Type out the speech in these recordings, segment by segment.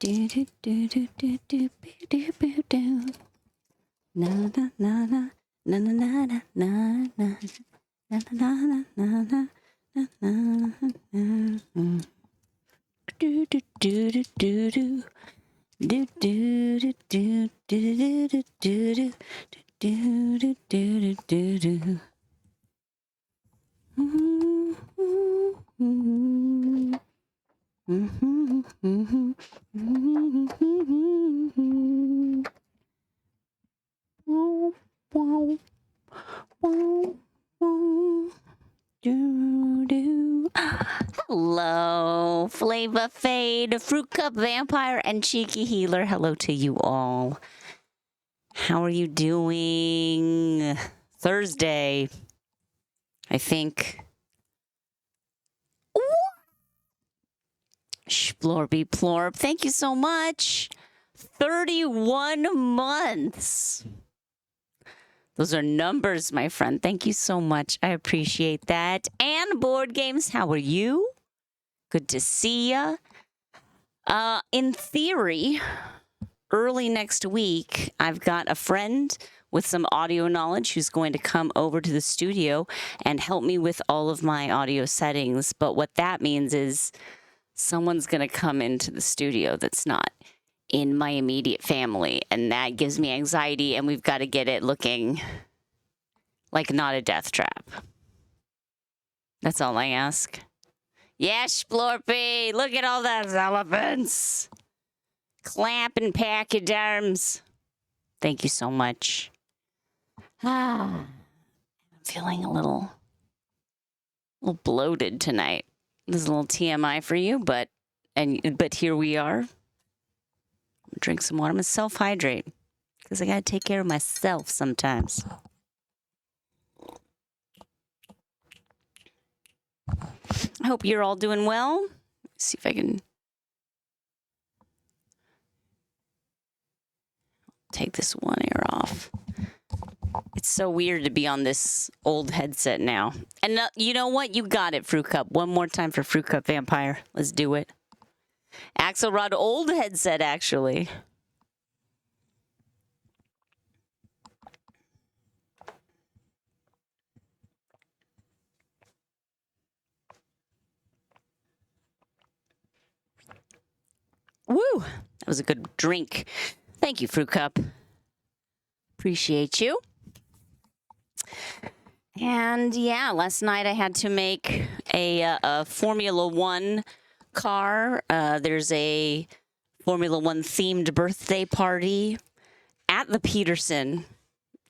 do do do do do do do do do. Na na na na na na na na na na na na na na na. Do do do do do do. Do do do do do do do do do do do do. Hello, Flava Fade, Fruit Cup Vampire, and Cheeky Healer. Hello to you all. How are you doing? Thursday, I think. Splorby Plorb, thank you so much. 31 months. Those are numbers, my friend. Thank you so much. I appreciate that. And Board Games, how are you? Good to see ya. In theory, early next week, I've got a friend with some audio knowledge who's going to come over to the studio and help me with all of my audio settings. But what that means is someone's going to come into the studio that's not in my immediate family, and that gives me anxiety, and we've got to get it looking like not a death trap. That's all I ask. Yes, Splorpy, look at all those elephants. Clapping pachyderms. Thank you so much. I'm feeling a little bloated tonight. This is a little TMI for you, but here we are. Drink some water. I'm gonna self-hydrate because I gotta take care of myself sometimes. I hope you're all doing well. Let's see if I can take this one ear off. It's so weird to be on this old headset now. And you know what? You got it, Fruit Cup. One more time for Fruit Cup Vampire. Let's do it. Axelrod old headset, actually. Woo! That was a good drink. Thank you, Fruit Cup. Appreciate you. And yeah, last night I had to make a Formula One car. There's a Formula One themed birthday party at the Peterson.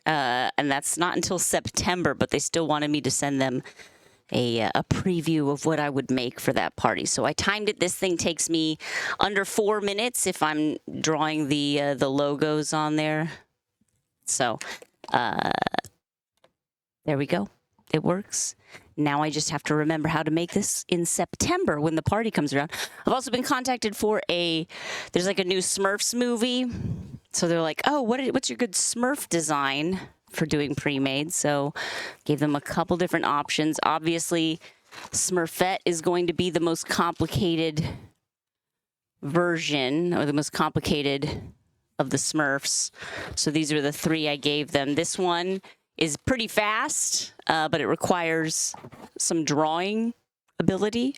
And that's not until September, but they still wanted me to send them a preview of what I would make for that party. So I timed it. This thing takes me under 4 minutes if I'm drawing the logos on there. So there we go. It works. Now I just have to remember how to make this in September when the party comes around. I've also been contacted for there's like a new Smurfs movie. So they're like, oh, what's your good Smurf design for doing pre-made? So gave them a couple different options. Obviously, Smurfette is going to be the most complicated version, or the most complicated of the Smurfs. So these are the three I gave them. This one is pretty fast, but it requires some drawing ability.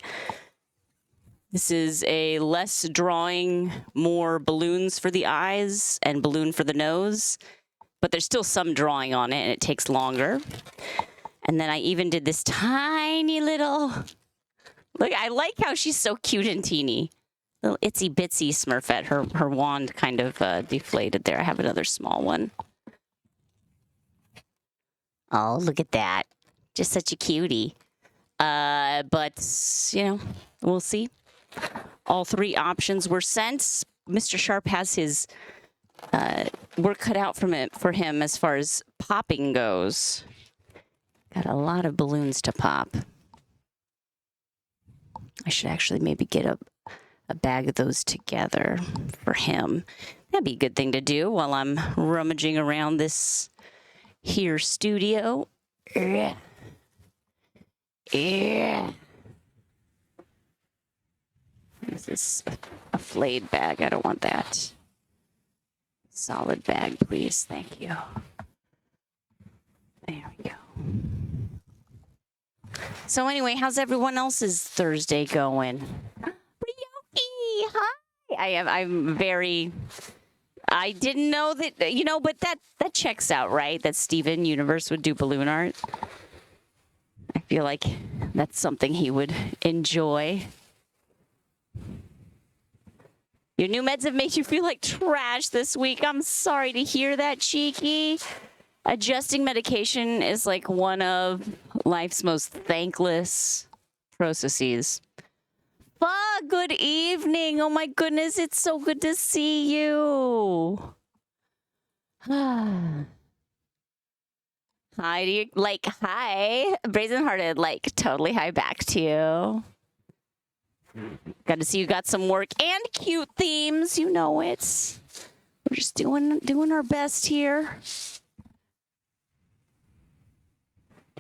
This is a less drawing, more balloons for the eyes and balloon for the nose. But there's still some drawing on it, and it takes longer. And then I even did this tiny little... Look, I like how she's so cute and teeny. Little itsy-bitsy Smurfette. Her wand kind of deflated there. I have another small one. Oh, look at that. Just such a cutie. But, you know, we'll see. All three options were sent. Mr. Sharp has his work cut out for him as far as popping goes. Got a lot of balloons to pop. I should actually maybe get a bag of those together for him. That'd be a good thing to do while I'm rummaging around this here studio. Yeah. This is a flayed bag. I don't want that. Solid bag, please. Thank you. There we go. So anyway, how's everyone else's Thursday going? Ryoki, hi. I didn't know that, but that checks out, right? That Steven Universe would do balloon art. I feel like that's something he would enjoy. Your new meds have made you feel like trash this week. I'm sorry to hear that, Cheeky. Adjusting medication is like one of life's most thankless processes. Good evening. Oh my goodness, it's so good to see you. Hi, do you, hi. Brazen Hearted, totally hi back to you. Got to see you got some work and cute themes. You know it. We're just doing our best here.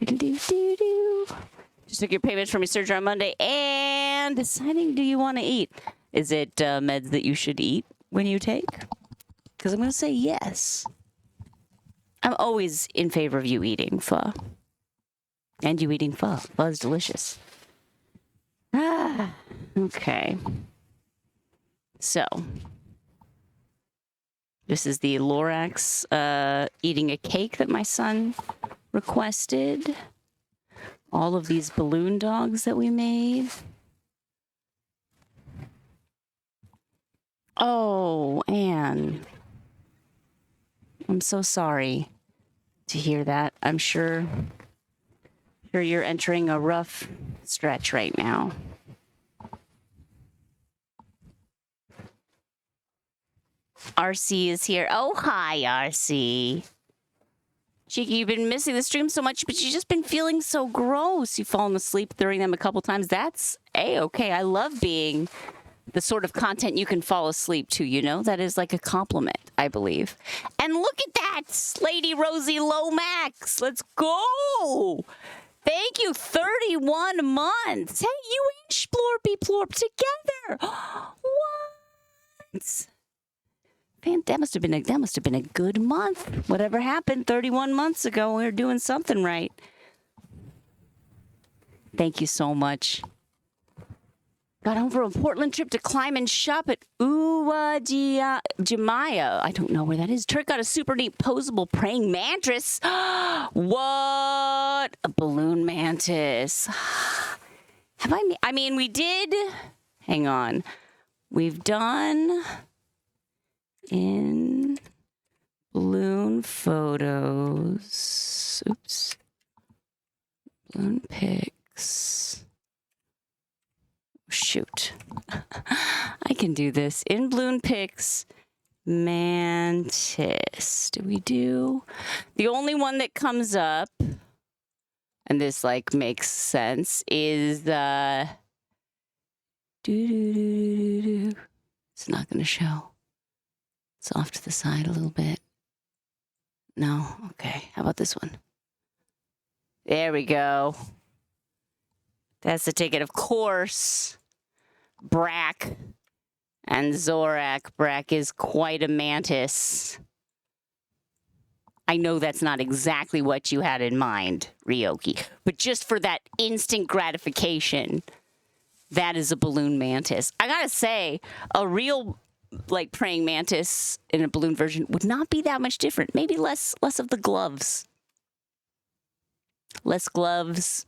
Do-do-do-do-do. Just took your payments from your surgery on Monday and deciding, do you want to eat? Is it meds that you should eat when you take? Because I'm going to say yes. I'm always in favor of you eating pho. And you eating pho. Pho is delicious. Okay. So, this is the Lorax eating a cake that my son requested. All of these balloon dogs that we made. Oh, Anne. I'm so sorry to hear that. I'm sure you're entering a rough stretch right now. RC is here. Oh, hi, RC. Cheeky, you've been missing the stream so much, but you've just been feeling so gross. You've fallen asleep during them a couple times. That's A-okay. I love being the sort of content you can fall asleep to, That is like a compliment, I believe. And look at that, Lady Rosie Lomax. Let's go. Thank you, 31 months. Hey, you and Splorpy Plorp together. What? That must have been a good month. Whatever happened 31 months ago, we were doing something right. Thank you so much. Got home from a Portland trip to climb and shop at Uwajimaya. I don't know where that is. Turk got a super neat posable praying mantis. What? A balloon mantis. We did. Hang on. We've done in balloon photos. Oops. Balloon pics. Shoot. I can do this. In balloon pics, mantis. Do we do? The only one that comes up, and this makes sense, is it's not going to show. It's off to the side a little bit. No? Okay. How about this one? There we go. That's the ticket. Of course, Brack and Zorak. Brack is quite a mantis. I know that's not exactly what you had in mind, Ryoki, but just for that instant gratification, that is a balloon mantis. I gotta say, a real praying mantis in a balloon version would not be that much different. Maybe less of the gloves. Less gloves.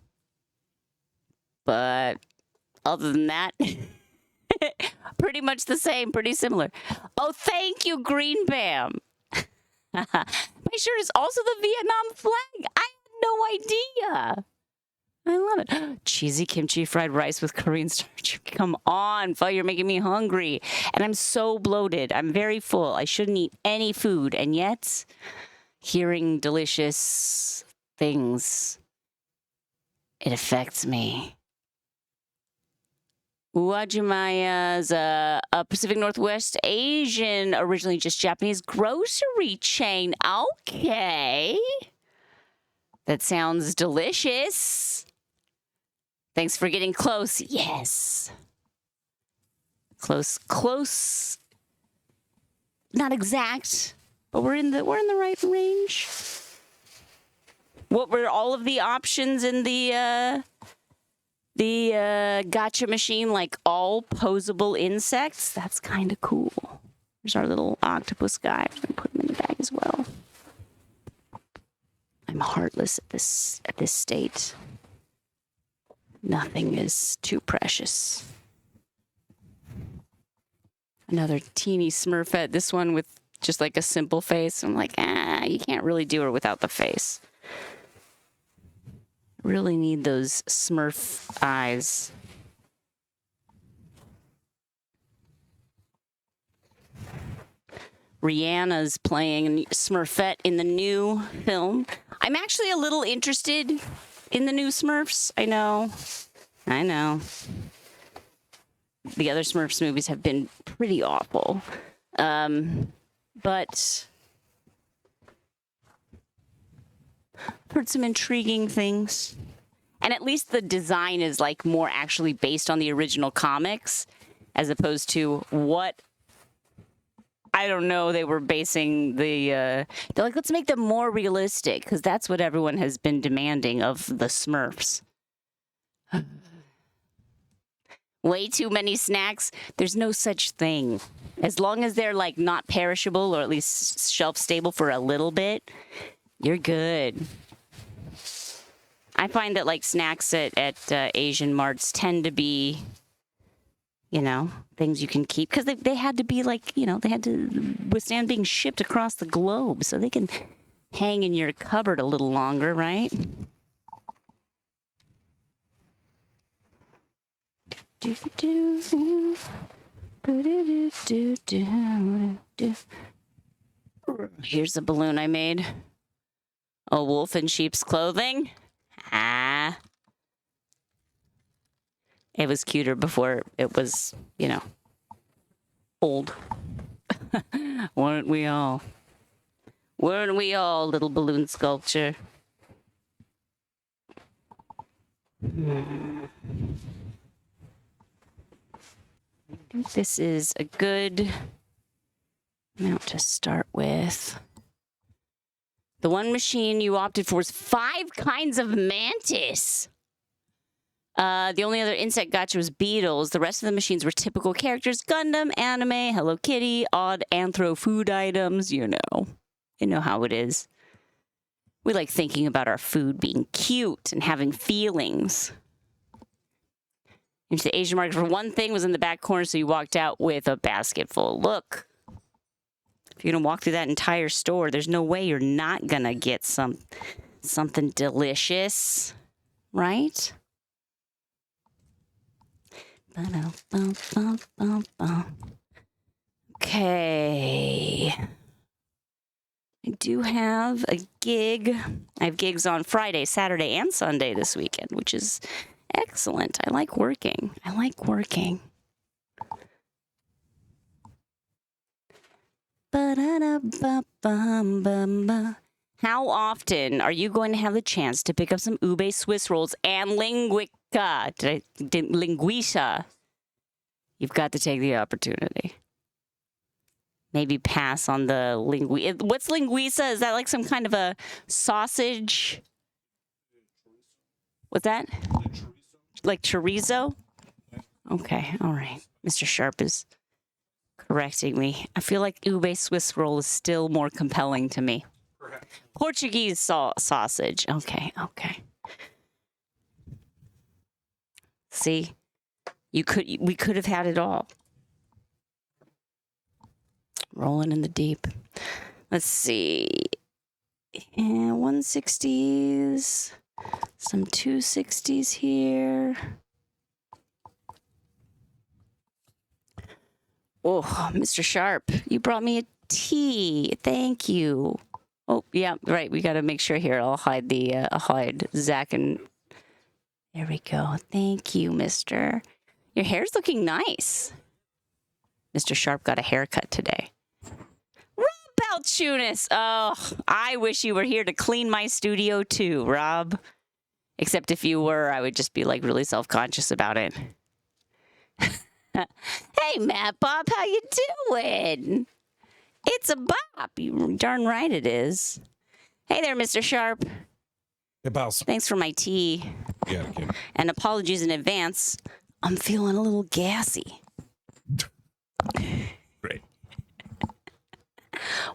But other than that, pretty much the same, pretty similar. Oh, thank you, Green Bam. My shirt is also the Vietnam flag. I had no idea. I love it. Cheesy kimchi fried rice with Korean starch. Come on, Pho, you're making me hungry. And I'm so bloated. I'm very full. I shouldn't eat any food. And yet, hearing delicious things, it affects me. Uwajimaya is a Pacific Northwest Asian, originally just Japanese grocery chain. Okay. That sounds delicious. Thanks for getting close. Yes. Close. Not exact, but we're in the right range. What were all of the options in the gotcha machine? Like all posable insects? That's kind of cool. There's our little octopus guy. I'm gonna put him in the bag as well. I'm heartless at this state. Nothing is too precious. Another teeny Smurfette. This one with just like a simple face. I'm like, you can't really do her without the face. Really need those Smurf eyes. Rihanna's playing Smurfette in the new film. I'm actually a little interested in the new Smurfs. I know. The other Smurfs movies have been pretty awful. But heard some intriguing things. And at least the design is like more actually based on the original comics as opposed to what, I don't know, they were basing the, they're like, let's make them more realistic because that's what everyone has been demanding of the Smurfs. Way too many snacks. There's no such thing. As long as they're like not perishable or at least shelf stable for a little bit, you're good. I find that like snacks at Asian marts tend to be, you know, things you can keep because they had to be like, you know, they had to withstand being shipped across the globe so they can hang in your cupboard a little longer, right? Here's a balloon I made. A wolf in sheep's clothing. It was cuter before it was, you know, old. Weren't we all? Weren't we all, little balloon sculpture? I think this is a good amount to start with. The one machine you opted for is 5 kinds of mantis. The only other insect gotcha was beetles. The rest of the machines were typical characters: Gundam, anime, Hello Kitty, odd anthro food items. You know how it is. We like thinking about our food being cute and having feelings. Into the Asian market for one thing was in the back corner, so you walked out with a basket full. Look, if you're gonna walk through that entire store, there's no way you're not gonna get something delicious, right? Okay. I do have a gig. I have gigs on Friday, Saturday, and Sunday this weekend, which is excellent. I like working. How often are you going to have the chance to pick up some ube Swiss rolls and linguiça? You've got to take the opportunity. Maybe pass on the linguiça. What's linguiça? Is that like some kind of a sausage? What's that? Like chorizo? Okay, all right. Mr. Sharp is correcting me. I feel like ube Swiss roll is still more compelling to me. Correct. Portuguese sausage. Okay. See, we could have had it all. Rolling in the deep. Let's see. 160s. Some 260s here. Oh, Mr. Sharp, you brought me a tea. Thank you. Oh, yeah, right. We got to make sure here. I'll hide Zach and... There we go. Thank you, mister. Your hair's looking nice. Mr. Sharp got a haircut today. Rob Balchunas. Oh, I wish you were here to clean my studio too, Rob. Except if you were, I would just be like really self-conscious about it. Hey, Matt Bob, how you doing? It's a bop. You darn right it is. Hey there, Mr. Sharp. Hey, pals. Thanks for my tea. Yeah, okay. And apologies in advance. I'm feeling a little gassy. Great.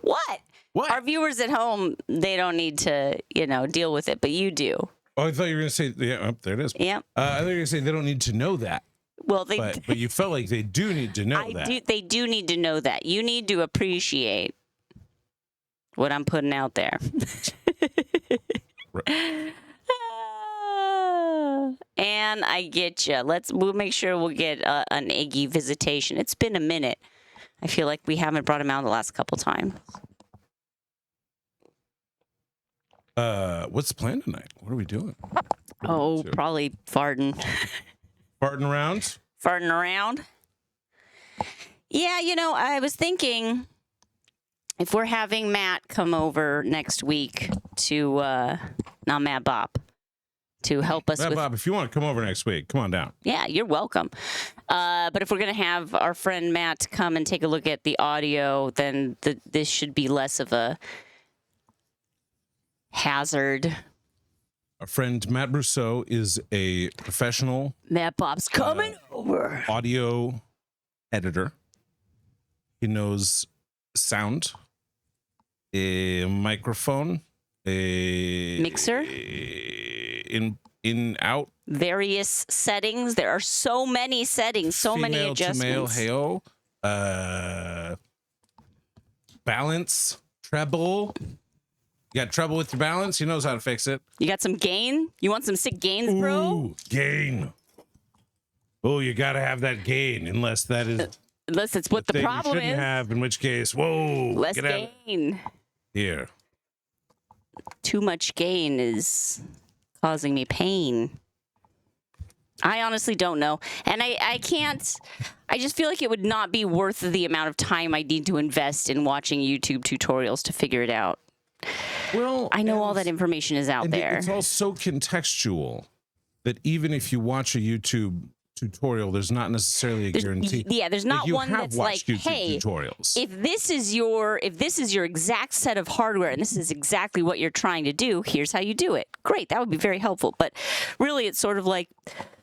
What? What? Our viewers at home, they don't need to, deal with it, but you do. Oh, I thought you were going to say, yeah, oh, there it is. Yep. I thought you were going to say they don't need to know that. Well, But you felt like they do need to know that. They do need to know that. You need to appreciate what I'm putting out there. Right. And I get you. We'll make sure we'll get an Iggy visitation. It's been a minute. I feel like we haven't brought him out the last couple times. What's the plan tonight? What are we doing? Oh, probably farting. Farting around? Farting around? Yeah, I was thinking if we're having Matt come over next week to, not Matt Bob, to help us Matt with... Bob, if you want to come over next week, come on down. Yeah, you're welcome. But if we're going to have our friend Matt come and take a look at the audio, then this should be less of a hazard. Our friend Matt Brousseau is a professional Matt Bob's coming over. Audio editor. He knows sound, a microphone, a mixer, in out, various settings. There are so many settings, so many adjustments. Female to male, balance, treble. You got trouble with your balance? He knows how to fix it. You got some gain? You want some sick gains, bro? Ooh, gain. Oh, you got to have that gain, unless that is... Unless it's what the problem you shouldn't is. have, in which case, whoa. Less gain. Here. Too much gain is causing me pain. I honestly don't know. And I can't... I just feel like it would not be worth the amount of time I need to invest in watching YouTube tutorials to figure it out. Well, I know all that information is out there. It's all so contextual that even if you watch a YouTube tutorial, there's not necessarily a guarantee. Yeah, there's not one that's like, YouTube hey, tutorials. if this is your exact set of hardware and this is exactly what you're trying to do, here's how you do it. Great, that would be very helpful. But really, it's sort of like,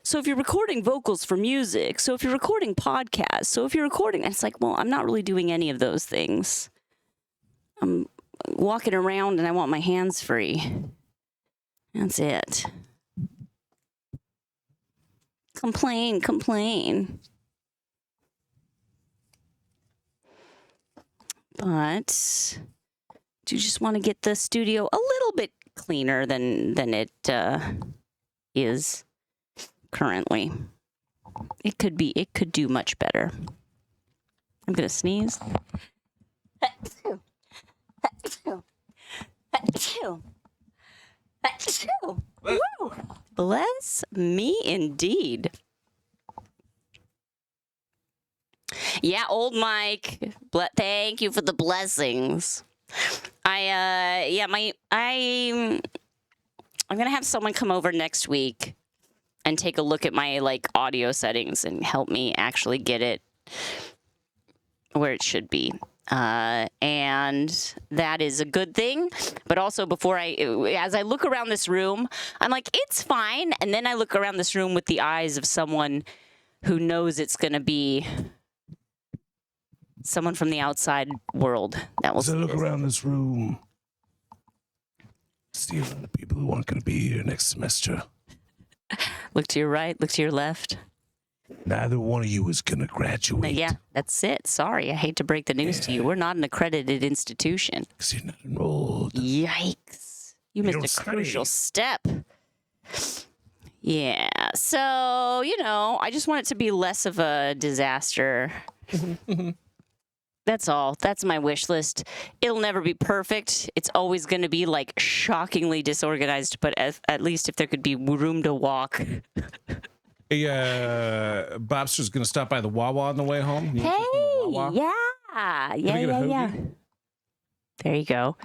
so if you're recording vocals for music, so if you're recording podcasts, so if you're recording, and it's like, well, I'm not really doing any of those things. I'm walking around and I want my hands free. That's it. Complain. But do you just want to get the studio a little bit cleaner than it is currently? It could do much better. I'm gonna sneeze. Woo! Bless me indeed. Yeah, old Mike. Thank you for the blessings. I'm gonna have someone come over next week and take a look at my audio settings and help me actually get it where it should be. And that is a good thing. But also as I look around this room, I'm like, it's fine. And then I look around this room with the eyes of someone who knows it's going to be someone from the outside world. That will. As I look around this room, see a lot of people who aren't going to be here next semester. Look to your right, look to your left. Neither one of you is going to graduate. Yeah, that's it. Sorry, I hate to break the news to you. We're not an accredited institution. Because you're not enrolled. Yikes. You missed a crucial step. Yeah, so, I just want it to be less of a disaster. That's all. That's my wish list. It'll never be perfect. It's always going to be shockingly disorganized, but at least if there could be room to walk. Hey, Bobster's going to stop by the Wawa on the way home. Hey, yeah. There you go.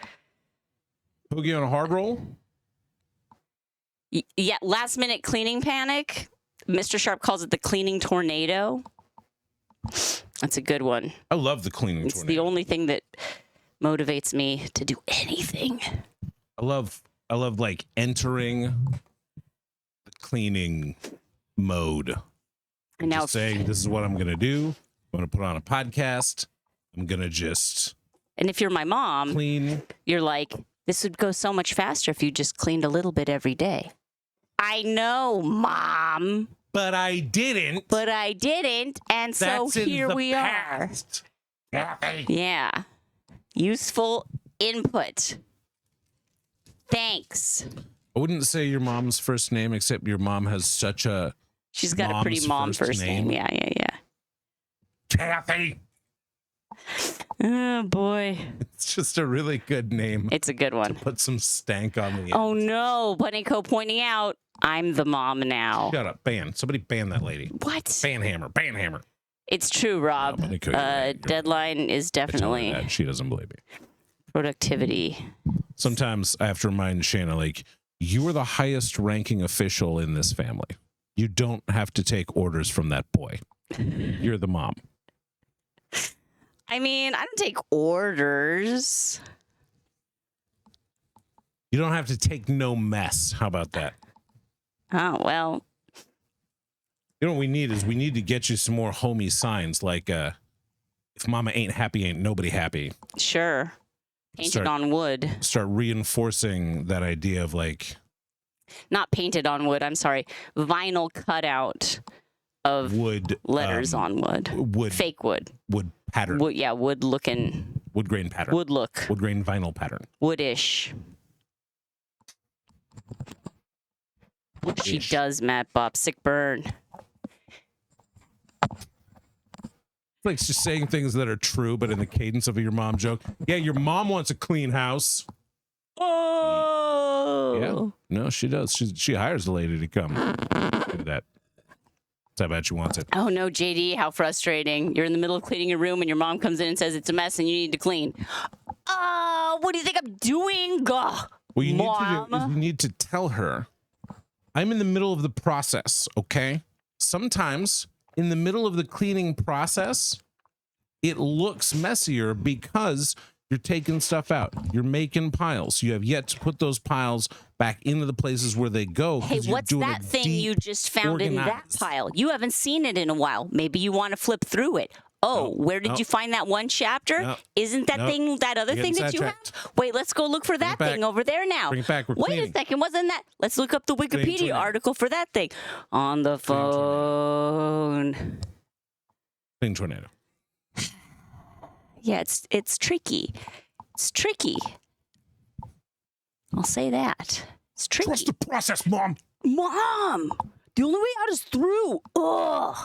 Boogie on a hard roll? Yeah, last minute cleaning panic. Mr. Sharp calls it the cleaning tornado. That's a good one. I love the cleaning It's tornado. the only thing that motivates me to do anything. I love like entering the cleaning mode. And now Just saying, this is what I'm gonna do. I'm gonna put on a podcast. I'm gonna just and if you're my mom, clean. you're like, this would go so much faster if you just cleaned a little bit every day. I know, Mom. But I didn't. But I didn't, and so That's in here the we past. are. Yeah. Useful input. Thanks. I wouldn't say your mom's first name, except your mom has such a She's got a pretty mom first name. Yeah. Kathy. Oh, boy. It's just a really good name. It's a good one. Put some stank on the end. Oh, no. Bunny Co pointing out, I'm the mom now. Shut up. Ban. Somebody ban that lady. What? Ban hammer. Ban hammer. It's true, Rob. Bunny Co, you're right. Deadline is I tell her definitely that. She doesn't believe me. productivity. Sometimes I have to remind Shana, like, you are the highest ranking official in this family. You don't have to take orders from that boy. You're the mom. I mean, I don't take orders. You don't have to take no mess. How about that? Oh, well. You know what we need is we need to get you some more homey signs like if mama ain't happy, ain't nobody happy. Sure. Painted on wood. Start reinforcing that idea of like Not painted on wood, I'm sorry. Vinyl cutout of wood letters on wood. Wood Fake wood. wood pattern. Wood, yeah, wood looking. Wood grain pattern. Wood look. Wood grain vinyl pattern. Woodish. She does, Matt Bob. Sick burn. Like just saying things that are true, but in the cadence of a your mom joke. Yeah, your mom wants a clean house. Oh. Yeah. No, she does. She hires a lady to come do that. I bet she wants it. Oh no, JD, how frustrating. You're in the middle of cleaning your room and your mom comes in and says it's a mess and you need to clean. Oh, what do you think I'm doing? Ugh, What you Mom. need to do is you need to tell her, I'm in the middle of the process, okay? Sometimes in the middle of the cleaning process, it looks messier because you're taking stuff out. You're making piles. You have yet to put those piles back into the places where they go. Hey, what's that thing you just found in that organized. pile? You haven't seen it in a while. Maybe you want to flip through it. Oh, where did you find that one chapter? No. Isn't that thing, that other You're thing getting that you have? sidetracked. Wait, let's go look for that back. thing over there now. Bring it back. We're Wait cleaning. a second, wasn't that? Let's look up the Wikipedia tornado. article for that thing. On the phone. Clean tornado. Yeah, it's tricky. It's tricky. I'll say that. It's tricky. Trust the process, Mom. Mom, the only way out is through. Ugh.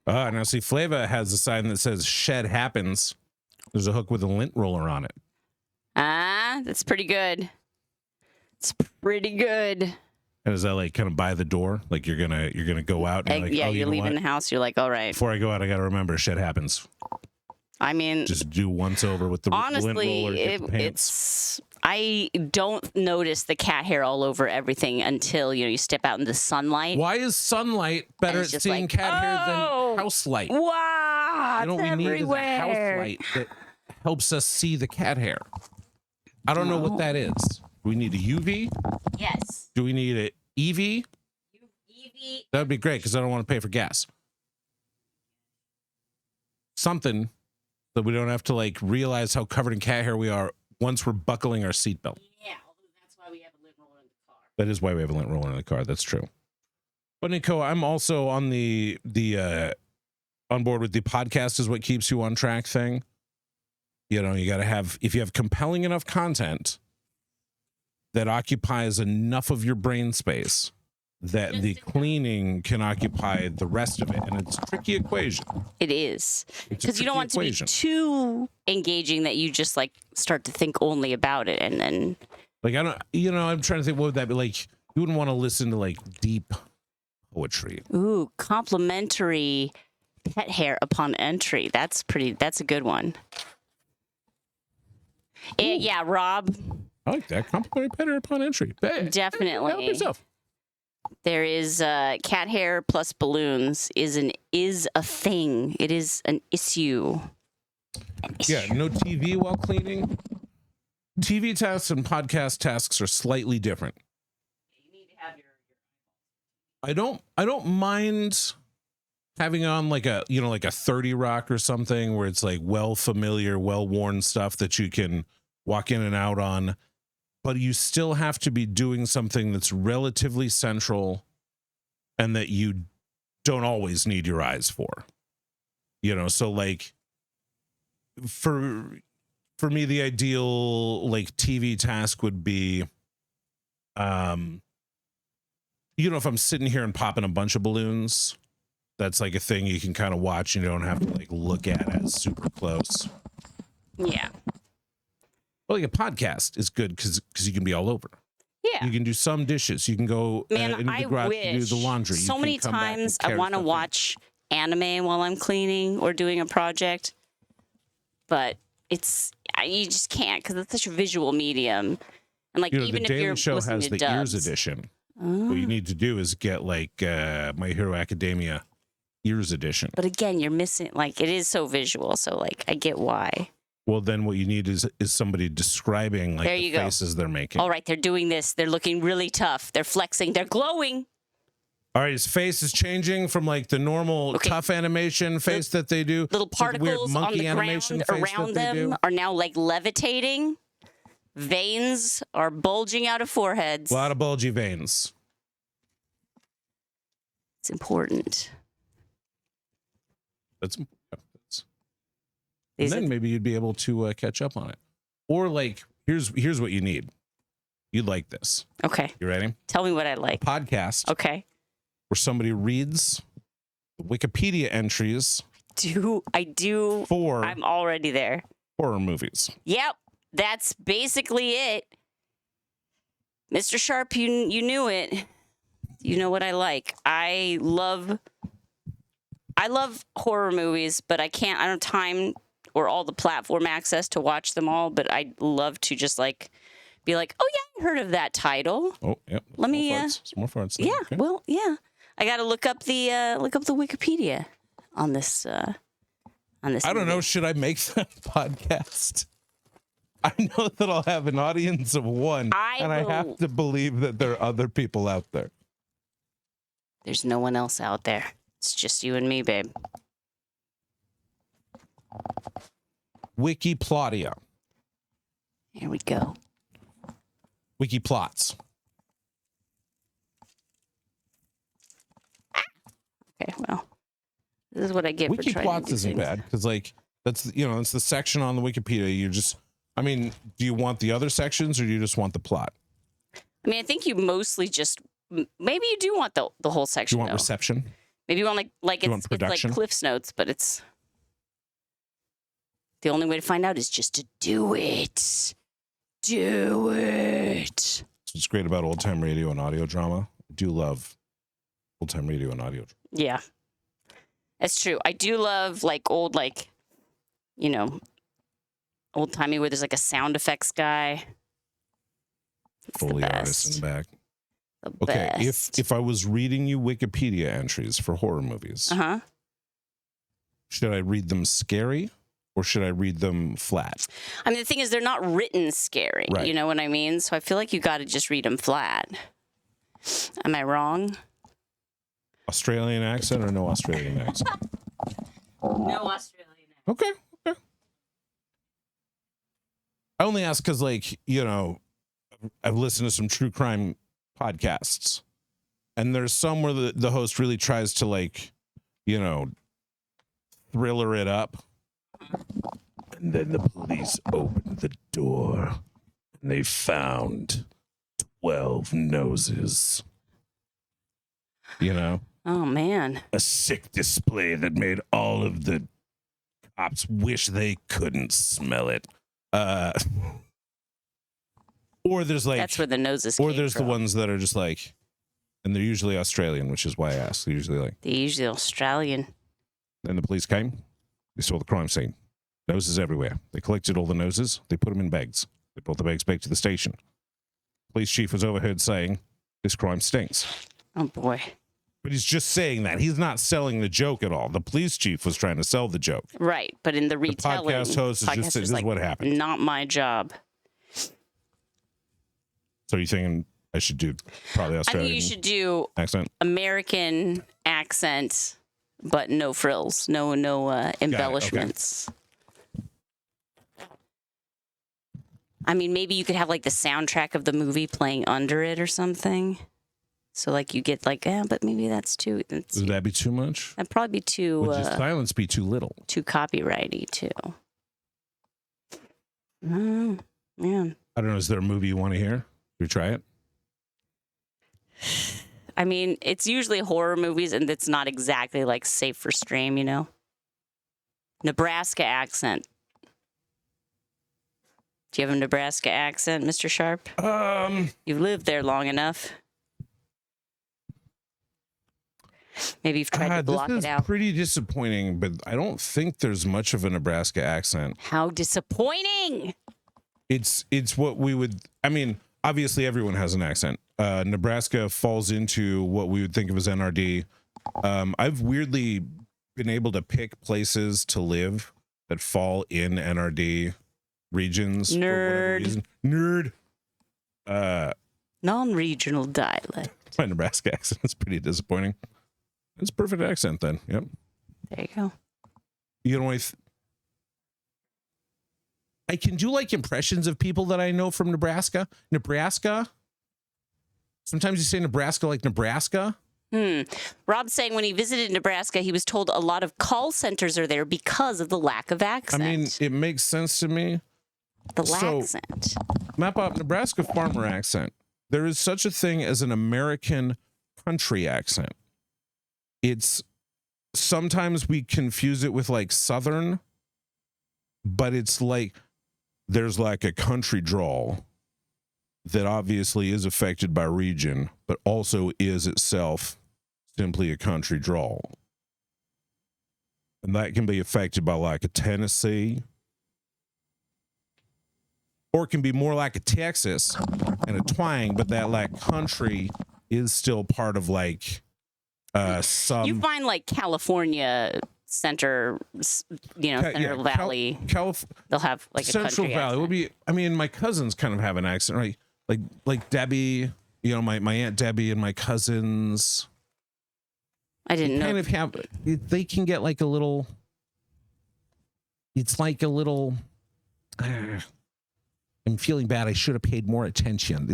Now see, Flava has a sign that says "Shed happens." There's a hook with a lint roller on it. Ah, that's pretty good. It's pretty good. And is that like kind of by the door? Like you're gonna go out and you're like, Yeah, oh, you you're know leaving what? the house. You're like, all right. Before I go out, I gotta remember shit happens. I mean, Just do once over with the lint honestly, roller. Get the pants. I don't notice the cat hair all over everything until you step out in the sunlight. Why is sunlight better And at it's just seeing like, cat hair oh, than house light? Wow, You know what it's we need is a everywhere. house light that helps us see the cat hair. I don't know what that is. Do we need a UV? Yes. Do we need an EV? Evie. That would be great because I don't want to pay for gas. Something that we don't have to like realize how covered in cat hair we are once we're buckling our seatbelt. Yeah, although that's why we have a lint roller in the car. That is why we have a lint roller in the car. That's true. But Nico, I'm also on the on board with the podcast is what keeps you on track thing. You know, you got to have, if you have compelling enough content that occupies enough of your brain space, that the cleaning can occupy the rest of it. And it's a tricky equation. It is. It's a Because you don't tricky want it to be equation. too engaging that you just like start to think only about it and then Like, I don't, I'm trying to think, what would that be? Like, you wouldn't want to listen to like deep poetry. ooh, complimentary pet hair upon entry. That's a good one. Yeah, Rob, I like that. Complimentary pet hair upon entry. Hey, definitely. help yourself. There is cat hair plus balloons is a thing. It is an issue. Yeah, no TV while cleaning. TV tasks and podcast tasks are slightly different. You need to have your I don't mind having on like a 30 Rock or something where it's like well familiar, well worn stuff that you can walk in and out on, but you still have to be doing something that's relatively central and that you don't always need your eyes for. So like for me, the ideal like TV task would be, if I'm sitting here and popping a bunch of balloons, that's like a thing you can kind of watch and you don't have to like look at it super close. Yeah. Well, like a podcast is good because you can be all over. Yeah. You can do some dishes. You can go in the garage to do the laundry. So many times I want to watch anime while I'm cleaning or doing a project, but you just can't because it's such a visual medium. And like even if you're Show listening has to the dubs, Ears edition. What you need to do is get like My Hero Academia Ears edition. But again, you're missing like it is so visual. So like I get why. Well, then what you need is somebody describing like the faces they're making. All right, they're doing this. They're looking really tough. They're flexing. They're glowing. All right, his face is changing from like the normal tough animation face that they do. Little particles on the ground around them are now like levitating. Veins are bulging out of foreheads. A lot of bulgy veins. It's important. And then maybe you'd be able to catch up on it. Or like, here's what you need. You'd like this. Okay. You ready? Tell me what I like. A podcast. Okay. Where somebody reads the Wikipedia entries. I do. I'm already there. Horror movies. Yep. That's basically it. Mr. Sharp, you knew it. You know what I like. I love horror movies, but I don't have time or all the platform access to watch them all, but I'd love to just like be like, oh yeah, I heard of that title. Oh, yeah. Let me some more farts. Yeah, okay. Well, yeah. I got to look up the Wikipedia on this I don't know, should I make that podcast? I know that I'll have an audience of one, and I have to believe that there are other people out there. There's no one else out there. It's just you and me, babe. Wikiplotia. Here we go. Wikiplots. Okay, well, this is what I get for trying to do Wikiplots isn't bad because, like, that's the section on the Wikipedia. Do you want the other sections or do you just want the plot? I mean, I think you mostly just maybe you do want the whole section. Do you want reception? Maybe you want like it's like Cliff's Notes, but it's the only way to find out is just to do it. Do it. What's great about old time radio and audio drama? I do love old time radio and audio drama. Yeah, that's true. I do love like old old timey where there's like a sound effects guy. Foley artist in the back. Okay, if I was reading you Wikipedia entries for horror movies, should I read them scary or should I read them flat? I mean, the thing is, they're not written scary. Right. You know what I mean? So I feel like you got to just read them flat. Am I wrong? Australian accent or no Australian accent? No Australian accent. Okay. I only ask because, like, I've listened to some true crime podcasts, and there's some where the host really tries to, like, thriller it up. And then the police opened the door, and they found 12 noses. Oh, man. A sick display that made all of the cops wish they couldn't smell it. Or there's like that's where the noses. Or there's the ones that are just like, and they're usually Australian, which is why I asked. They're usually Australian. Then the police came. They saw the crime scene. Noses everywhere. They collected all the noses. They put them in bags. They brought the bags back to the station. Police chief was overheard saying, "This crime stinks." Oh, boy. But he's just saying that. He's not selling the joke at all. The police chief was trying to sell the joke. Right. But in the retelling, podcast host is just saying, this is what happened. Not my job. So you're thinking I should do probably Australian I think you should do accent? American accent, but no frills, no embellishments. I mean, maybe you could have like the soundtrack of the movie playing under it or something. So like you get like, but maybe that's too. Would that be too much? That'd probably be too. Would your silence be too little? Too copyrighty too. Man. I don't know. Is there a movie you want to hear? Should we try it? I mean, it's usually horror movies, and it's not exactly like safe for stream, you know. Nebraska accent. Do you have a Nebraska accent, Mr. Sharp? You've lived there long enough. Maybe you've tried to block it out. This is pretty disappointing, but I don't think there's much of a Nebraska accent. How disappointing! It's what we would. I mean, obviously everyone has an accent. Nebraska falls into what we would think of as NRD. I've weirdly been able to pick places to live that fall in NRD regions. Nerd. Non-regional dialect. My Nebraska accent is pretty disappointing. It's a perfect accent then. Yep. There you go. You know, I can do like impressions of people that I know from Nebraska. Sometimes you say Nebraska like Nebraska. Rob's saying when he visited Nebraska, he was told a lot of call centers are there because of the lack of accent. I mean, it makes sense to me. The accent. Map up Nebraska farmer accent. There is such a thing as an American country accent. It's sometimes we confuse it with like Southern, but it's like there's like a country drawl that obviously is affected by region, but also is itself simply a country drawl. And that can be affected by like a Tennessee, or it can be more like a Texas and a twang, but that like country is still part of like some. You find like California Center, Central Valley. They'll have like Central a country Valley accent. would be. I mean, my cousins kind of have an accent, right? Like Debbie, my Aunt Debbie and my cousins. I didn't know. Kind of have. They can get like a little. It's like a little. I'm feeling bad. I should have paid more attention.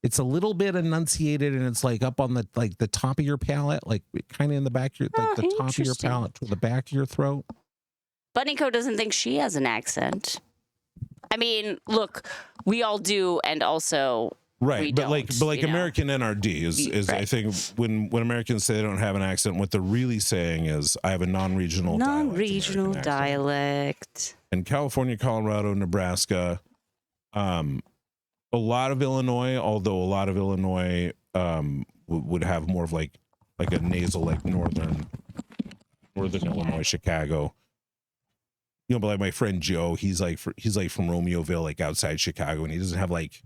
It's a little bit enunciated, and it's like up on the top of your palate, like kind of in the back of your the top of your palate to the back of your throat. Bunnyco doesn't think she has an accent. I mean, look, we all do, and also right. But like American NRD is right. I think when Americans say they don't have an accent, what they're really saying is I have a non-regional dialect. And California, Colorado, Nebraska. A lot of Illinois, although a lot of Illinois would have more of like a nasal, like northern Illinois, Chicago. But like my friend Joe, he's like from Romeoville, like outside Chicago, and he doesn't have like.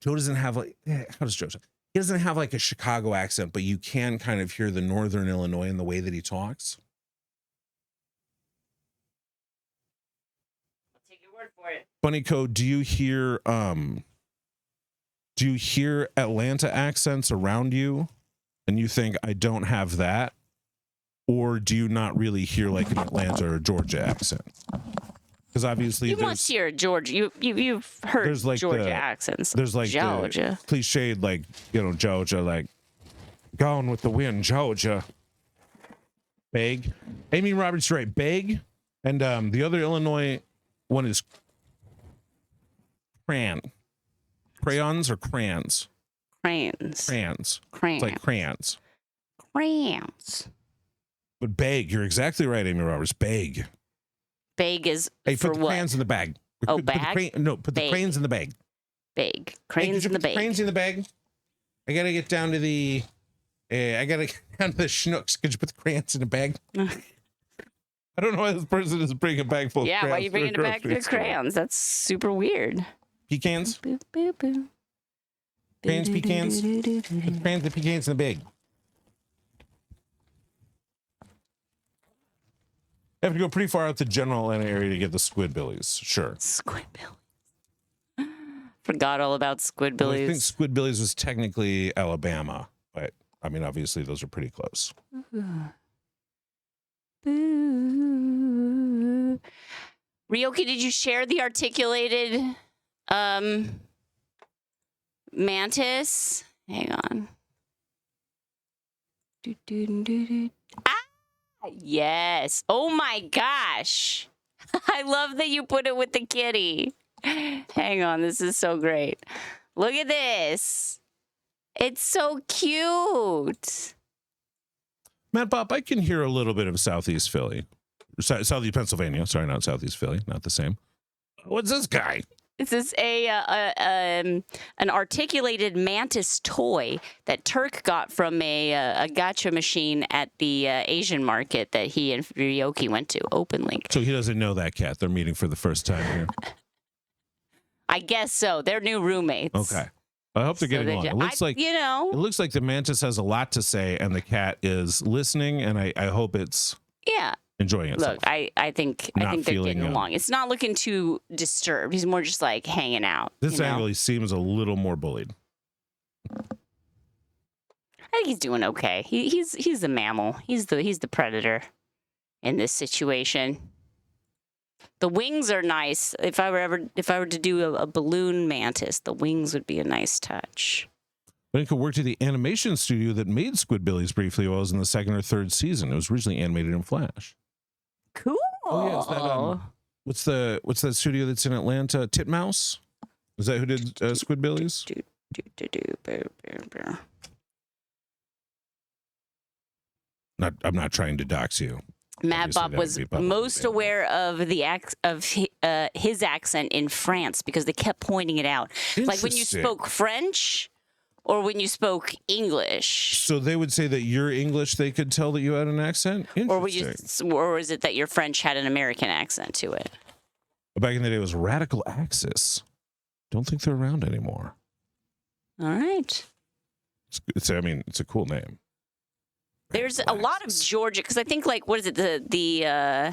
Joe doesn't have like how does Joe? He doesn't have like a Chicago accent, but you can kind of hear the northern Illinois in the way that he talks. Bunny Code, do you hear Atlanta accents around you and you think I don't have that? Or do you not really hear like an Atlanta or Georgia accent? Because obviously you must hear Georgia. You've heard like Georgia accents. There's like Georgia. The cliched like, Georgia, like gone with the wind, Georgia. Beg. Amy Roberts right, beg. And the other Illinois one is crayons or crayons? Crayons. It's like crayons. But bag, you're exactly right, Amy Roberts. Bag. Bag is hey, for put the what? crayons in the bag. Oh, put bag? Put the crayons in the bag. Bag. Crayons in the bag. Crayons in the bag. I gotta get down to the schnooks. Could you put the crayons in the bag? I don't know why this person is bringing a bag full of crayons. Yeah, why are you bringing a bag full of crayons? That's super weird. Pecans? Boo, boo, boo. Pans, pecans. Pans, the pecans, and the big. You have to go pretty far out the general Atlanta area to get the Squidbillies. Sure. Squidbillies. Forgot all about Squidbillies. Well, I think Squidbillies was technically Alabama, but I mean, obviously, those are pretty close. Ryoki, did you share the articulated mantis? Hang on. Ah, yes. Oh my gosh. I love that you put it with the kitty. Hang on, this is so great. Look at this. It's so cute. Matt Bob, I can hear a little bit of Southeast Philly. Southeast Pennsylvania. Sorry, not Southeast Philly. Not the same. What's this guy? This is an articulated mantis toy that Turk got from a gacha machine at the Asian market that he and Ryoki went to. Open link. So he doesn't know that cat. They're meeting for the first time here. I guess so. They're new roommates. Okay. I hope they're getting along. It looks like it looks like the mantis has a lot to say, and the cat is listening. And I hope it's enjoying itself. Look, I think they're getting along. It's not looking too disturbed. He's more just like hanging out. This angle, he seems a little more bullied. I think he's doing okay. He's the mammal. He's the predator in this situation. The wings are nice. If I were to do a balloon mantis, the wings would be a nice touch. Benko worked at the animation studio that made Squidbillies briefly while it was in the second or third season. It was originally animated in Flash. Cool. Oh yeah, is that what's that studio that's in Atlanta? Titmouse? Is that who did Squidbillies? I'm not trying to dox you. Matt Bob was most aware of his accent in France because they kept pointing it out. Like when you spoke French or when you spoke English. So they would say that your English, they could tell that you had an accent? Or is it that your French had an American accent to it? Back in the day, it was Radical Axis. Don't think they're around anymore. All right. It's a cool name. There's a lot of Georgia, because I think, like, what is it, the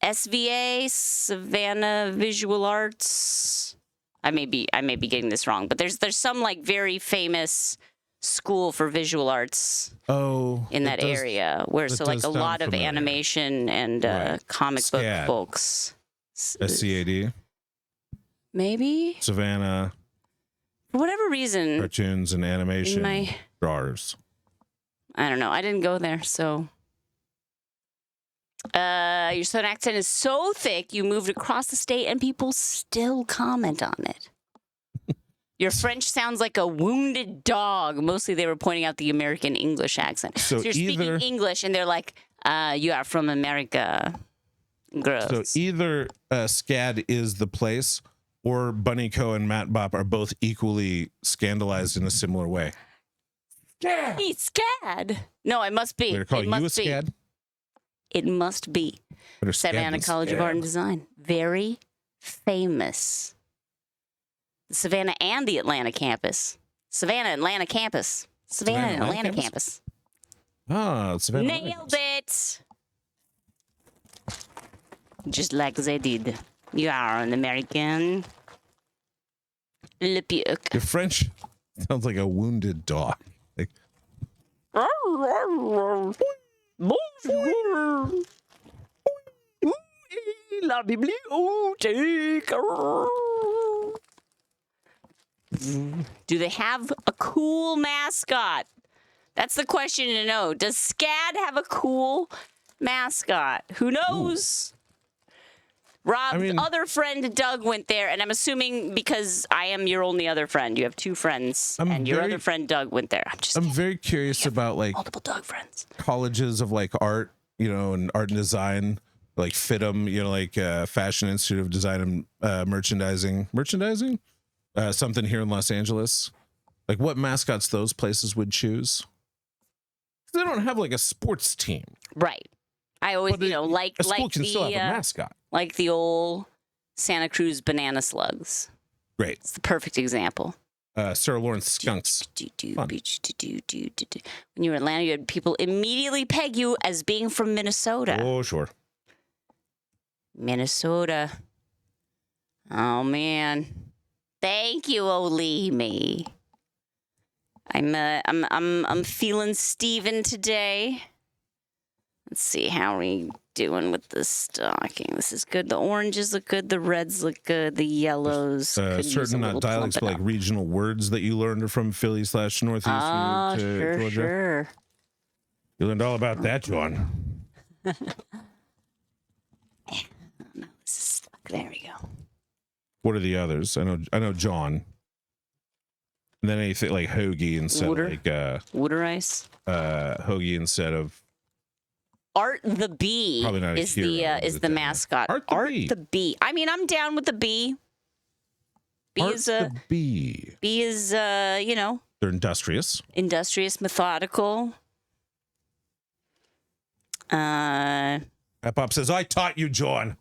SVA, Savannah Visual Arts? I may be getting this wrong, but there's some, like, very famous school for visual arts in that area, where so, like, a lot of animation and comic book folks. SCAD? Maybe? Savannah. For whatever reason. Cartoons and animation. Drawers. I don't know. I didn't go there, so. Your southern accent is so thick, you moved across the state and people still comment on it. Your French sounds like a wounded dog. Mostly they were pointing out the American English accent. So you're speaking English and they're like, you are from America. Gross. So either SCAD is the place or Bunny Co and Matt Bop are both equally scandalized in a similar way. Yeah. He's SCAD. No, it must be. They're calling you a SCAD? It must be. Savannah College of Art and Design. Very famous. The Savannah and the Atlanta campus. Savannah, Atlanta campus. Savannah, Atlanta campus. Ah, Savannah. Nailed it. Just like they did. You are an American. Le Puke. Your French sounds like a wounded dog. Like... La bibliothèque. Do they have a cool mascot? That's the question to know. Does SCAD have a cool mascot? Who knows? Rob's other friend, Doug, went there, and I'm assuming because I am your only other friend, you have two friends, and your other friend, Doug, went there. I'm very curious about, like, multiple Doug friends. Colleges of, like, art, and art and design, like FITM, like Fashion Institute of Design and Merchandising, something here in Los Angeles. Like, what mascots those places would choose? They don't have, like, a sports team. Right. I always, like a school can still have a mascot. Like the old Santa Cruz banana slugs. Great. It's the perfect example. Sarah Lawrence Skunks. Fun. When you were in Atlanta, you had people immediately peg you as being from Minnesota. Oh, sure. Minnesota. Oh man. Thank you, Olimi. I'm feeling Steven today. Let's see how we doing with the stocking. This is good. The oranges look good. The reds look good. The yellows. could use a Certain little dialects, but like plumping up. regional words that you learned are from Philly/Northeast Oh, to sure, Georgia. sure. You learned all about that, John. No, this is stuck. There we go. What are the others? I know John. And then anything like hoagie instead Water? of like Water ice. hoagie instead of Art the Bee Probably not a is hero, the is is it the then? mascot. Art the Bee. I mean, I'm down with the bee. Bee Art is the Bee. bee is you know, They're industrious. industrious, methodical. That Pop says, I taught you, John.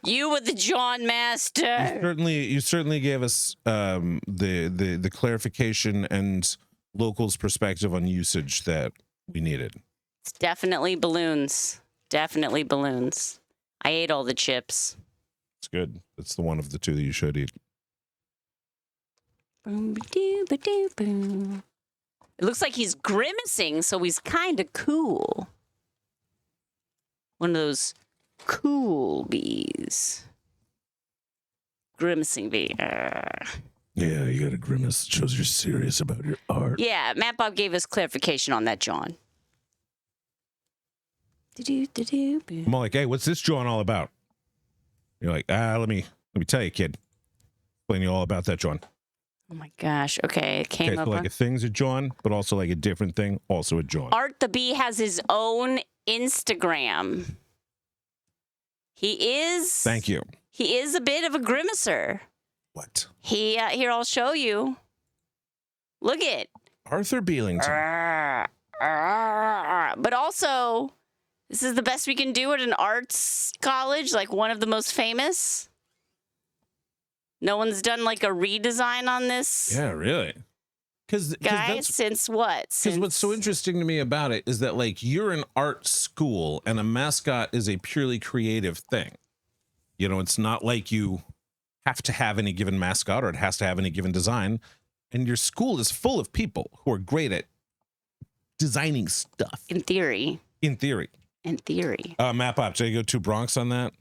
You were the John Master. You certainly gave us the clarification and locals' perspective on usage that we needed. It's definitely balloons. Definitely balloons. I ate all the chips. It's good. It's the one of the two that you should eat. Boom, ba-doo, ba-doo, boom. It looks like he's grimacing, so he's kind of cool. One of those cool bees. Grimacing bee. Yeah, you got a grimace. It shows you're serious about your art. Yeah, Matt Bob gave us clarification on that, John. I'm all like, hey, what's this John all about? You're like, let me tell you, kid. Explain you all about that, John. Oh my gosh. Okay, it came Okay, up. so like a thing's a John, but also like a different thing, also a John. Art the Bee has his own Instagram. He is. Thank you. He is a bit of a grimacer. What? Here, I'll show you. Look it. Arthur Beelington. But also, this is the best we can do at an arts college, like one of the most famous. No one's done like a redesign on this Yeah, really. Because guy since what? Because what's so interesting to me about it is that like you're an art school and a mascot is a purely creative thing. You know, it's not like you have to have any given mascot or it has to have any given design. And your school is full of people who are great at designing stuff. In theory. In theory. In theory. Map up. Did I go to Bronx on that?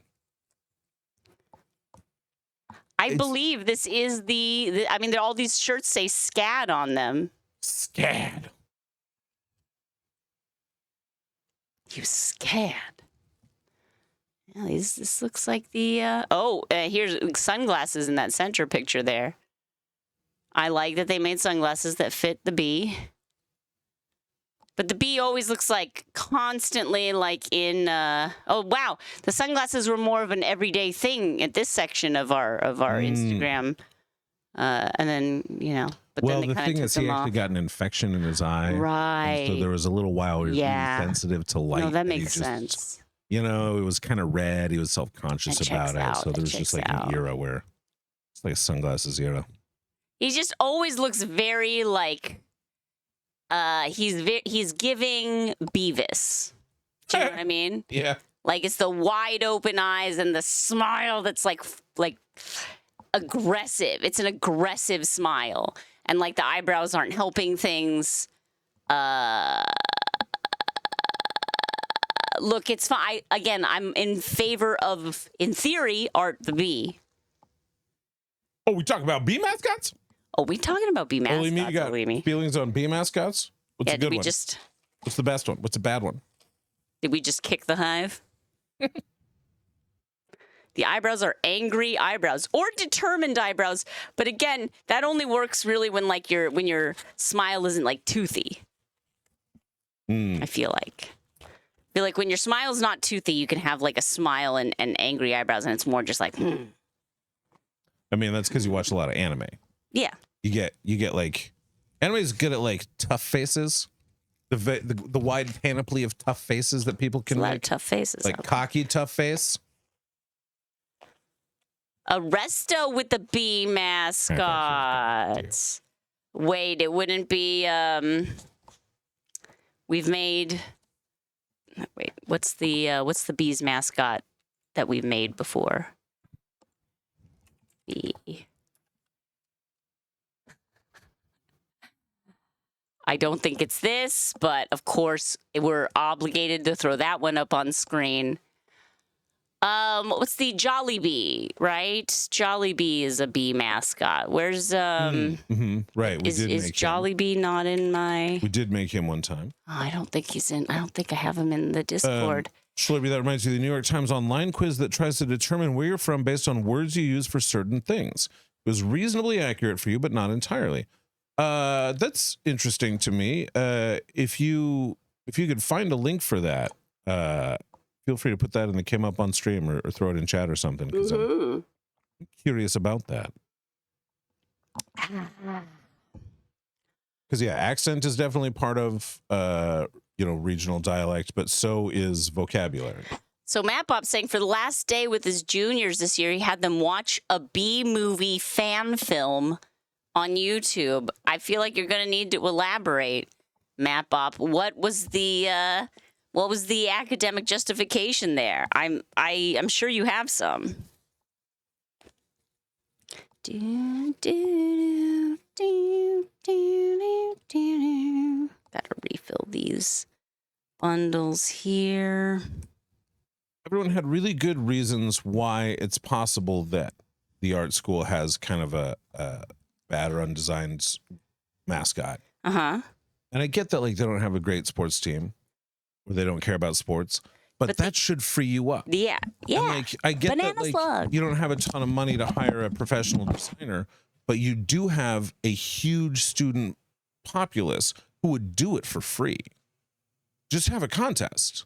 I believe this is I mean, all these shirts say SCAD on them. SCAD. You SCAD. Yeah, this looks like the, here's sunglasses in that center picture there. I like that they made sunglasses that fit the bee. But the bee always looks like constantly like in, oh, wow. The sunglasses were more of an everyday thing at this section of our Instagram. And then, you know, but Well, then they the kind thing of took is, he them actually off. got an infection in his eye. Right. And so there was a little while where he was Yeah. really sensitive to light. No, that and he makes just, sense. You know, it was kind of red. He was self-conscious That about checks it. out. So That there was just checks like out. an era where it's like a sunglasses era. He just always looks very like he's giving Beavis. Do you know what I mean? Yeah. Like it's the wide open eyes and the smile that's like aggressive. It's an aggressive smile. And like the eyebrows aren't helping things. Look, it's fine. I'm in favor of, in theory, Art the Bee. Oh, we talk about bee mascots? Oh, we talking about bee mascots? Only me, you got Believe me. feelings on bee mascots? What's Yeah, a did good we one? just What's the best one? What's a bad one? kick the hive? The eyebrows are angry eyebrows or determined eyebrows, but again, that only works really when like when your smile isn't like toothy. I feel like when your smile's not toothy, you can have like a smile and angry eyebrows, and it's more just like. I mean, that's because you watch a lot of anime. Yeah. You get like anime's good at like tough faces. The wide panoply of tough faces that people can A lot of make. tough faces. Like cocky tough face. A resto with the bee mascot. Wait, it wouldn't be, we've made, wait, what's the bees mascot that we've made before? Bee. I don't think it's this, but of course we're obligated to throw that one up on screen. What's the Jollibee, right? Jollibee is a bee mascot. Where's Right, we is did make him. Jollibee not in my? We did make him one time. Oh, I don't think he's in. I don't think I have him in the Discord. Shloby, that reminds me of the New York Times online quiz that tries to determine where you're from based on words you use for certain things. It was reasonably accurate for you, but not entirely. That's interesting to me. If you could find a link for that, feel free to put that in the Kim Up on stream or throw it in chat or something, because I'm curious about that. Because yeah, accent is definitely part of regional dialect, but so is vocabulary. So Matt Bob's saying for the last day with his juniors this year, he had them watch a B movie fan film on YouTube. I feel like you're going to need to elaborate, Matt Bob. What was the academic justification there? I'm sure you have some. Gotta refill these bundles here. Everyone had really good reasons why it's possible that the art school has kind of a bad or undesigned mascot. Uh-huh. And I get that, like, they don't have a great sports team or they don't care about sports, but that should free you up. Yeah. And, like, I get Banana that, like, slug. you don't have a ton of money to hire a professional designer, but you do have a huge student populace who would do it for free. Just have a contest.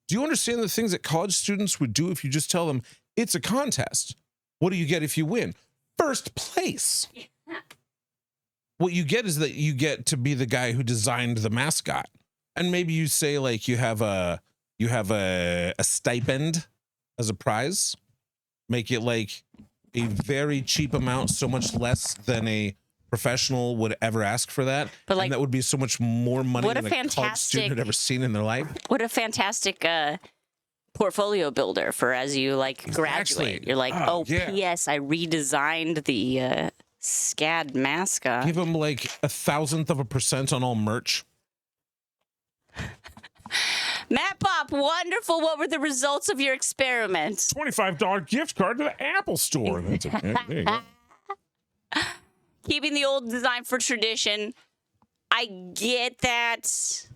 Do you understand the things that college students would do if you just tell them it's a contest? What do you get if you win? First place. What you get is that you get to be the guy who designed the mascot. And maybe you say, like, you have a stipend as a prize. Make it like a very cheap amount, so much less than a professional would ever ask for that. But, like, and that would be so much more money than a college fantastic student had ever seen in their life. What a fantastic portfolio builder for as you graduate. You're like, yeah. P.S. I redesigned the SCAD mascot. Give them like 1,000% on all merch. Matt Pop, wonderful. What were the results of your experiment? $25 gift card to the Apple Store. That's there you go. Keeping the old design for tradition. I get that.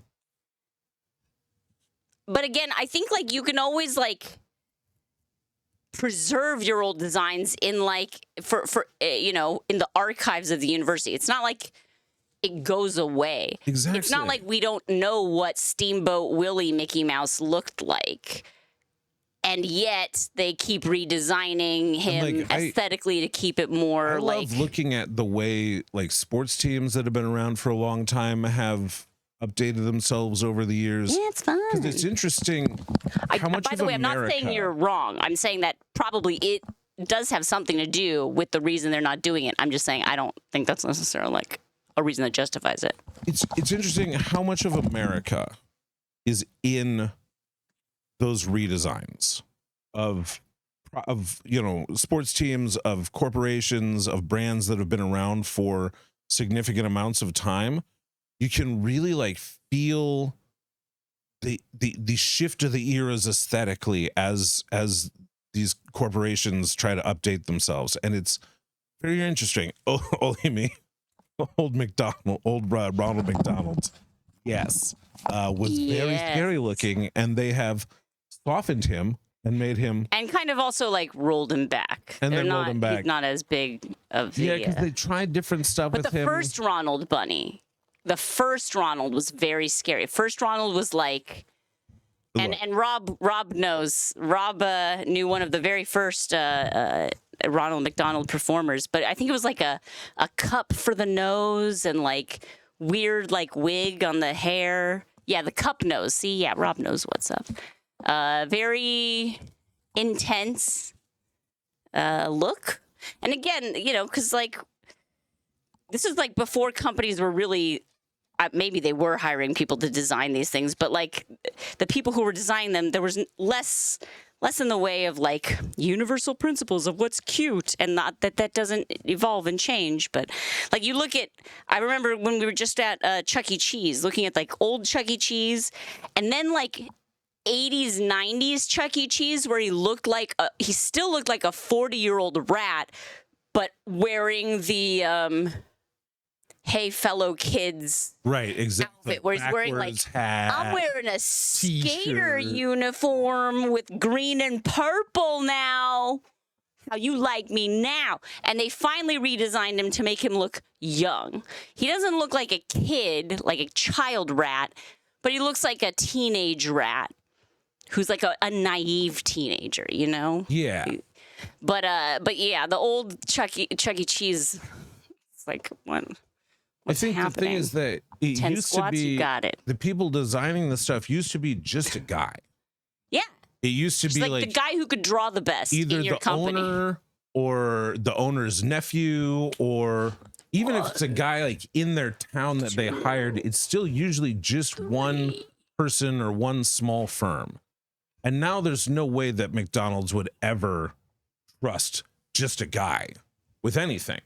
But again, I think you can always preserve your old designs in for in the archives of the university. It's not like it goes away. Exactly. It's not like we don't know what Steamboat Willie Mickey Mouse looked like. And yet they keep redesigning him aesthetically to keep it more I love looking at the way sports teams that have been around for a long time have updated themselves over the years. Yeah, it's fun. Because it's interesting how much by the way, I'm not saying you're wrong. I'm saying that probably it does have something to do with the reason they're not doing it. I'm just saying I don't think that's necessarily a reason that justifies it. It's interesting how much of America is in those redesigns of sports teams, of corporations, of brands that have been around for significant amounts of time. You can really feel the shift of the eras aesthetically as these corporations try to update themselves, and it's very interesting. Old Ronald McDonald, yes, was very scary looking, and they have softened him and made him, and kind of also rolled him back. And then rolled him back. He's not as big of the. Yeah, because they tried different stuff with him. But the first Ronald Bunny, the first Ronald was very scary. First Ronald was and Rob knows. Rob knew one of the very first Ronald McDonald performers, but I think it was a cup for the nose and weird wig on the hair. Yeah, the cup nose. See, yeah, Rob knows what's up. Very intense. look. And again, because like this is like before companies were really. Maybe they were hiring people to design these things, but like the people who were designing them, there was less in the way of like universal principles of what's cute, and not that doesn't evolve and change. But like you look at, I remember when we were just at Chuck E. Cheese, looking at like old Chuck E. Cheese, and then like 80s, 90s Chuck E. Cheese, where he still looked like a 40-year-old rat, but wearing the hey fellow kids right, exactly, outfit, where he's wearing like hat, I'm wearing a skater t-shirt. uniform with green and purple now. How you like me now? And they finally redesigned him to make him look young. He doesn't look like a kid, like a child rat, but he looks like a teenage rat who's like a naive teenager, Yeah. But yeah, the old Chuck E. Cheese, it's like what? I think happening? The thing is that it 10 used squats, to be you got it. The people designing the stuff used to be just a guy. Yeah. It used to Just be like the guy who could draw the best either in your the company. owner or the owner's nephew, or even if it's a guy like in their town that they hired, it's still usually just one person or one small firm. And now there's no way that McDonald's would ever trust just a guy with anything.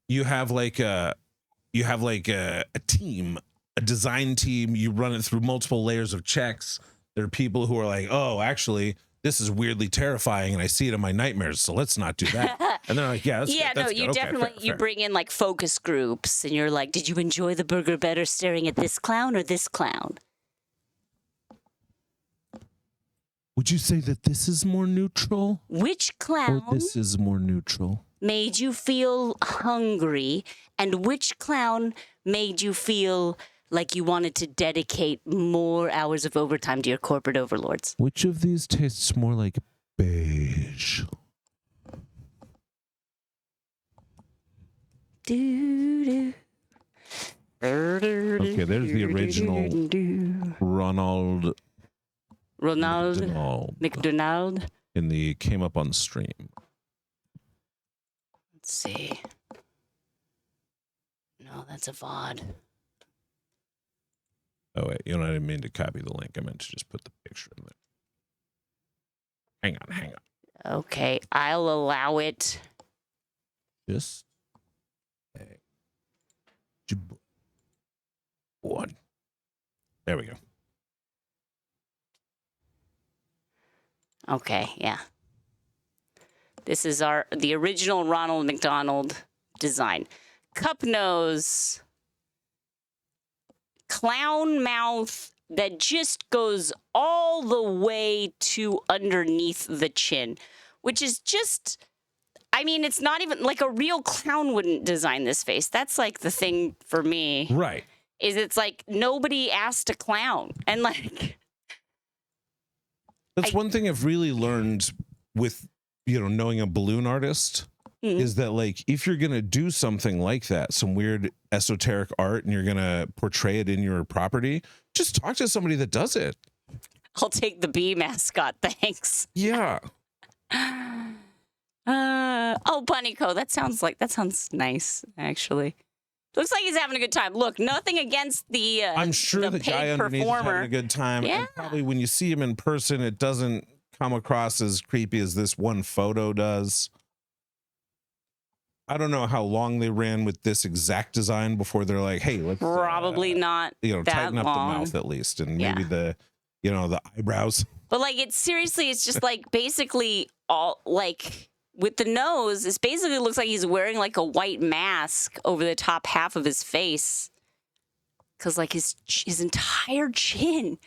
You have like a team, a design team. You run it through multiple layers of checks. There are people who are like, oh, actually, this is weirdly terrifying, and I see it in my nightmares, so let's not do that. And they're like, yeah, that's good, that's you good. Okay, definitely fair. bring in like focus groups, and you're like, did you enjoy the burger better staring at this clown or this clown? Would you say that this is more neutral? Which clown Or this is more neutral? made you feel hungry, and which clown made you feel like you wanted to dedicate more hours of overtime to your corporate overlords? Which of these tastes more like beige? Okay, Okay, there's the original Ronald McDonald. in the came up on stream. Let's see. No, that's a VOD. Oh wait, I didn't mean to copy the link. I meant to just put the picture in there. Hang on. Okay, I'll allow it. Just one. There we go. Okay, yeah. This is the original Ronald McDonald design. Cup nose, clown mouth that just goes all the way to underneath the chin, which is just, I mean, it's not even like a real clown wouldn't design this face. That's like the thing for me. Right. Is it's like nobody asked a clown. And like, that's one thing I've really learned with, knowing a balloon artist is that like, if you're going to do something like that, some weird esoteric art, and you're going to portray it in your property, just talk to somebody that does it. I'll take the bee mascot. Thanks. Yeah. Bunnyco. That sounds nice, actually. Looks like he's having a good time. Look, nothing against the I'm sure the guy underneath is having a good time. Yeah. And probably when you see him in person, it doesn't come across as creepy as this one photo does. I don't know how long they ran with this exact design before they're like, hey, let's probably not that tighten up long. the mouth at least, and maybe the eyebrows. But like it's just like basically all like with the nose, it basically looks like he's wearing like a white mask over the top half of his face, because like his entire chin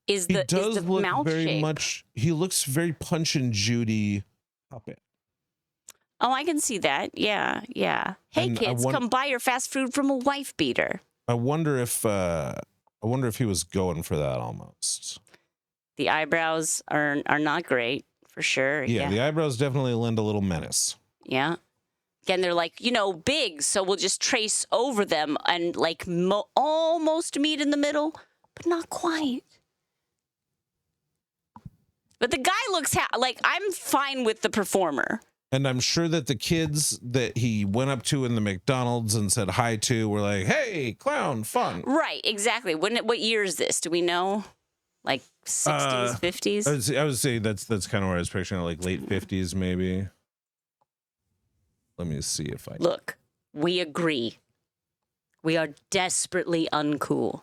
is the look mouth very shape. much. He looks very Punch and Judy puppet. Oh, I can see that. Yeah. Hey, And kids, come buy your fast food from a wife beater. I wonder if he was going for that almost. The eyebrows are not great for sure. Yeah, the eyebrows definitely lend a little menace. Yeah. Again, they're like, big, so we'll just trace over them and like almost meet in the middle, but not quite. But the guy looks like I'm fine with the performer. And I'm sure that the kids that he went up to in the McDonald's and said hi to were like, "Hey, clown, fun." Right, exactly. What year is this? Do we know? Like 60s, 50s? I would say that's kind of where I was picturing it, like late 50s, maybe. Let me see if I Look, we agree. We are desperately uncool.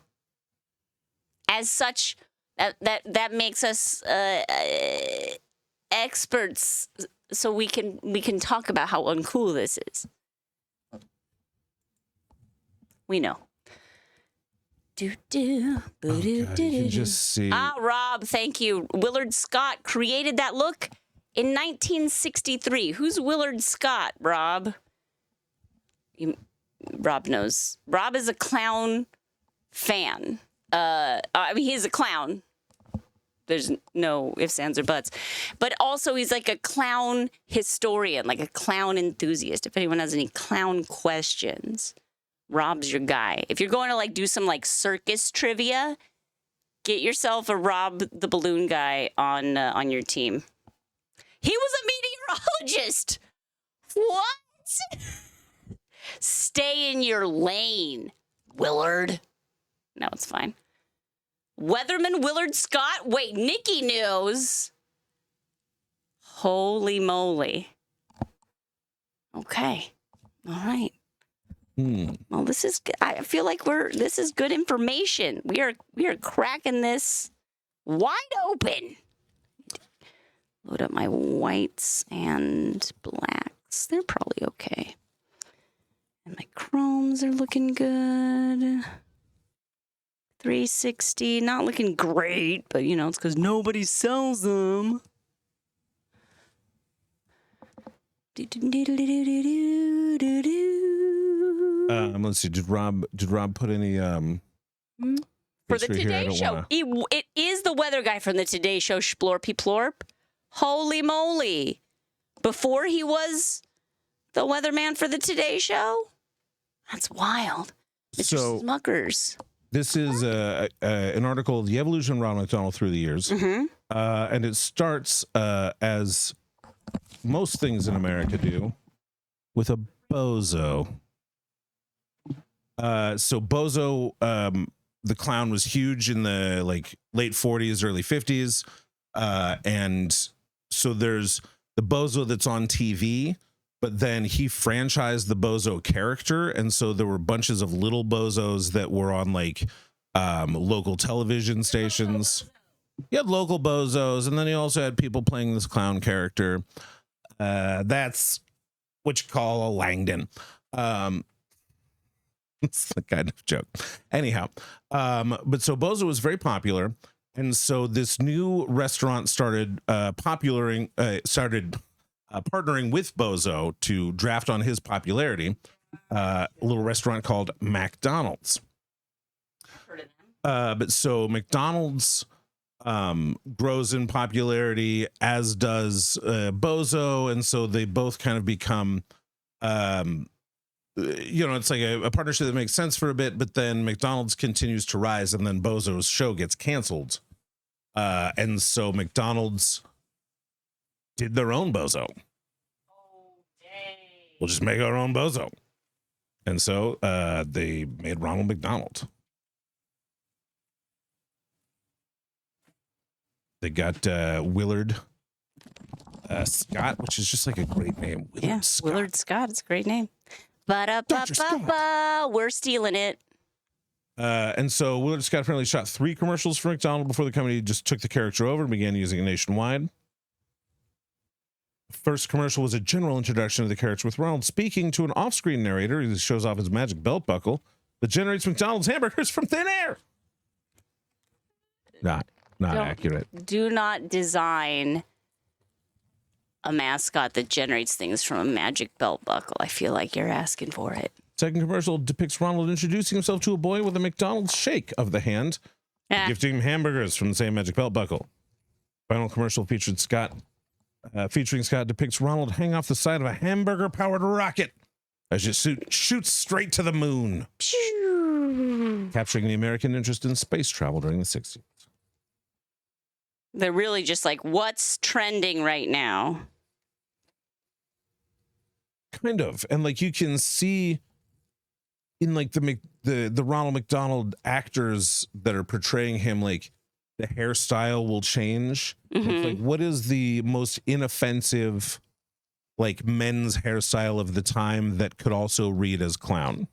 As such, that makes us experts, so we can talk about how uncool this is. We know. Oh God, you can just see. Rob, thank you. Willard Scott created that look in 1963. Who's Willard Scott, Rob? Rob knows. Rob is a clown fan. I mean, he's a clown. There's no ifs, ands, or buts. But also, he's like a clown historian, like a clown enthusiast. If anyone has any clown questions, Rob's your guy. If you're going to like do some like circus trivia, get yourself a Rob the Balloon guy on your team. He was a meteorologist. What? Stay in your lane, Willard. No, it's fine. Weatherman Willard Scott? Wait, Nikki knows. Holy moly. Okay. All right. Well, this is. I feel like this is good information. We are cracking this wide open. Load up my whites and blacks. They're probably okay. And my chromes are looking good. 360, not looking great, but you know, it's because nobody sells them. Let's see. Did Rob put any for the Today Show? It is the weather guy from the Today Show, Splorpy Plorp. Holy moly! Before he was the weatherman for the Today Show? That's wild. Mr. Smuckers. This is an article, The Evolution of Ronald McDonald Through the Years. And it starts, as most things in America do, with a bozo. So Bozo, the clown, was huge in the like late 40s, early 50s. And so there's the Bozo that's on TV, but then he franchised the Bozo character. And so there were bunches of little Bozos that were on like local television stations. You had local Bozos, and then he also had people playing this clown character. That's what you call a Langdon. It's the kind of joke. Anyhow, but so Bozo was very popular. And so this new restaurant started partnering with Bozo to draft on his popularity. A little restaurant called McDonald's. But so McDonald's grows in popularity, as does Bozo, and so they both kind of become, it's like a partnership that makes sense for a bit. But then McDonald's continues to rise, and then Bozo's show gets canceled. And so McDonald's did their own Bozo. We'll just make our own Bozo. And so they made Ronald McDonald. They got Willard Scott, which is just like a great name. Willard Scott. It's a great name. Ba-da-ba-ba-ba. We're stealing it. And so Willard Scott apparently shot 3 commercials for McDonald's before the company just took the character over and began using it nationwide. The first commercial was a general introduction of the character, with Ronald speaking to an off-screen narrator who shows off his magic belt buckle that generates McDonald's hamburgers from thin air. Not accurate. Do not design a mascot that generates things from a magic belt buckle. I feel like you're asking for it. Second commercial depicts Ronald introducing himself to a boy with a McDonald's shake of the hand, gifting him hamburgers from the same magic belt buckle. Final commercial featuring Scott depicts Ronald hanging off the side of a hamburger-powered rocket as it shoots straight to the moon, capturing the American interest in space travel during the 60s. They're really just like, what's trending right now? Kind of. And like you can see in like the Ronald McDonald actors that are portraying him, like the hairstyle will change. It's like, what is the most inoffensive like men's hairstyle of the time that could also read as clown?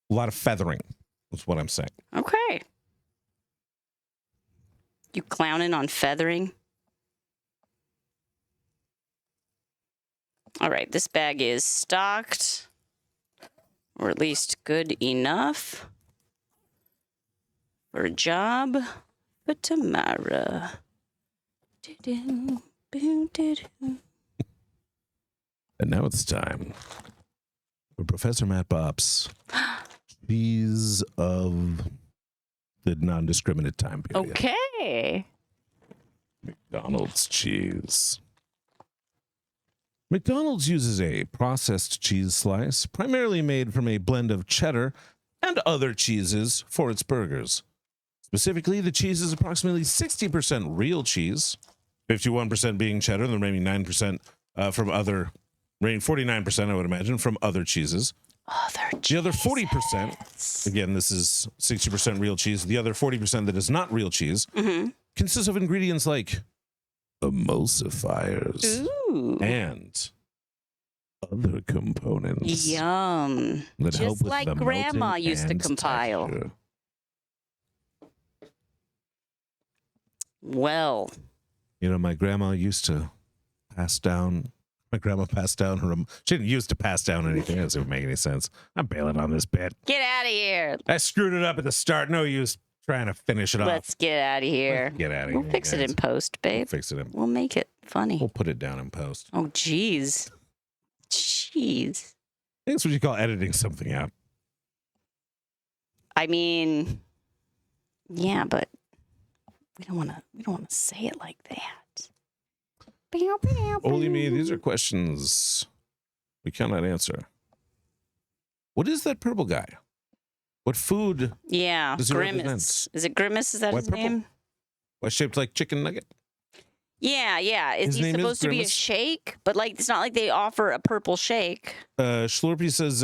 A lot of feathering. That's what I'm saying. Okay. You clowning on feathering? All right, this bag is stocked, or at least good enough for a job for tomorrow. And now it's time for Professor Matt Bop's cheese of the non-discriminate time period. Okay. McDonald's cheese. McDonald's uses a processed cheese slice, primarily made from a blend of cheddar and other cheeses for its burgers. Specifically, the cheese is approximately 60% real cheese, 51% being cheddar, and the remaining 9% from other, remaining 49%, I would imagine, from other cheeses. The other 40%, again, this is 60% real cheese. The other 40% that is not real cheese consists of ingredients like emulsifiers and other components. Yum. That help Just with like the Grandma melting used to and compile. texture. Well, You know, my grandma used to pass down. My grandma passed down her. She didn't used to pass down anything. That doesn't make any sense. I'm bailing on this bit. get out of here. I screwed it up at the start. No use trying to finish it off. Let's get out of here. Let's get out of here. We'll fix it guys. in post, We'll babe. fix it in. We'll make it funny. We'll put it down in post. Oh, jeez. Jeez. I think that's what you call editing something out. I mean, yeah, but we don't want to say it like that. Only me. These are questions we cannot answer. What is that purple guy? What food? Yeah, Does he Grimace. represent? Is it Grimace? Is that Why his purple? name? What, shaped like chicken nugget? Yeah, yeah. Is His he name is supposed to be a Grimace? shake? But like, it's not like they offer a purple shake. Schlurpy says,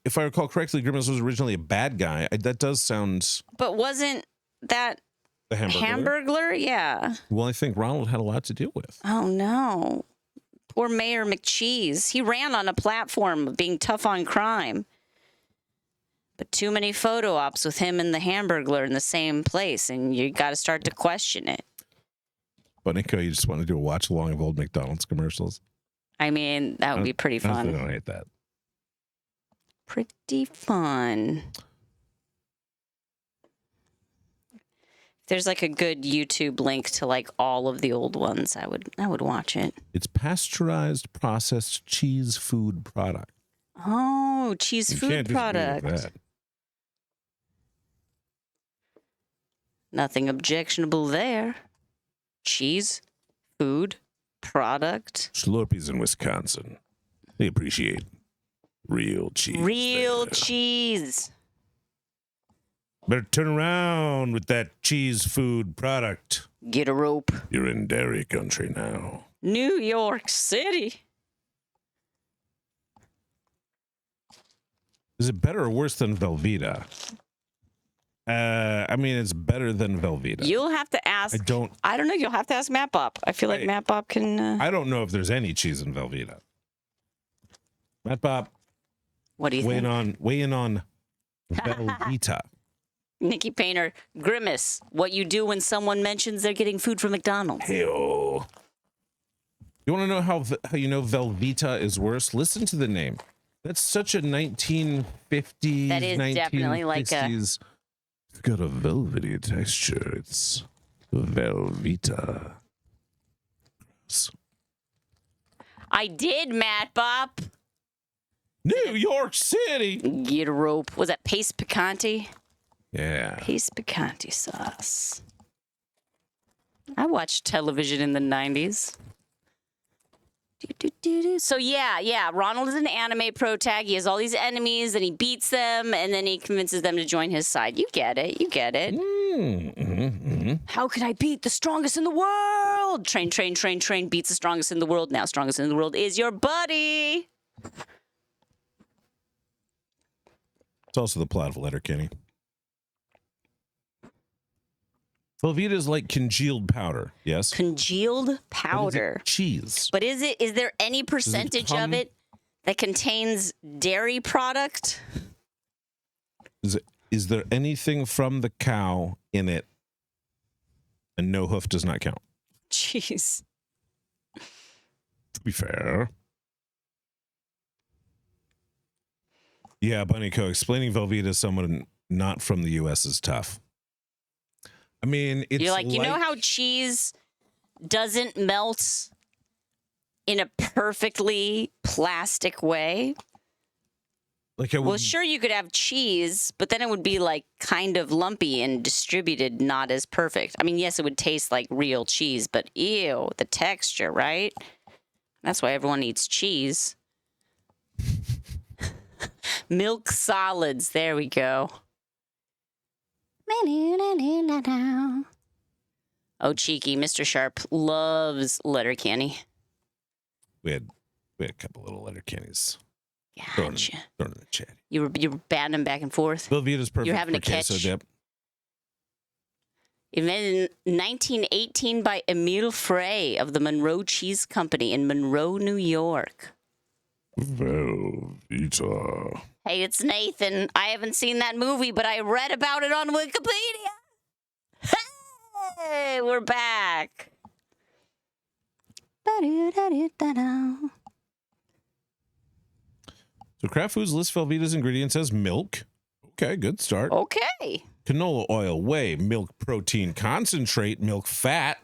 if I recall correctly, Grimace was originally a bad guy. That does sound But wasn't that the Hamburglar? Yeah. Well, I think Ronald had a lot to do with. Oh no. Poor Mayor McCheese. He ran on a platform of being tough on crime. But too many photo ops with him and the Hamburglar in the same place, and you got to start to question it. But Nico, you just want to do a watch along of old McDonald's commercials. I mean, that would be pretty I fun. don't hate that. Pretty fun. If there's like a good YouTube link to like all of the old ones, I would watch it. It's pasteurized processed cheese food product. Oh, cheese You food can't disagree with product. that. Nothing objectionable there. Cheese food product. Schlurpy's in Wisconsin. They appreciate real cheese. Real there. cheese. Better turn around with that cheese food product. Get a rope. You're in dairy country now. New York City. Is it better or worse than Velveeta? I mean, it's better than Velveeta. You'll have to ask. I don't know. You'll have to ask Matt Bop. I feel like Matt Bop can. I don't know if there's any cheese in Velveeta. Matt Bop. What do you think? Weigh in on Velveeta. Nikki Painter, Grimace. What you do when someone mentions they're getting food from McDonald's. Hey-oh. You want to know how you know Velveeta is worse? Listen to the name. That's such a 1950s. That is definitely like a. It's got a velvety texture. It's Velveeta. I did, Matt Bop. New York City. Get a rope. Was that paste picante? Yeah. Paste picante sauce. I watched television in the 90s. So yeah. Ronald is an anime pro tag. He has all these enemies, and he beats them, and then he convinces them to join his side. You get it. Mm-hmm. How could I beat the strongest in the world? Train beats the strongest in the world. Now strongest in the world is your buddy. It's also the plot of Letterkenny. Velveeta is like congealed powder, yes? Congealed powder. Cheese. But is there any percentage of it that contains dairy product? Is there anything from the cow in it? And no hoof does not count. Jeez. To be fair. Yeah, Bunny Co. Explaining Velveeta to someone not from the U.S. is tough. I mean, it's You're like, you know how cheese doesn't melt in a perfectly plastic way? Like well, sure, you could have cheese, but then it would be like kind of lumpy and distributed, not as perfect. I mean, yes, it would taste like real cheese, but ew, the texture, right? That's why everyone eats cheese. Milk solids. There we go. Oh, cheeky. Mr. Sharp loves Letterkenny. We had a couple little Letterkennys. Gotcha. Thrown in the chat. You were batting them back and forth. Velveeta's perfect. You're having for a catch. queso dip. Invented in 1918 by Emile Frey of the Monroe Cheese Company in Monroe, New York. Velveeta. Hey, it's Nathan. I haven't seen that movie, but I read about it on Wikipedia. Hey, we're back. So Kraft Foods lists Velveeta's ingredients as milk. Okay, good start. Okay. Canola oil, whey, milk protein concentrate, milk fat.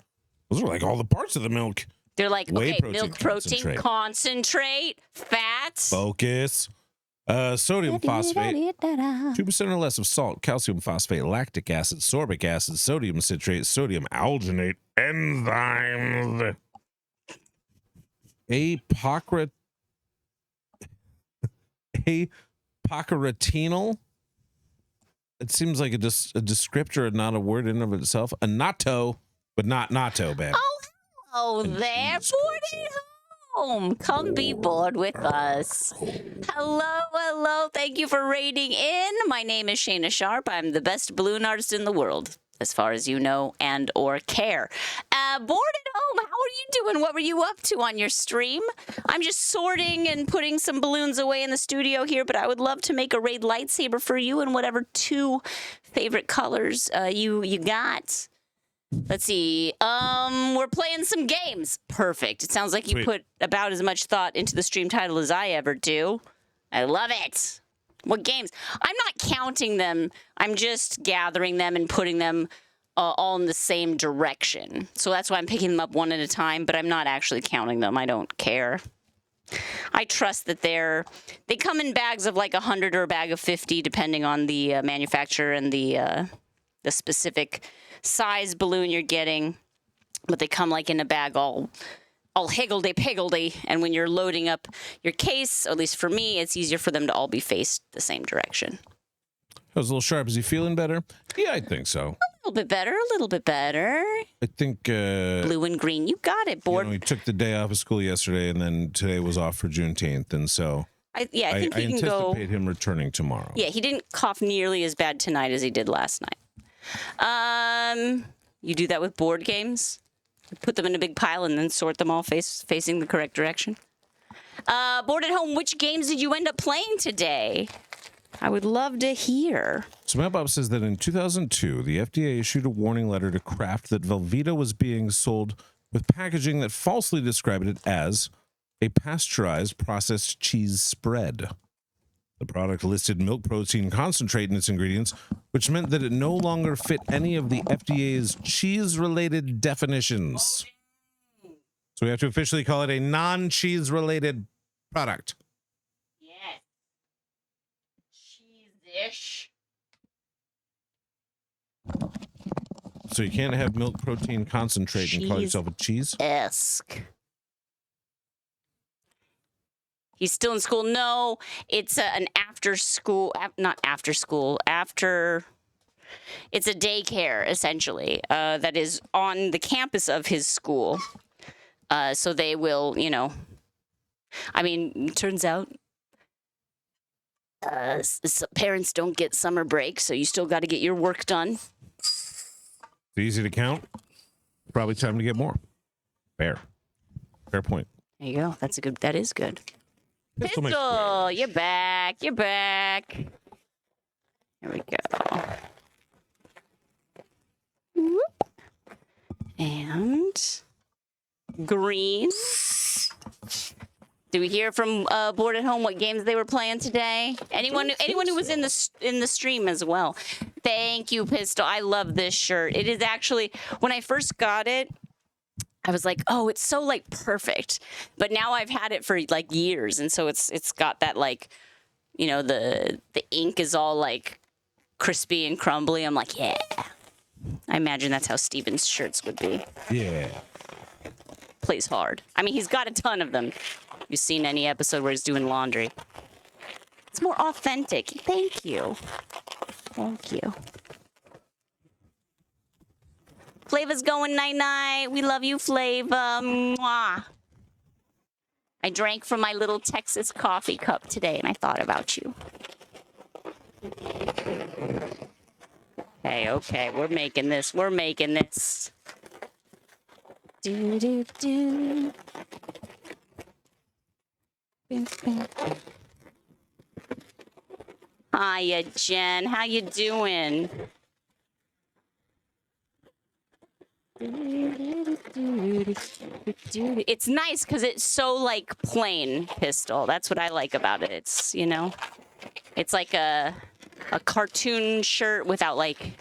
Those are like all the parts of the milk. They're like, Whey okay, milk protein concentrate, fat. Focus. Sodium phosphate, 2% or less of salt, calcium phosphate, lactic acid, sorbic acid, sodium citrate, sodium alginate, enzymes. Apocarotenol. It seems like a descriptor and not a word in and of itself. Annatto, but not natto, babe. Oh, hello there, board at home. Come be bored with us. Hello. Thank you for raiding in. My name is Shana Sharp. I'm the best balloon artist in the world, as far as you know and or care. Bored at home, how are you doing? What were you up to on your stream? I'm just sorting and putting some balloons away in the studio here, but I would love to make a raid lightsaber for you in whatever two favorite colors you got. Let's see. We're playing some games. Perfect. It sounds like you put about as much thought into the stream title as I ever do. I love it. What games? I'm not counting them. I'm just gathering them and putting them all in the same direction. So that's why I'm picking them up one at a time, but I'm not actually counting them. I don't care. I trust that they come in bags of like 100 or a bag of 50, depending on the manufacturer and the specific size balloon you're getting. But they come like in a bag all higgledy-piggledy, and when you're loading up your case, at least for me, it's easier for them to all be faced the same direction. That was a little sharp. Is he feeling better? Yeah, I think so. A little bit better. I think... blue and green. You got it, board. He took the day off of school yesterday, and then today was off for Juneteenth, and so... I think he can go... I anticipate him returning tomorrow. Yeah, he didn't cough nearly as bad tonight as he did last night. You do that with board games? Put them in a big pile and then sort them all facing the correct direction. Board at home, which games did you end up playing today? I would love to hear. So Matt Bob says that in 2002, the FDA issued a warning letter to Kraft that Velveeta was being sold with packaging that falsely described it as a pasteurized processed cheese spread. The product listed milk protein concentrate in its ingredients, which meant that it no longer fit any of the FDA's cheese-related definitions. So we have to officially call it a non-cheese-related product. Yes. Cheese-ish. So you can't have milk protein concentrate and call yourself a cheese? Esque. He's still in school. No, it's an after school, not after school, after It's a daycare, essentially, that is on the campus of his school. So they will, you know, I mean, turns out parents don't get summer break, so you still got to get your work done. It's easy to count. Probably time to get more. Fair point. There you go. That is good. Pistol makes Pistol, you're back. You're back. Here we go. Whoop. And green. Do we hear from Board at Home what games they were playing today? Anyone who was in the stream as well. Thank you, Pistol. I love this shirt. It is actually, when I first got it, I was like, oh, it's so like perfect. But now I've had it for like years, and so it's got that like, you know, the ink is all like crispy and crumbly. I'm like, yeah. I imagine that's how Steven's shirts would be. Yeah. Plays hard. I mean, he's got a ton of them. You've seen any episode where he's doing laundry. It's more authentic. Thank you. Thank you. Flava's going night-night. We love you, Flava. Mwah. I drank from my little Texas coffee cup today, and I thought about you. Okay. We're making this. Do. Hiya, Jen. How you doing? It's nice because it's so like plain, Pistol. That's what I like about it. It's, you know, it's like a cartoon shirt without like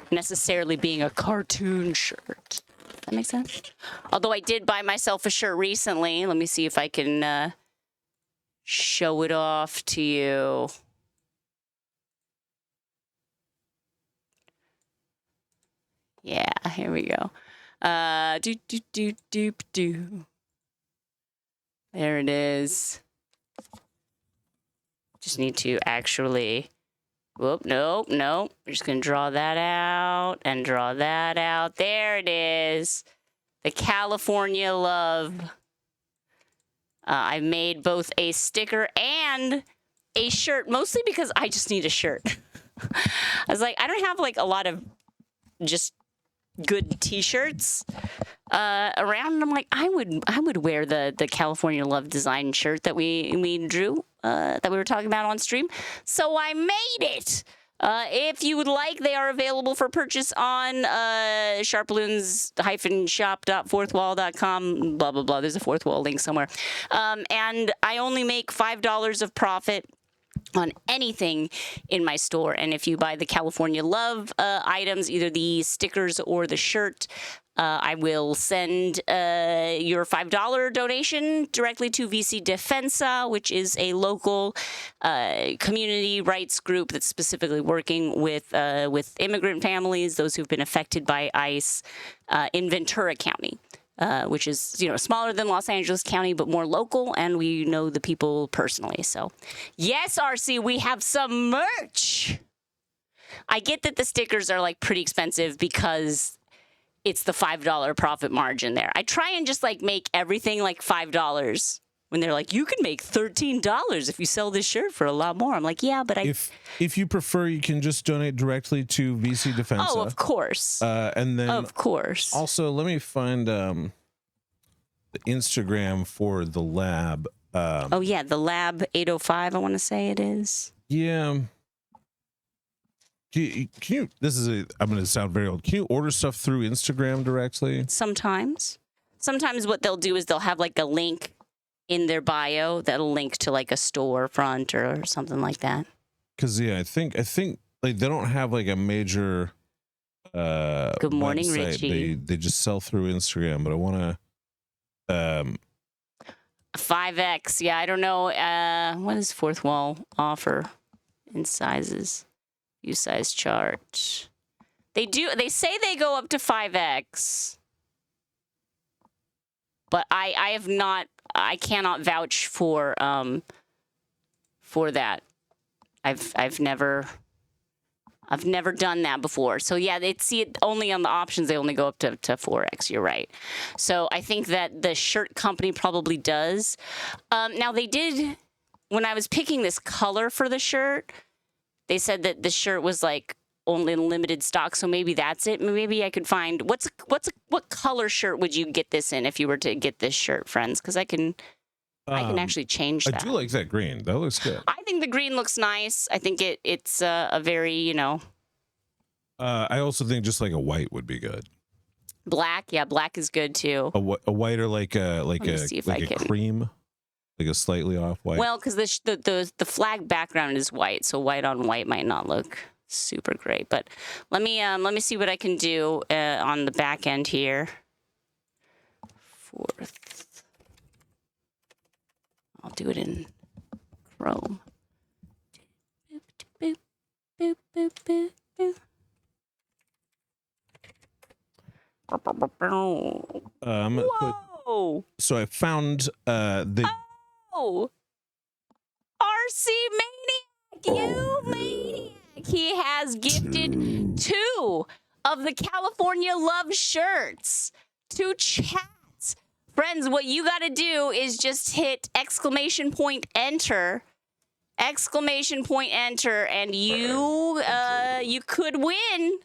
necessarily being a cartoon shirt. Does that make sense? Although I did buy myself a shirt recently. Let me see if I can show it off to you. Yeah, here we go. Do. There it is. Just need to actually. Whoop, nope. We're just gonna draw that out and draw that out. There it is. The California Love. I made both a sticker and a shirt, mostly because I just need a shirt. I was like, I don't have like a lot of just good t-shirts around, and I'm like, I would wear the California Love design shirt that we drew that we were talking about on stream. So I made it. If you would like, they are available for purchase on SharpBalloons-shop.fourthwall.com, blah blah blah. There's a fourth wall link somewhere, and I only make $5 of profit on anything in my store. And if you buy the California Love items, either the stickers or the shirt, I will send your $5 donation directly to VC Defensa, which is a local community rights group that's specifically working with immigrant families, those who've been affected by ICE in Ventura County. Which is, you know, smaller than Los Angeles County, but more local, and we know the people personally. So, yes, RC, we have some merch. I get that the stickers are, like, pretty expensive because it's the $5 profit margin there. I try and just, like, make everything, like, $5. When they're like, you can make $13 if you sell this shirt for a lot more. I'm like, yeah, but if you prefer, you can just donate directly to VC Defensa. Oh, of course. And then of course. Also, let me find the Instagram for the lab. Oh yeah, the lab 805. I want to say it is. Yeah. Can you? I'm going to sound very old. Can you order stuff through Instagram directly? Sometimes what they'll do is they'll have like a link in their bio that'll link to like a storefront or something like that. Because yeah, I think like they don't have like a major Good morning, website. Richie. They just sell through Instagram, but I want to 5X. Yeah, I don't know what does Fourth Wall offer in sizes. View size chart. They say they go up to 5X. But I cannot vouch for that. I've never I've never done that before. So yeah, they see it only on the options. They only go up to 4X. You're right. So I think that the shirt company probably does. Now they did, when I was picking this color for the shirt, they said that the shirt was like only limited stock. So maybe that's it. Maybe I could find what color shirt would you get this in if you were to get this shirt, friends? Because I can actually change that. I do like that green. That looks good. I think the green looks nice. I think it's a very, you know. I also think just like a white would be good. Black, yeah, black is good too. A white or like a cream, like a slightly off white. Well, because the flag background is white, so white on white might not look super great. But let me see what I can do on the back end here. Fourth. I'll do it in Chrome. Boop, boop, boop, boop, boop. Whoa! So I found the. Oh! RC Maniac! You maniac! He has gifted 2 of the California Love shirts to chat. Friends, what you got to do is just hit !enter, and you could win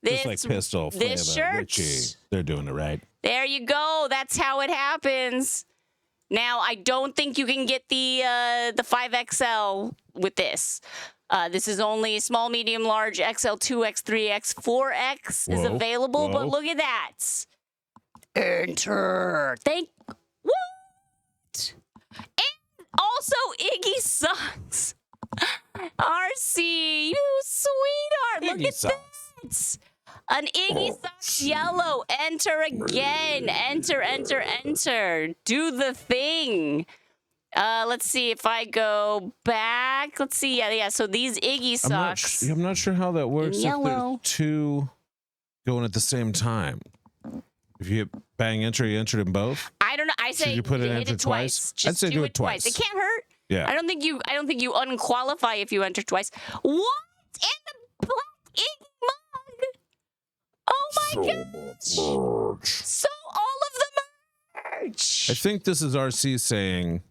this, just like Pistol this Flavor, shirt. Richie. They're doing it right. There you go. That's how it happens. Now, I don't think you can get the 5XL with this. This is only small, medium, large, XL, 2X, 3X, 4X is available, but look at that. Enter. What? And also Iggy Socks. RC, you sweetheart. Look Iggy at Socks. that. An Iggy Socks yellow. Enter again. Enter. Do the thing. Let's see if I go back. Let's see. Yeah. So these Iggy Socks. I'm not sure how that works. Yellow. If there's 2 going at the same time. If you hit bang enter, you entered in both. I don't know. I say should you put it hit enter it twice. I'd say do it twice. It can't hurt. Yeah. I don't think you unqualify if you enter twice. What? And the black Iggy mug. Oh my gosh. So all of the merch. I think this is RC saying,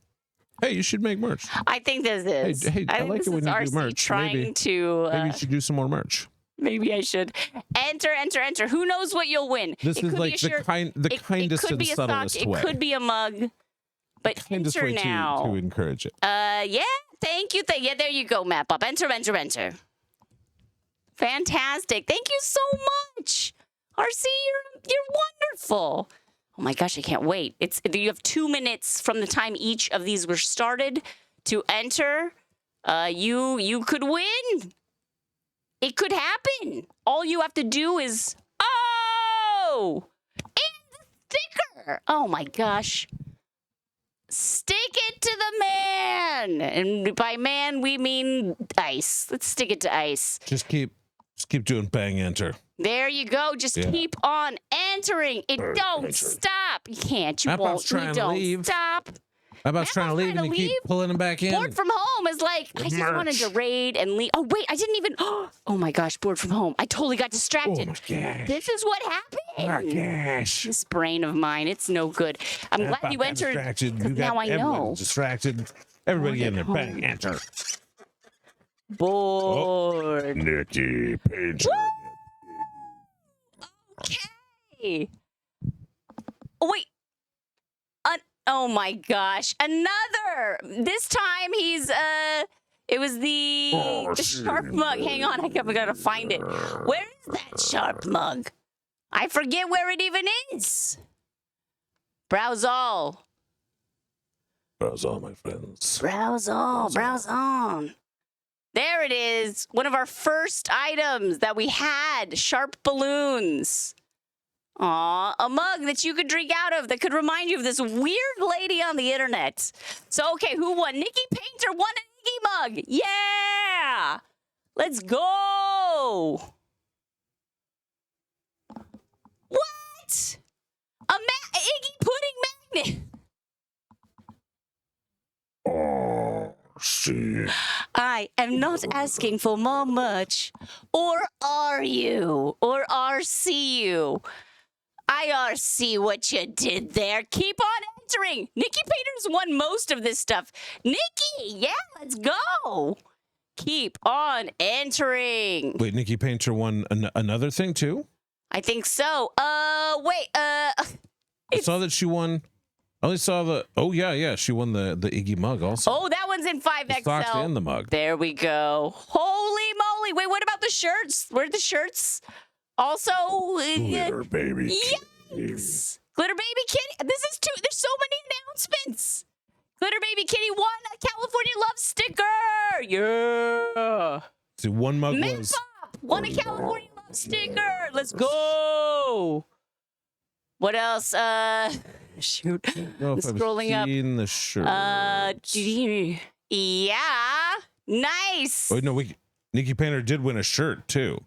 "Hey, you should make merch." I think this is. Hey, I like it when you do merch. Trying maybe to. You should do some more merch. Maybe I should enter. Who knows what you'll win? This is like the kindest and subtlest way. It could be a mug, but kindest enter way now. to encourage it. Yeah. Thank you. Yeah, there you go, Map Up. Enter. Fantastic. Thank you so much, RC. You're wonderful. Oh my gosh, I can't wait. You have 2 minutes from the time each of these were started to enter. You could win. It could happen. All you have to do is, and the sticker. Oh my gosh. Stick it to the man. And by man, we mean ice. Let's stick it to ice. Just keep doing bang enter. There you go. Just keep on entering. It don't stop. You can't. You won't. You don't stop. Map's trying to leave and you keep pulling him back in. Board from Home is like, I just wanted to raid and leave. Oh, wait, I didn't even. Oh my gosh, Board from Home. I totally got distracted. Oh my gosh. This is what happened. Oh my gosh. This brain of mine, it's no good. I'm glad you entered. Distracted. Now I know. Distracted. Everybody in there. Bang, enter. Board. Nikki Painter. Okay. Oh, wait. Oh my gosh. Another. This time he's it was the sharp mug. Hang on, I gotta find it. Where is that sharp mug? I forget where it even is. Browse all. Browse all, my friends. Browse all. Browse on. There it is. One of our first items that we had. Sharp balloons. Aw, a mug that you could drink out of that could remind you of this weird lady on the internet. So, okay, who won? Nikki Painter won an Iggy mug. Yeah! Let's go! What? A Iggy pudding magnet. Oh, RC. I am not asking for more merch. Or are you? Or RC you? I RC what you did there. Keep on entering. Nikki Painter's won most of this stuff. Nikki, yeah, let's go. Keep on entering. Wait, Nikki Painter won another thing too? I think so. Wait, I saw that she won. I only saw the. Oh yeah, she won the Iggy mug also. Oh, that one's in 5XL. The socks and the mug. There we go. Holy moly! Wait, what about the shirts? Where are the shirts? Also, Glitter baby. Yikes! Glitter baby kitty. This is too. There's so many announcements. Glitter baby kitty won a California Love sticker. Yeah. See, one mug Matt was. Pop won a California Love sticker. Let's go. What else? Shoot. I don't know I'm if I've scrolling up. seen the shirt. Yeah. Nice. Wait, no, Nikki Painter did win a shirt too.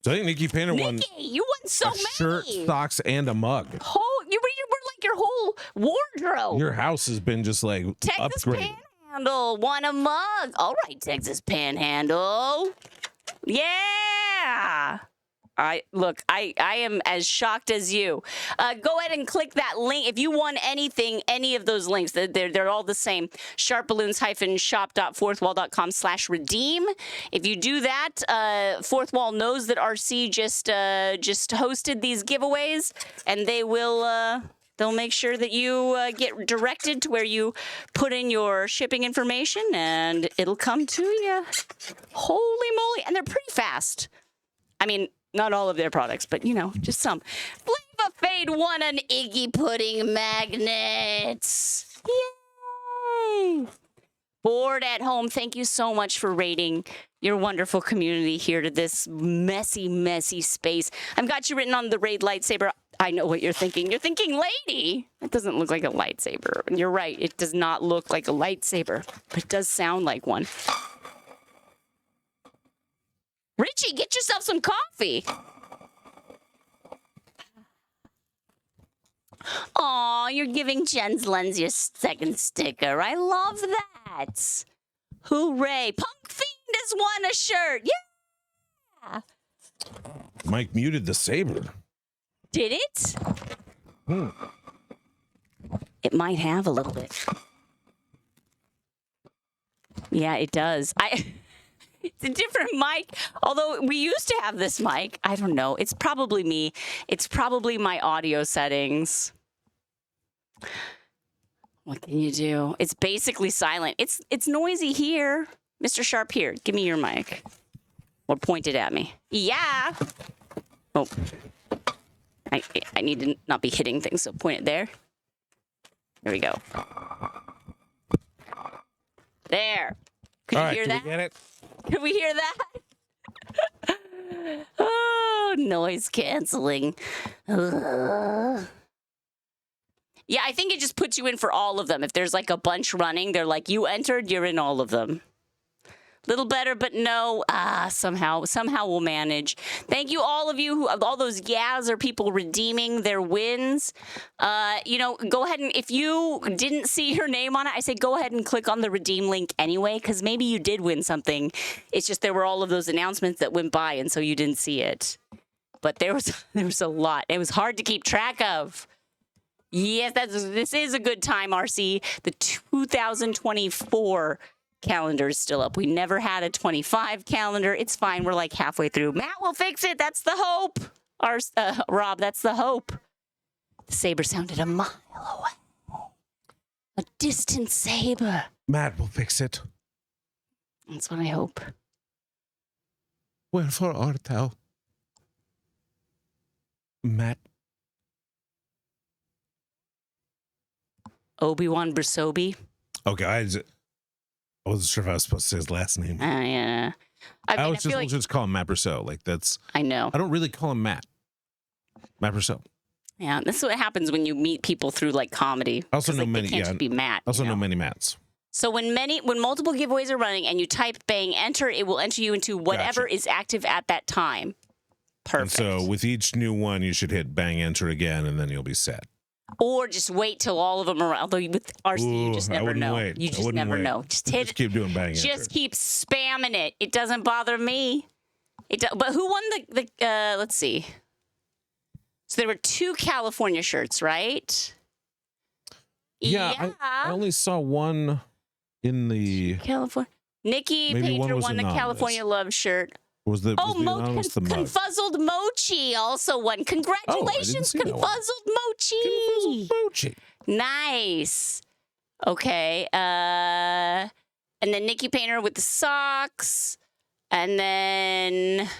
So I think Nikki Painter won Nikki, you won so a many. shirt, socks, and a mug. You were like your whole wardrobe. Your house has been just like Texas upgraded. Panhandle won a mug. All right, Texas Panhandle. Yeah. I am as shocked as you. Go ahead and click that link. If you won anything, any of those links, they're all the same. SharpBalloons-shop.fourthwall.com/redeem. If you do that, Fourth Wall knows that RC just hosted these giveaways, and they'll make sure that you get directed to where you put in your shipping information, and it'll come to you. Holy moly! And they're pretty fast. I mean, not all of their products, but, just some. Flava Fade won an Iggy Pudding magnet. Yay! Bored at home, thank you so much for rating your wonderful community here to this messy, messy space. I've got you written on the raid lightsaber. I know what you're thinking. You're thinking, lady. That doesn't look like a lightsaber. And you're right. It does not look like a lightsaber, but it does sound like one. Richie, get yourself some coffee. Aw, you're giving Jen's Lens your second sticker. I love that. Hooray. Punk Fiend has won a shirt. Yeah. Mike muted the saber. Did it? It might have a little bit. Yeah, it does. It's a different mic. Although we used to have this mic. I don't know. It's probably me. It's probably my audio settings. What can you do? It's basically silent. It's noisy here. Mr. Sharp, here. Give me your mic. Or point it at me. Yeah. Oh. I need to not be hitting things, so point it there. There we go. There. Could you hear that? We get it? Can we hear that? Oh, noise canceling. Ugh. Yeah, I think it just puts you in for all of them. If there's like a bunch running, they're like, you entered, you're in all of them. Little better, but no. Somehow we'll manage. Thank you, all of you all those yas are people redeeming their wins. Go ahead and if you didn't see your name on it, I say go ahead and click on the redeem link anyway, because maybe you did win something. It's just there were all of those announcements that went by, and so you didn't see it. But there was a lot. It was hard to keep track of. Yes, this is a good time, RC. The 2024 calendar is still up. We never had a 25 calendar. It's fine. We're like halfway through. Matt will fix it. That's the hope. Rob, that's the hope. The saber sounded a mile away. A distant saber. Matt will fix it. That's what I hope. Wherefore art thou? Matt. Obi-Wan Brasobi. Okay, I wasn't sure if I was supposed to say his last name. Yeah. I just call him Matt Brousseau. Like that's. I know. I don't really call him Matt. Matt Brousseau. Yeah, this is what happens when you meet people through like comedy. I also know many. They can't just be Matt. I also know many Matts. So when multiple giveaways are running and you type bang enter, it will enter you into whatever is active at that time. Perfect. And so with each new one, you should hit bang enter again, and then you'll be set. Or just wait till all of them are. Although with RC, you just never know. Wait. You just never know. Just hit. Just keep doing bang. Just keep spamming it. It doesn't bother me. But who won the? Let's see. So there were 2 California shirts, right? Yeah. I only saw one in the California. Nikki Painter won the California Love shirt. Was the Confuzzled Mochi also won. Congratulations, Confuzzled Mochi. Nice. Okay. And then Nikki Painter with the socks. And then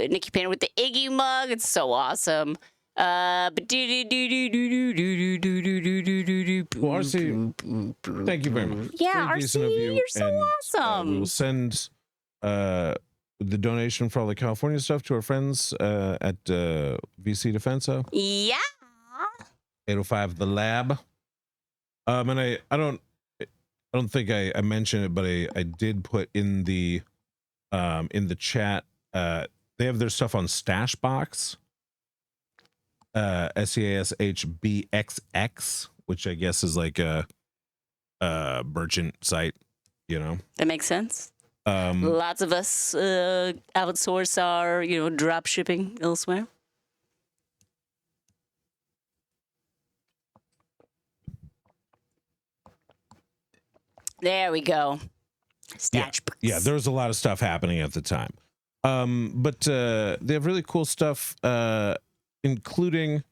Nikki Painter with the Iggy mug. It's so awesome. RC, thank you very much. Yeah, RC, you're so awesome. We will send the donation for all the California stuff to our friends at VC Defensa. Yeah. 805 The Lab. And I don't think I mentioned it, but I did put in the chat. They have their stuff on Stashbox. SEASHBXX, which I guess is like a merchant site, you know. That makes sense. Lots of us outsource our, drop shipping elsewhere. There we go. Yeah, there was a lot of stuff happening at the time. But they have really cool stuff, including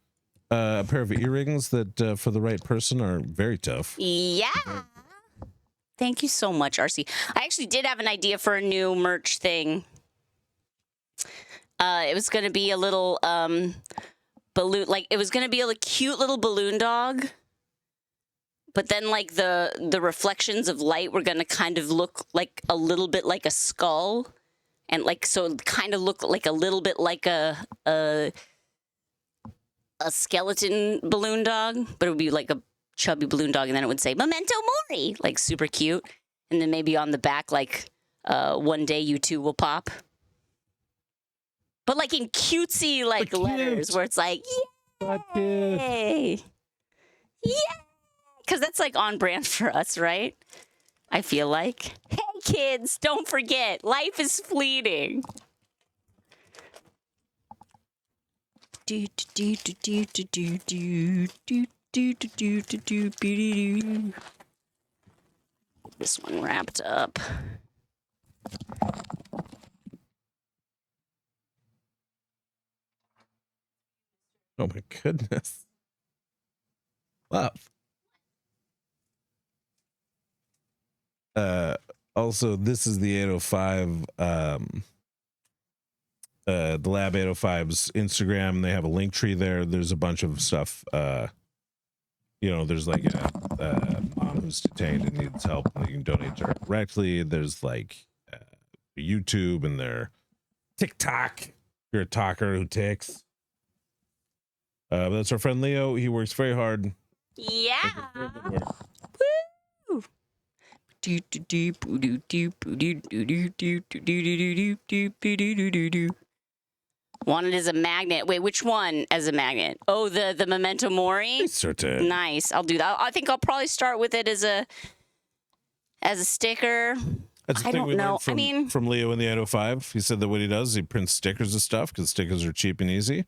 a pair of earrings that for the right person are very tough. Yeah. Thank you so much, RC. I actually did have an idea for a new merch thing. It was going to be a little balloon, it was going to be a cute little balloon dog. But then, the reflections of light were going to kind of look like a little bit like a skull. And, so it kind of look like a little bit like a skeleton balloon dog, but it would be like a chubby balloon dog, and then it would say "Memento Mori," super cute, and then maybe on the back, "One day you too will pop," but in cutesy letters where it's "Yay, yeah," because that's on brand for us, right? I feel like. Hey kids, don't forget, life is fleeting. This one wrapped up. Oh my goodness. Love. Also, this is the 805 the Lab 805's Instagram. They have a link tree there. There's a bunch of stuff. There's a mom who's detained and needs help, and you can donate to her directly. There's YouTube and their TikTok. If you're a talker who ticks. But that's our friend Leo. He works very hard. Yeah. Woo. Want it as a magnet. Wait, which one as a magnet? Oh, the Memento Mori? Certain. Nice. I'll do that. I think I'll probably start with it as a sticker. That's the thing we learned from Leo in the 805. He said that what he does is he prints stickers of stuff because stickers are cheap and easy.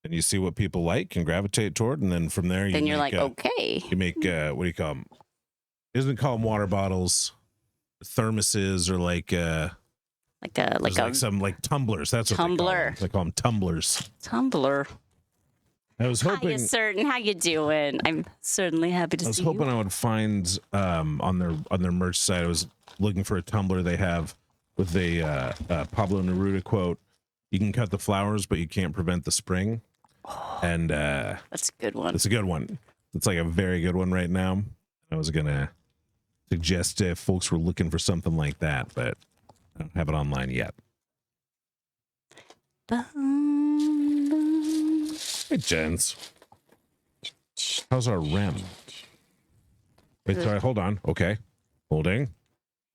And you see what people like and gravitate toward, and then from there you're like, okay. You make what do you call them? He doesn't call them water bottles, thermoses, or some tumblers. That's what tumbler. They call them tumblers. Tumbler. I was hoping. How you doing? I'm certainly happy to see you. I was hoping I would find on their merch site. I was looking for a tumbler they have with a Pablo Neruda quote. You can cut the flowers, but you can't prevent the spring. And that's a good one. It's a good one. It's a very good one right now. I was gonna suggest if folks were looking for something like that, but I don't have it online yet. Hey, Jens. How's our REM? Wait, sorry, hold on. Okay. Holding.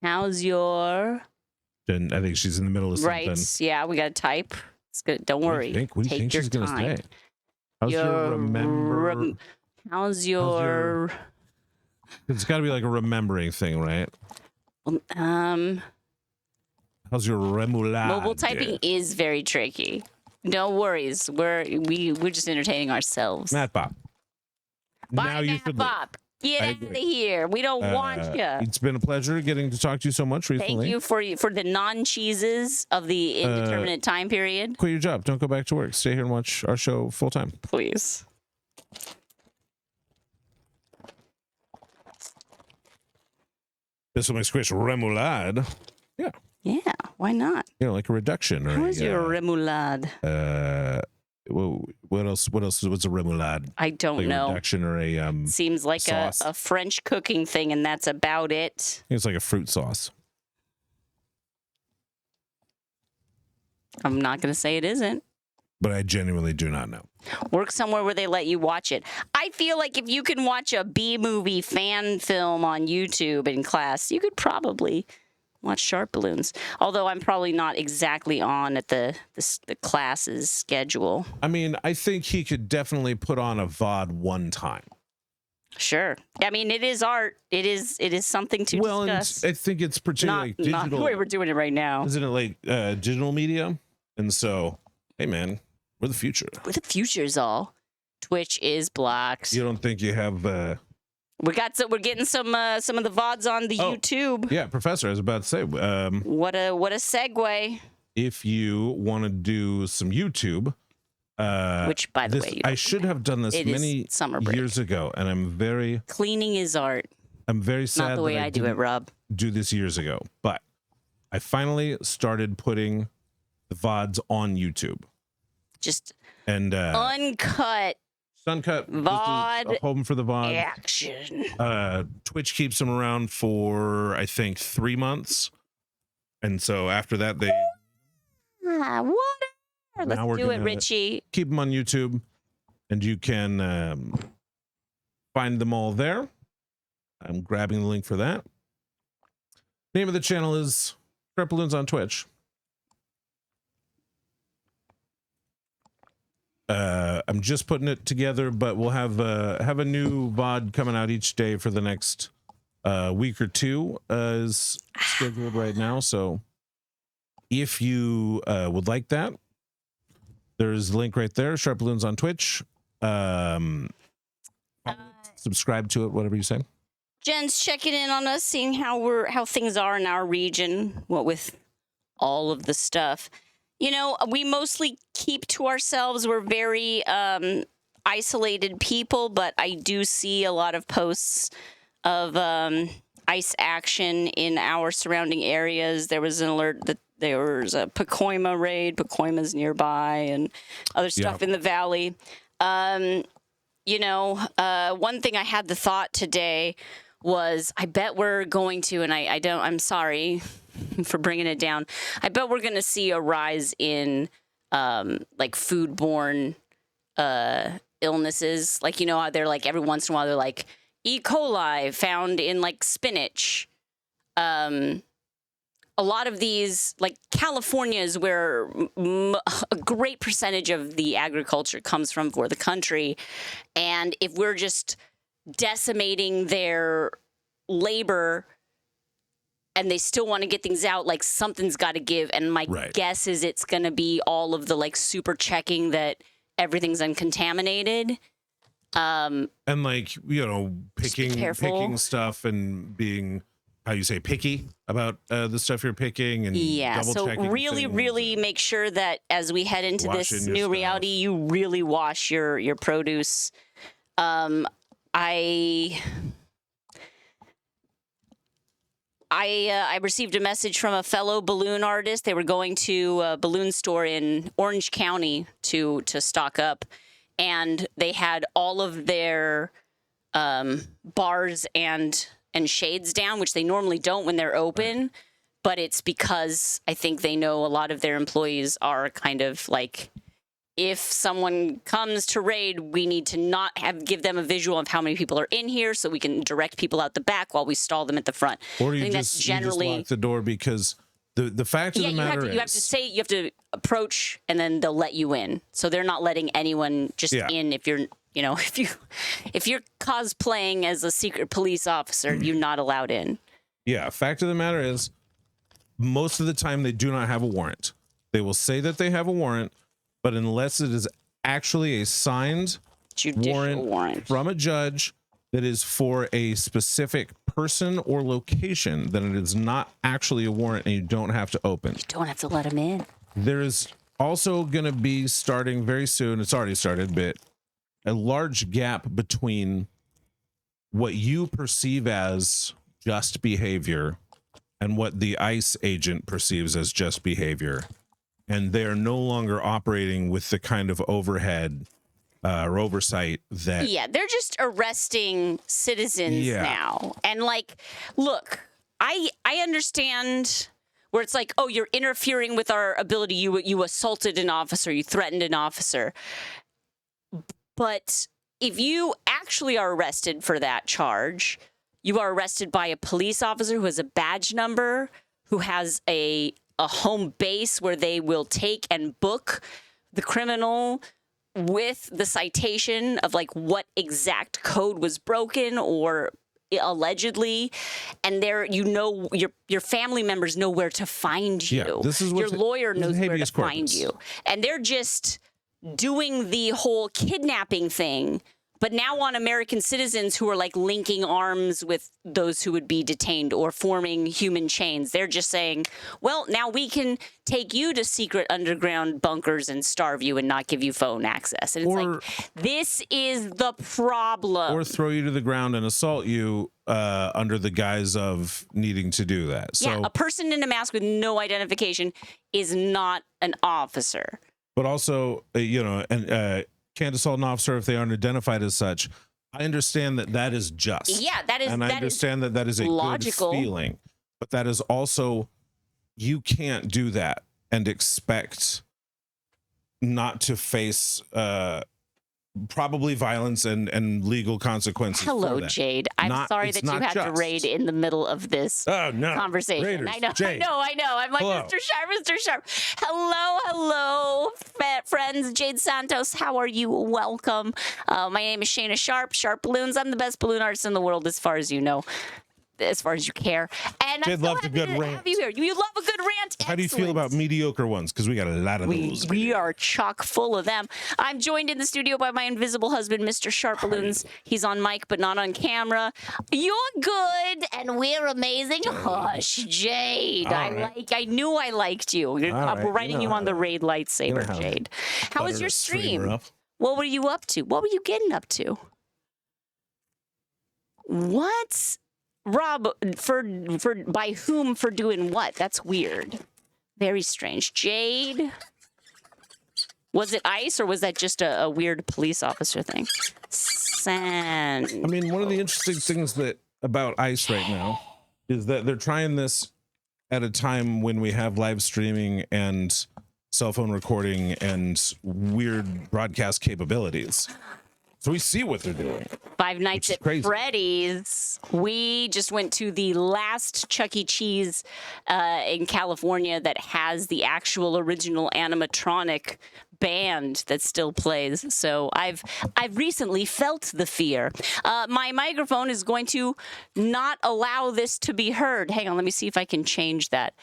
How's your... Jen, I think she's in the middle of something. Right, yeah, we gotta type. It's good. Don't worry. What do you think Take your she's gonna time. say? How's your remember? How's your? It's got to be like a remembering thing, right? How's your remoulade? Mobile typing is very tricky. No worries. We're just entertaining ourselves. Matt Bob. Bye, Now you Matt should Bob. Get out of here. We don't want you. It's been a pleasure getting to talk to you so much recently. Thank you for the non-cheeses of the indeterminate time period. Quit your job. Don't go back to work. Stay here and watch our show full time. Please. This will make squish remoulade. Yeah. Yeah, why not? You know, like a reduction. Or How's your remoulade? What else? What's a remoulade? I don't Like know. A reduction or a Seems like sauce. a French cooking thing, and that's about it. It's like a fruit sauce. I'm not going to say it isn't. But I genuinely do not know. Work somewhere where they let you watch it. I feel like if you can watch a B-movie fan film on YouTube in class, you could probably watch SharpBalloons. Although I'm probably not exactly on at the class's schedule. I mean, I think he could definitely put on a VOD one time. Sure. I mean, it is art. It is something to discuss. And I think it's particularly like digital. Not the way we're doing it right now. Isn't it like digital media? And so, hey, man, we're the future. We're the future's all. Twitch is blocked. You don't think you have... We're getting some of the VODs on the YouTube. Yeah, Professor, I was about to say... what a segue. If you want to do some YouTube... which, by the way... I should have done this many years ago, and I'm very... Cleaning is art. I'm very sad Not the way I do it, Rob. Do this years ago, but I finally started putting the VODs on YouTube. Just and uncut VOD home for the VOD action. Twitch keeps them around for I think 3 months, and so after that they whatever. Let's do it, Richie. Keep them on YouTube, and you can find them all there. I'm grabbing the link for that. Name of the channel is SharpBalloons on Twitch. I'm just putting it together, but we'll have a new VOD coming out each day for the next week or two is scheduled right now. So if you would like that, there's a link right there, SharpBalloons on Twitch. Subscribe to it, whatever you say. Jen's checking in on us, seeing how things are in our region, what with all of the stuff. You know, we mostly keep to ourselves. We're very isolated people, but I do see a lot of posts of ice action in our surrounding areas. There was an alert that there was a Pacoima raid. Pacoima's nearby and other stuff in the valley. You know, one thing I had the thought today was I bet we're going to, and I'm sorry for bringing it down. I bet we're going to see a rise in like foodborne illnesses. Like, you know, how they're like every once in a while they're like E. coli found in like spinach. A lot of these, like California is where a great percentage of the agriculture comes from for the country. And if we're just decimating their labor and they still want to get things out, like something's got to give. And my guess is it's going to be all of the like super checking that everything's uncontaminated. And like, you know, picking stuff and being, how you say, picky about the stuff you're picking and so really make sure that as we head into this new reality, you really wash your produce. I received a message from a fellow balloon artist. They were going to a balloon store in Orange County to stock up, and they had all of their bars and shades down, which they normally don't when they're open. But it's because I think they know a lot of their employees are kind of like, if someone comes to raid, we need to not give them a visual of how many people are in here so we can direct people out the back while we stall them at the front. Or you just lock the door because The fact of the matter is, you have to approach, and then they'll let you in. So they're not letting anyone just in if you're, if you're cosplaying as a secret police officer, you're not allowed in. Yeah, fact of the matter is, most of the time they do not have a warrant. They will say that they have a warrant, but unless it is actually a signed judicial warrant from a judge that is for a specific person or location, then it is not actually a warrant and you don't have to open. You don't have to let them in. There is also going to be starting very soon, it's already started, but a large gap between what you perceive as just behavior and what the ICE agent perceives as just behavior. And they're no longer operating with the kind of overhead or oversight that... Yeah, they're just arresting citizens now. And like, look, I understand where it's like, oh, you're interfering with our ability. You assaulted an officer, you threatened an officer. But if you actually are arrested for that charge, you are arrested by a police officer who has a badge number, who has a home base where they will take and book the criminal with the citation of like what exact code was broken or allegedly, and there, your family members know where to find you. Yeah, this is your lawyer knows where to corpus. find you, and they're just doing the whole kidnapping thing. But now on American citizens who are like linking arms with those who would be detained or forming human chains, they're just saying, well, now we can take you to secret underground bunkers and starve you and not give you phone access. And it's like, this is the problem. Or throw you to the ground and assault you under the guise of needing to do that. So, yeah, a person in a mask with no identification is not an officer. But also, can't assault an officer if they aren't identified as such. I understand that is just. Yeah, that is. And I understand that is a logical. Good feeling. But that is also, you can't do that and expect not to face probably violence and legal consequences. Hello, Jade. I'm sorry that you had to raid in the middle of this conversation. Raiders, I know, Jade. I know. I'm like, Hello. Mr. Sharp. Hello, friends. Jade Santos, how are you? Welcome. My name is Shana SharpBalloons. I'm the best balloon artist in the world, as far as you know. As far as you care. And Jade loves a good rant. Have you here. You love a good rant. How do you feel about mediocre ones? Because we got a lot of those. We are chock full of them. I'm joined in the studio by my invisible husband, Mr. SharpBalloons. He's on mic, but not on camera. You're good, and we're amazing. Hush, Jade. I knew I liked you. I'm writing you on the raid lightsaber, Jade. How was your stream? What were you up to? What were you getting up to? What? Rob, by whom for doing what? That's weird. Very strange. Jade, was it ICE or was that just a weird police officer thing? Sand. I mean, one of the interesting things about ICE right now is that they're trying this at a time when we have live streaming and cell phone recording and weird broadcast capabilities. So we see what they're doing. Five Nights at Freddy's. We just went to the last Chuck E. Cheese in California that has the actual original animatronic band that still plays. So I've recently felt the fear. My microphone is going to not allow this to be heard. Hang on, let me see if I can change that.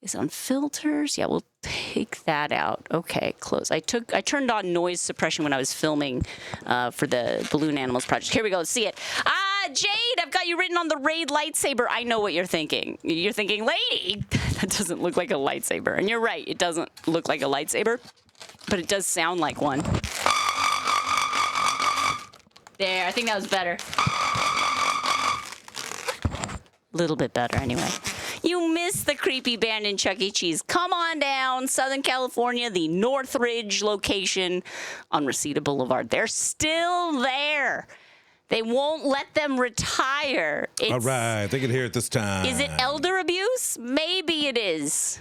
Is on filters. Yeah, we'll take that out. Okay, close. I turned on noise suppression when I was filming for the Balloon Animals project. Here we go. Let's see it. Jade, I've got you written on the raid lightsaber. I know what you're thinking. You're thinking, lady, that doesn't look like a lightsaber. And you're right. It doesn't look like a lightsaber, but it does sound like one. There, I think that was better. A little bit better, anyway. You missed the creepy band in Chuck E. Cheese. Come on down, Southern California, the Northridge location on Reseda Boulevard. They're still there. They won't let them retire. All right, they can hear it this time. Is it elder abuse? Maybe it is.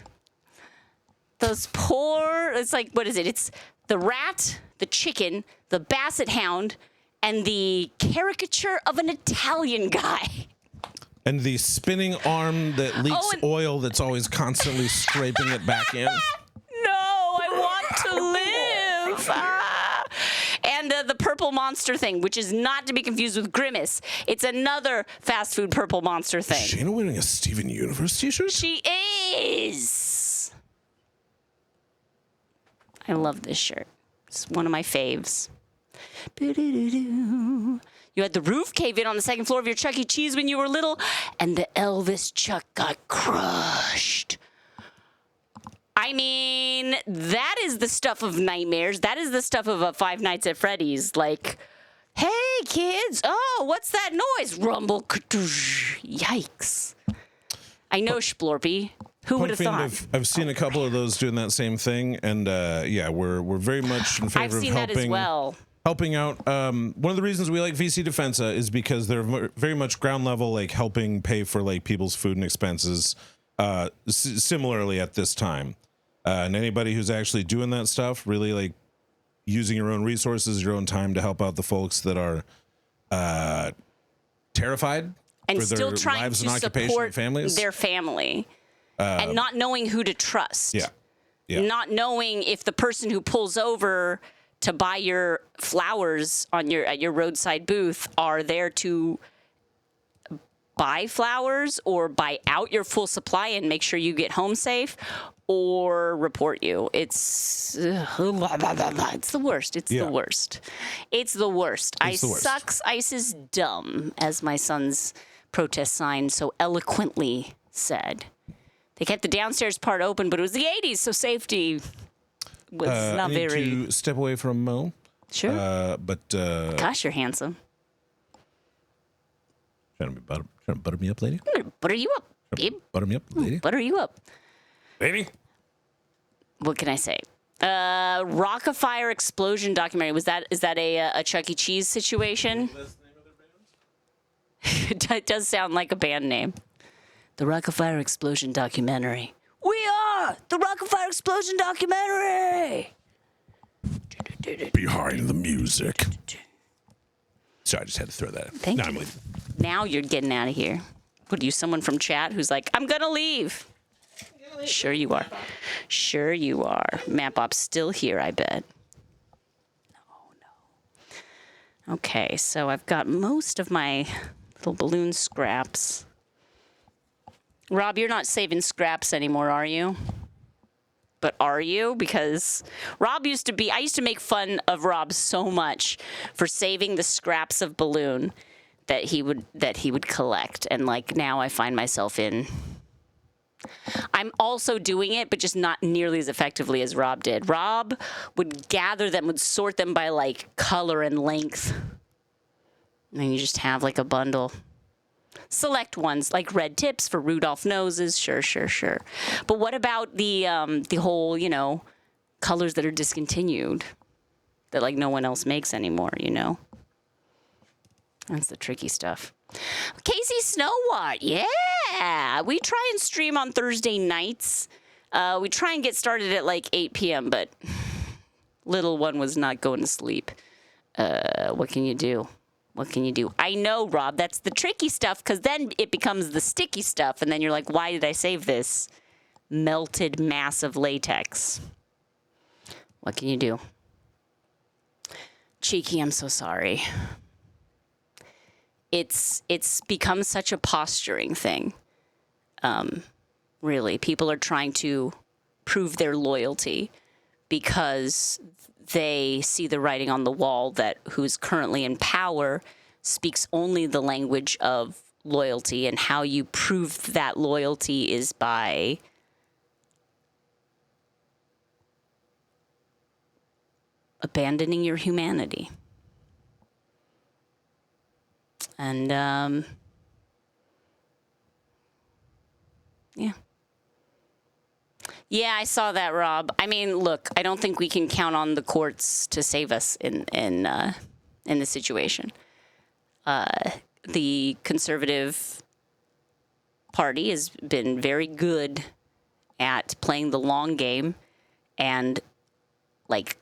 Those poor, it's like, what is it? It's the rat, the chicken, the basset hound, and the caricature of an Italian guy. And the spinning arm that leaks oil that's always constantly scraping it back in. No, I want to live. And the purple monster thing, which is not to be confused with Grimace. It's another fast food purple monster thing. Is Shana wearing a Steven Universe t-shirt? She is. I love this shirt. It's one of my faves. You had the roof cave in on the second floor of your Chuck E. Cheese when you were little, and the Elvis Chuck got crushed. I mean, that is the stuff of nightmares. That is the stuff of a Five Nights at Freddy's. Like, hey, kids. Oh, what's that noise? Rumble. Yikes. I know, Splorpy. Who would have thought? I've seen a couple of those doing that same thing, and yeah, we're very much in favor I've of seen that as well. Helping out. One of the reasons we like VC Defensa is because they're very much ground level, like helping pay for like people's food and expenses. Similarly at this time. And anybody who's actually doing that stuff, really like using your own resources, your own time to help out the folks that are terrified and for still their trying lives to and occupation support and families. their family, and not knowing who to trust. Yeah. Not knowing if the person who pulls over to buy your flowers on at your roadside booth are there to buy flowers or buy out your full supply and make sure you get home safe, or report you. It's the worst. It's the worst. It's the worst. Ice sucks. Ice is dumb, as my son's protest sign so eloquently said. They kept the downstairs part open, but it was the 80s, so safety was not very... to step away from Mo. Sure. But... Gosh, you're handsome. Trying to butter me up, lady? Butter you up, babe. Butter me up, lady? Butter you up. Lady? What can I say? Rock-afire Explosion documentary. Is that a Chuck E. Cheese situation? It does sound like a band name. The Rock-afire Explosion documentary. We are the Rock-afire Explosion documentary. Behind the music. Sorry, I just had to throw that in. Thank you. Now you're getting out of here. What are you, someone from chat who's like, I'm going to leave? Sure you are. Sure you are. Mapop's still here, I bet. Oh, no. Okay, so I've got most of my little balloon scraps. Rob, you're not saving scraps anymore, are you? But are you? Because Rob I used to make fun of Rob so much for saving the scraps of balloon that he would collect. And like now I find myself I'm also doing it, but just not nearly as effectively as Rob did. Rob would gather them, would sort them by like color and length. And then you just have like a bundle. Select ones like red tips for Rudolph noses. Sure. But what about the whole, colors that are discontinued that like no one else makes anymore, That's the tricky stuff. Casey Snowwatt, yeah. We try and stream on Thursday nights. We try and get started at like 8 p.m., but little one was not going to sleep. What can you do? What can you do? I know, Rob, that's the tricky stuff, because then it becomes the sticky stuff, and then you're like, why did I save this melted mass of latex? What can you do? Cheeky, I'm so sorry. It's become such a posturing thing. Really, people are trying to prove their loyalty because they see the writing on the wall that who's currently in power speaks only the language of loyalty, and how you prove that loyalty is by abandoning your humanity. And, yeah. Yeah, I saw that, Rob. I mean, look, I don't think we can count on the courts to save us in this situation. The Conservative Party has been very good at playing the long game and, like,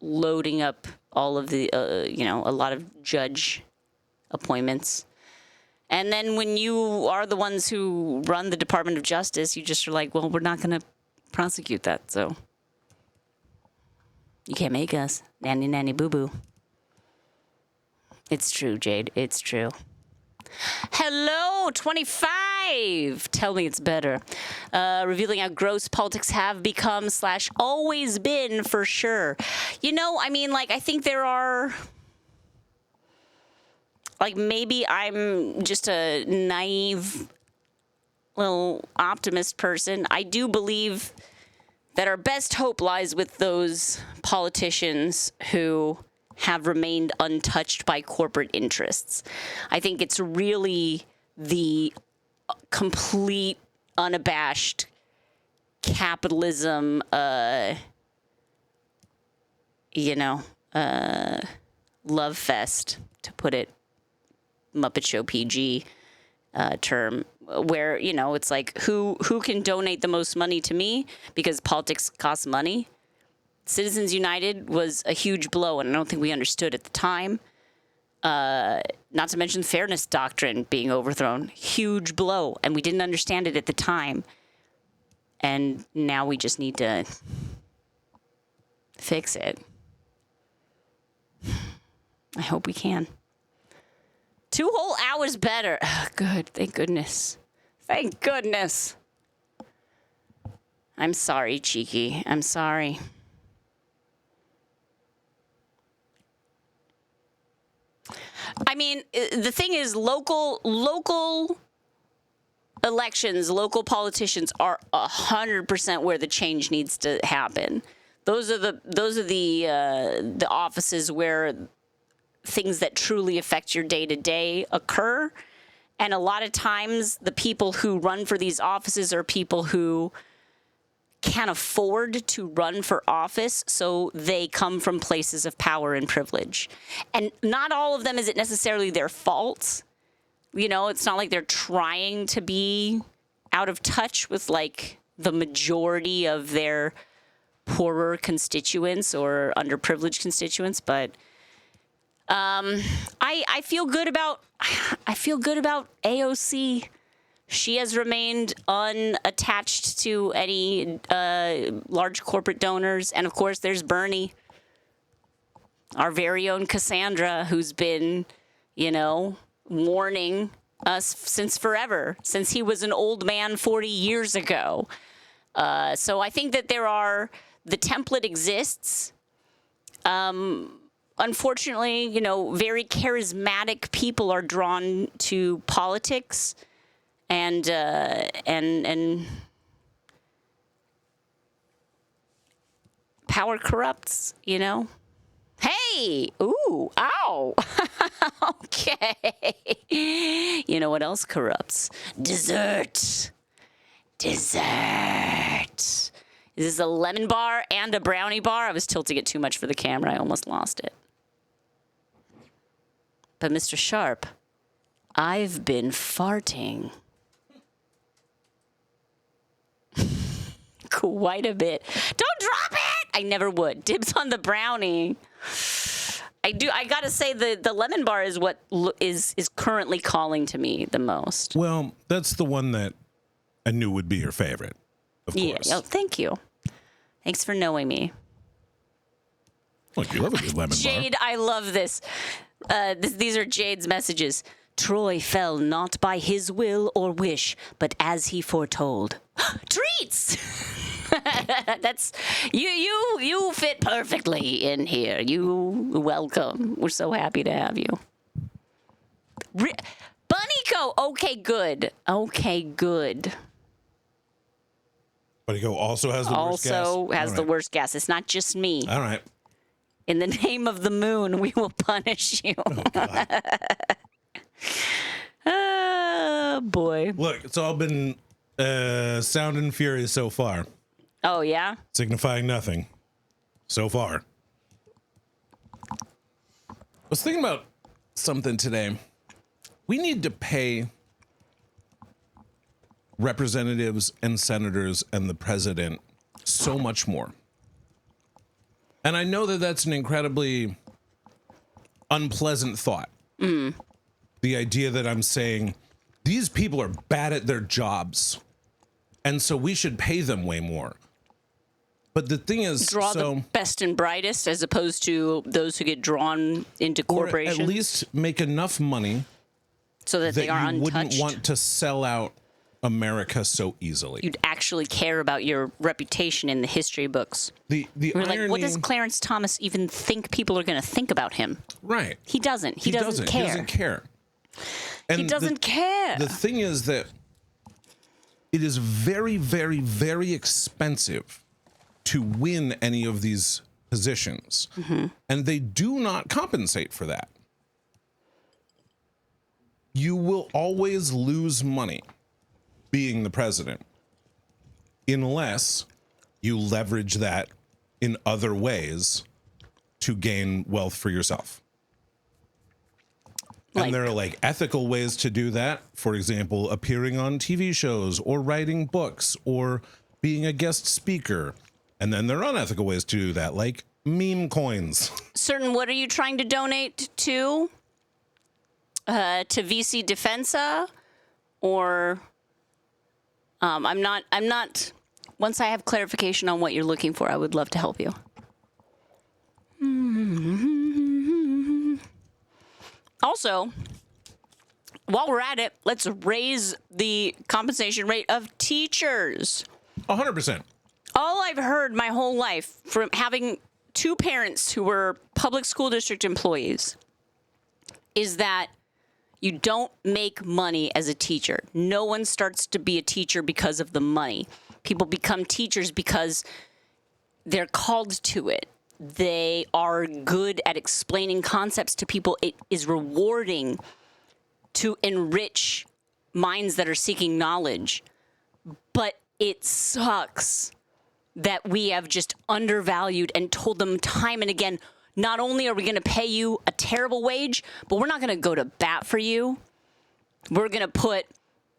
loading up all of the, a lot of judge appointments And then when you are the ones who run the Department of Justice, you just are like, well, we're not going to prosecute that. So you can't make us. Nanny, nanny, boo boo. It's true, Jade. It's true. Hello, 25. Tell me it's better. Revealing how gross politics have become / always been for sure. You know, I mean, like, I think there are, like, maybe I'm just a naive little optimist person. I do believe that our best hope lies with those politicians who have remained untouched by corporate interests. I think it's really the complete, unabashed capitalism, love fest, to put it Muppet Show PG term, where, you know, it's like, who can donate the most money to me, because politics costs money. Citizens United was a huge blow, and I don't think we understood at the time. Not to mention fairness doctrine being overthrown. Huge blow, and we didn't understand it at the time. And now we just need to fix it. I hope we can. 2 whole hours better. Ugh, good. Thank goodness. Thank goodness. I'm sorry, Cheeky. I'm sorry. I mean, the thing is, local elections, local politicians are 100% where the change needs to happen. Those are the offices where things that truly affect your day to day occur. And a lot of times, the people who run for these offices are people who can't afford to run for office, so they come from places of power and privilege. And not all of them is it necessarily their fault. You know, it's not like they're trying to be out of touch with, like, the majority of their poorer constituents or underprivileged constituents, but I feel good about AOC. She has remained unattached to any large corporate donors. And, of course, there's Bernie, our very own Cassandra, who's been, you know, warning us since forever, since he was an old man 40 years ago. So I think that the template exists. Unfortunately, you know, very charismatic people are drawn to politics. And power corrupts, you know. Hey, ooh, ow. Okay. You know what else corrupts? Dessert. Is this a lemon bar and a brownie bar? I was tilting it too much for the camera. I almost lost it. But Mr. Sharp, I've been farting. Quite a bit. Don't drop it! I never would. Dibs on the brownie. I gotta say the lemon bar is what is currently calling to me the most. Well, that's the one that I knew would be your favorite, of course. Yeah. Oh, thank you. Thanks for knowing me. Look, you love a good lemon bar. Jade, I love this. These are Jade's messages. Troy fell not by his will or wish, but as he foretold. Treats! That's you fit perfectly in here. You welcome. We're so happy to have you. Bunnyco, okay, good. Bunnyco also has the worst gas? Also has the worst gas. It's not just me. All right. In the name of the moon, we will punish you. Oh, God. Oh, boy. Look, it's all been sound and fury so far. Oh, yeah? Signifying nothing. So far. I was thinking about something today. We need to pay representatives and senators and the president so much more. And I know that that's an incredibly unpleasant thought. the idea that I'm saying these people are bad at their jobs, and so we should pay them way more. But the thing is, Draw the best and brightest as opposed to those who get drawn into corporations. Or at least make enough money so that they are you untouched. Wouldn't want to sell out America so easily. You'd actually care about your reputation in the history books. The irony, like, what does Clarence Thomas even think people are going to think about him? Right. He doesn't. He doesn't care. He doesn't care. And he doesn't care. The thing is that it is very, very, very expensive to win any of these positions. Mm-hmm. And they do not compensate for that. You will always lose money being the president unless you leverage that in other ways to gain wealth for yourself. And there are like ethical ways to do that. For example, appearing on TV shows or writing books or being a guest speaker. And then there are unethical ways to do that, like meme coins. What are you trying to donate to? To VC Defensa? Or I'm not. Once I have clarification on what you're looking for, I would love to help you. Also, while we're at it, let's raise the compensation rate of teachers. 100%. All I've heard my whole life from having two parents who were public school district employees is that you don't make money as a teacher. No one starts to be a teacher because of the money. People become teachers because they're called to it. They are good at explaining concepts to people. It is rewarding to enrich minds that are seeking knowledge. But it sucks that we have just undervalued and told them time and again, not only are we going to pay you a terrible wage, but we're not going to go to bat for you. We're going to put,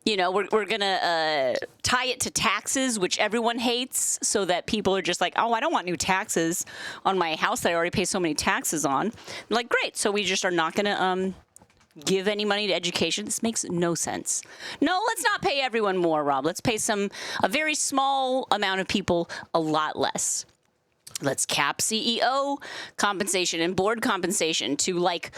we're going to tie it to taxes, which everyone hates, so that people are just like, oh, I don't want new taxes on my house that I already pay so many taxes on. Like, great. So we just are not going to give any money to education. This makes no sense. No, let's not pay everyone more, Rob. Let's pay a very small amount of people a lot less. Let's cap CEO compensation and board compensation to like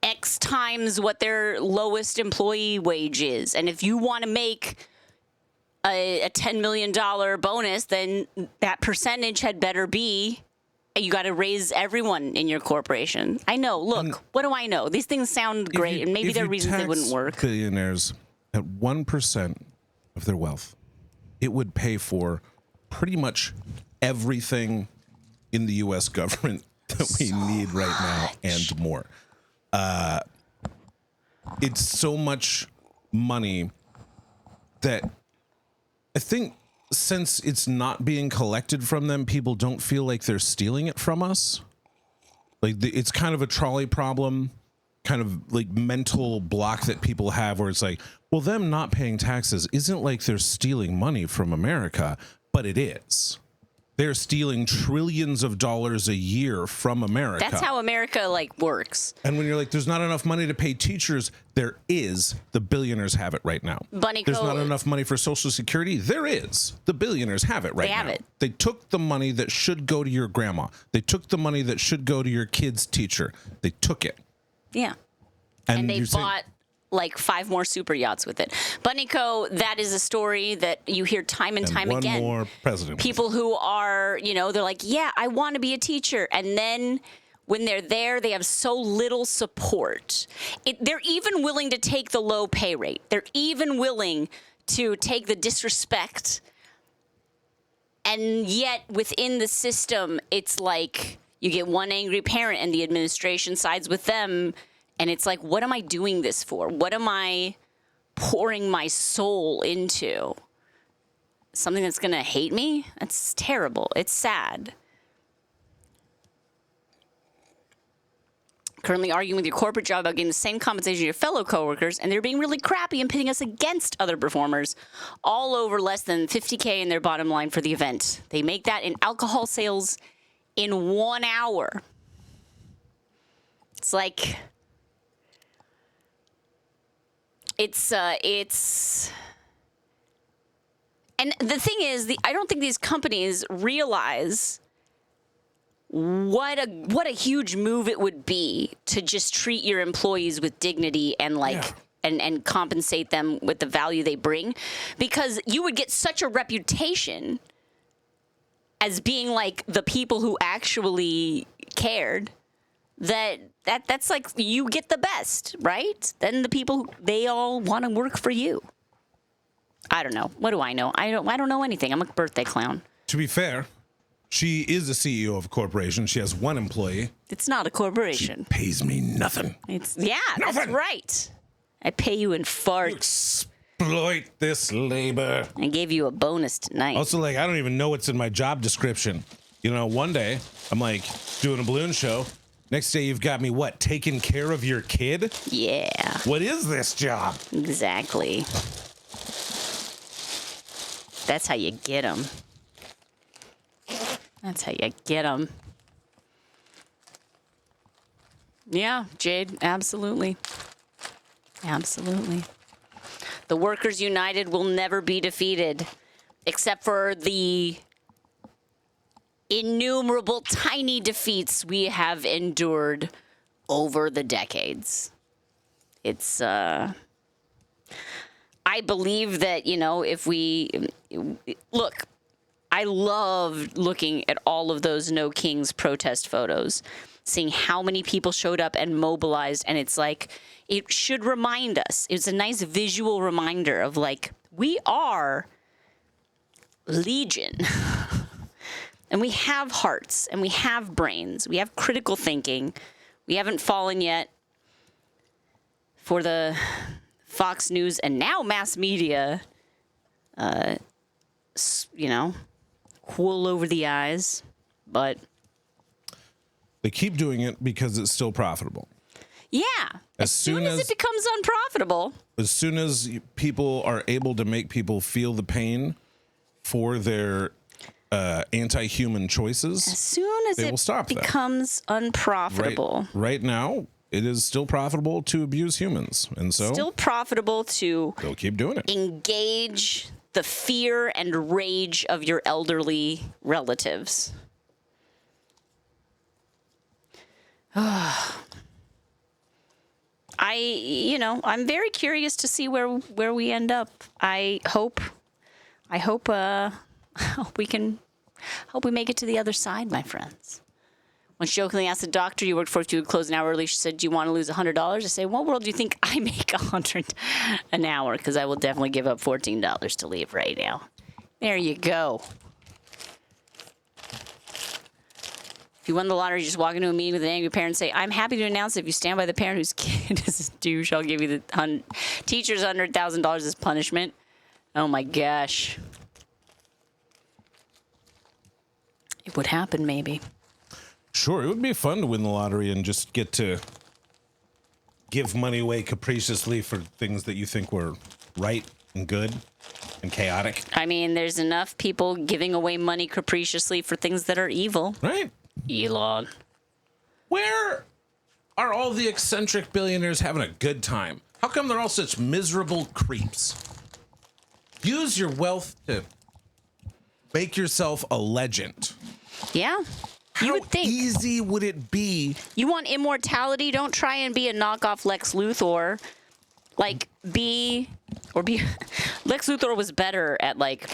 X times what their lowest employee wage is. And if you want to make a $10 million bonus, then that percentage had better be. You got to raise everyone in your corporation. I know. Look, what do I know? These things sound great, and maybe there are reasons they wouldn't work. Billionaires at 1% of their wealth, it would pay for pretty much everything in the U.S. government that we need right now and more. It's so much money that I think, since it's not being collected from them, people don't feel like they're stealing it from us. Like it's kind of a trolley problem, kind of like mental block that people have where it's like, well, them not paying taxes isn't like they're stealing money from America, but it is. They're stealing trillions of dollars a year from America. That's how America works. And when you're like, there's not enough money to pay teachers, there is. The billionaires have it right now. There's not enough money for Social Security. There is. The billionaires have it right now. They have it. They took the money that should go to your grandma. They took the money that should go to your kid's teacher. They took it. Yeah. And they bought 5 more super yachts with it. Bunnyco, that is a story that you hear time and time again. One more president. People who are, they're like, yeah, I want to be a teacher. And then when they're there, they have so little support. They're even willing to take the low pay rate. They're even willing to take the disrespect. And yet within the system, it's like you get one angry parent and the administration sides with them. And it's like, what am I doing this for? What am I pouring my soul into? Something that's going to hate me? That's terrible. It's sad. Currently arguing with your corporate job about getting the same compensation as your fellow coworkers, and they're being really crappy and pitting us against other performers, all over less than $50K in their bottom line for the event. They make that in alcohol sales in 1 hour. It's like, It's and the thing is, I don't think these companies realize what a huge move it would be to just treat your employees with dignity and and compensate them with the value they bring, because you would get such a reputation as being like the people who actually cared that's like you get the best, right? Then the people, they all want to work for you. I don't know. What do I know? I don't know anything. I'm a birthday clown. To be fair, she is a CEO of a corporation. She has one employee. It's not a corporation. She pays me nothing. Nothing. That's right. I pay you in farts. Exploit this labor. I gave you a bonus tonight. Also, like, I don't even know what's in my job description. You know, one day I'm like doing a balloon show. Next day you've got me what? Taking care of your kid? Yeah. What is this job? Exactly. That's how you get them. That's how you get them. Yeah, Jade, absolutely. Absolutely. The Workers United will never be defeated, except for the innumerable tiny defeats we have endured over the decades. It's, I believe that, you know, if we, look, I love looking at all of those No Kings protest photos, seeing how many people showed up and mobilized, and it's like, it should remind us. It's a nice visual reminder of, like, we are legion. And we have hearts, and we have brains. We have critical thinking. We haven't fallen yet for the Fox News and now mass media, you know, wool over the eyes. But they keep doing it because it's still profitable. Yeah. As soon as it becomes unprofitable. As soon as people are able to make people feel the pain for their anti-human choices, as soon as it becomes unprofitable. Right now, it is still profitable to abuse humans, and so still profitable to they'll keep doing it. Engage the fear and rage of your elderly relatives. I'm very curious to see where we end up. I hope we make it to the other side, my friends. When she jokingly asked the doctor you worked for if you would close an hour early, she said, do you want to lose $100? I say, what world do you think I make $100 an hour? Because I will definitely give up $14 to leave right now. There you go. If you won the lottery, just walk into a meeting with an angry parent and say, I'm happy to announce that if you stand by the parent whose kid is a douche, I'll give you the teacher's $100,000 as punishment. Oh my gosh. It would happen, maybe. Sure, it would be fun to win the lottery and just get to give money away capriciously for things that you think were right and good and chaotic. I mean, there's enough people giving away money capriciously for things that are evil. Right. Elon. Where are all the eccentric billionaires having a good time? How come they're all such miserable creeps? Use your wealth to make yourself a legend. Yeah. You would think. How easy would it be? You want immortality? Don't try and be a knockoff Lex Luthor. Like, Lex Luthor was better at, like,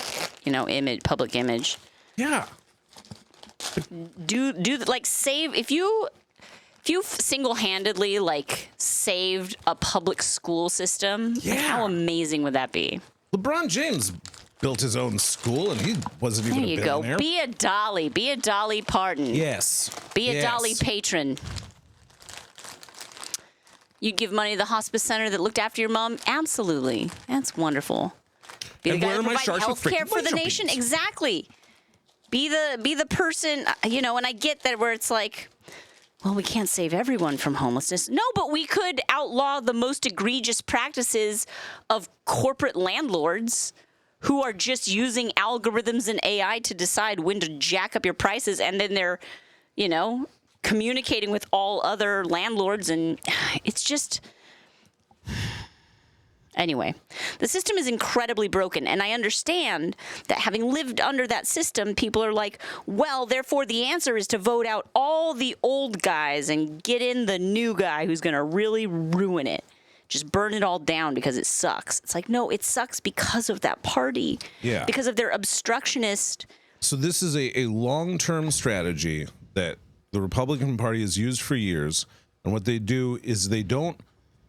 you know, public image. Yeah. Save, if you single-handedly, like, saved a public school system, like, how amazing would that be? LeBron James built his own school, and he wasn't even a billionaire. There you go. Be a Dolly Parton. Yes. Be a Dolly patron. You'd give money to the hospice center that looked after your mom? Absolutely. That's wonderful. Be the guy that provided health care for the nation? Exactly. Be the person, you know, and I get that where it's like, well, we can't save everyone from homelessness. No, but we could outlaw the most egregious practices of corporate landlords who are just using algorithms and AI to decide when to jack up your prices, and then they're, you know, communicating with all other landlords, and it's just, Anyway, the system is incredibly broken, and I understand that having lived under that system, people are like, well, therefore the answer is to vote out all the old guys and get in the new guy who's going to really ruin it. Just burn it all down because it sucks. It's like, no, it sucks because of that party. Yeah. Because of their obstructionist. So this is a long-term strategy that the Republican Party has used for years, and what they do is they don't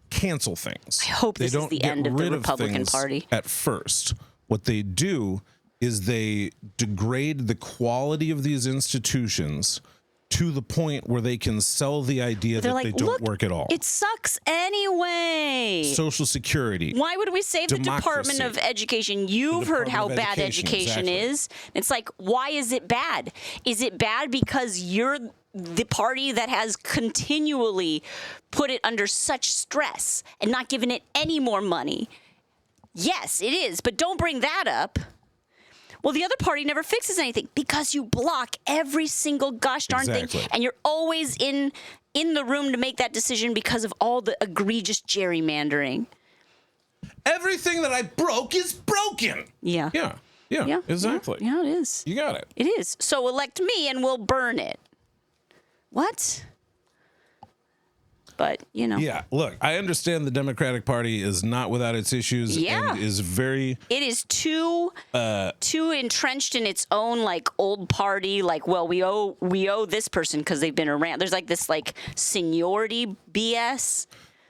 cancel things. I hope this is the end of the Republican Party. At first, what they do is they degrade the quality of these institutions to the point where they can sell the idea that they don't work at all. It sucks anyway. Social Security. Why would we save the Department of Education? You've heard how bad education is. It's like, why is it bad? Is it bad because you're the party that has continually put it under such stress and not given it any more money? Yes, it is, but don't bring that up. Well, the other party never fixes anything because you block every single gosh darn thing, and you're always in the room to make that decision because of all the egregious gerrymandering. Everything that I broke is broken. Yeah. Yeah, exactly. Yeah, it is. You got it. It is. So elect me and we'll burn it. What? But, you know. Yeah, look, I understand the Democratic Party is not without its issues and is very... It is too entrenched in its own, like, old party. Like, well, we owe this person because they've been around. There's, like, this, like, seniority BS.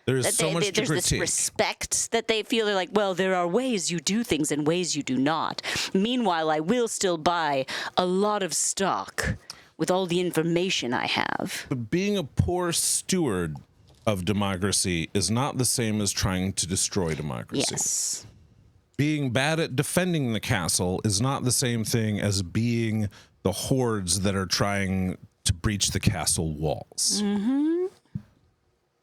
There's so much to There's critique. this respect that they feel. They're like, well, there are ways you do things and ways you do not. Meanwhile, I will still buy a lot of stock with all the information I have. But being a poor steward of democracy is not the same as trying to destroy democracy. Yes. Being bad at defending the castle is not the same thing as being the hordes that are trying to breach the castle walls. Mm-hmm.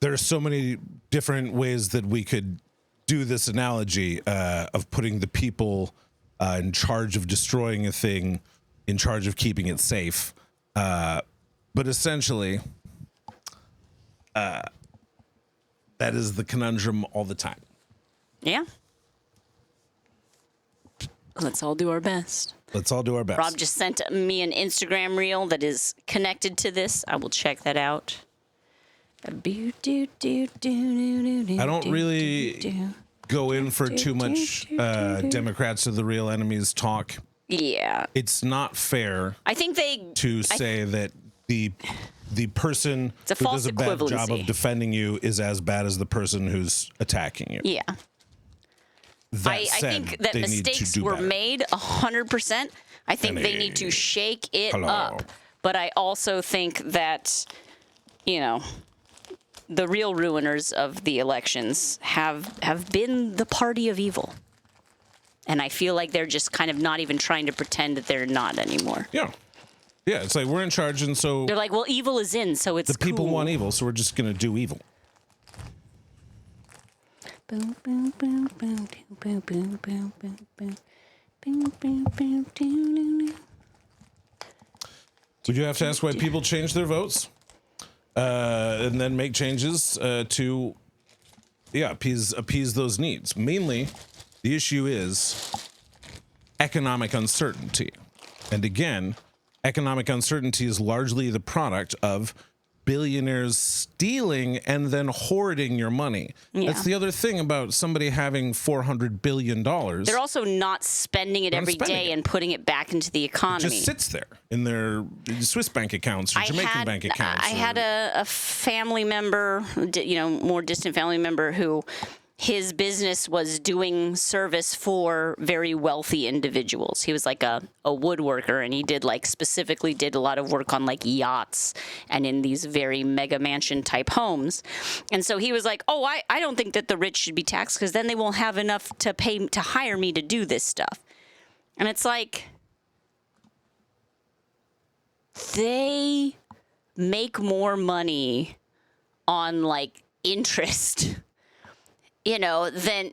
There are so many different ways that we could do this analogy of putting the people in charge of destroying a thing, in charge of keeping it safe. But essentially, that is the conundrum all the time. Yeah. Let's all do our best. Let's all do our best. Rob just sent me an Instagram reel that is connected to this. I will check that out. I don't really go in for too much Democrats are the real enemies talk. Yeah. It's not fair. I think to say that the person who does a bad job of defending you is as bad as the person who's attacking you. Yeah. I think that mistakes were made 100%. I think they need to shake it up. But I also think that, you know, the real ruiners of the elections have been the party of evil. And I feel like they're just kind of not even trying to pretend that they're not anymore. Yeah. Yeah, it's like we're in charge, and so... They're like, well, evil is in, so it's the people want evil, so we're just going to do evil. Boom, boom, boom, boom, boom, boom, boom, boom, boom. Boom, boom, boom, boom. Would you have to ask why people change their votes? And then make changes to, appease those needs. Mainly, the issue is economic uncertainty. And again, economic uncertainty is largely the product of billionaires stealing and then hoarding your money. Yeah. That's the other thing about somebody having $400 billion. They're also not spending it every day and putting it back into the economy. It just sits there in their Swiss bank accounts or Jamaican bank accounts. I had a family member, more distant family member who his business was doing service for very wealthy individuals. He was like a woodworker, and he specifically did a lot of work on like yachts and in these very mega mansion type homes. And so he was like, oh, I don't think that the rich should be taxed because then they won't have enough to pay to hire me to do this stuff. And it's like, they make more money on like interest then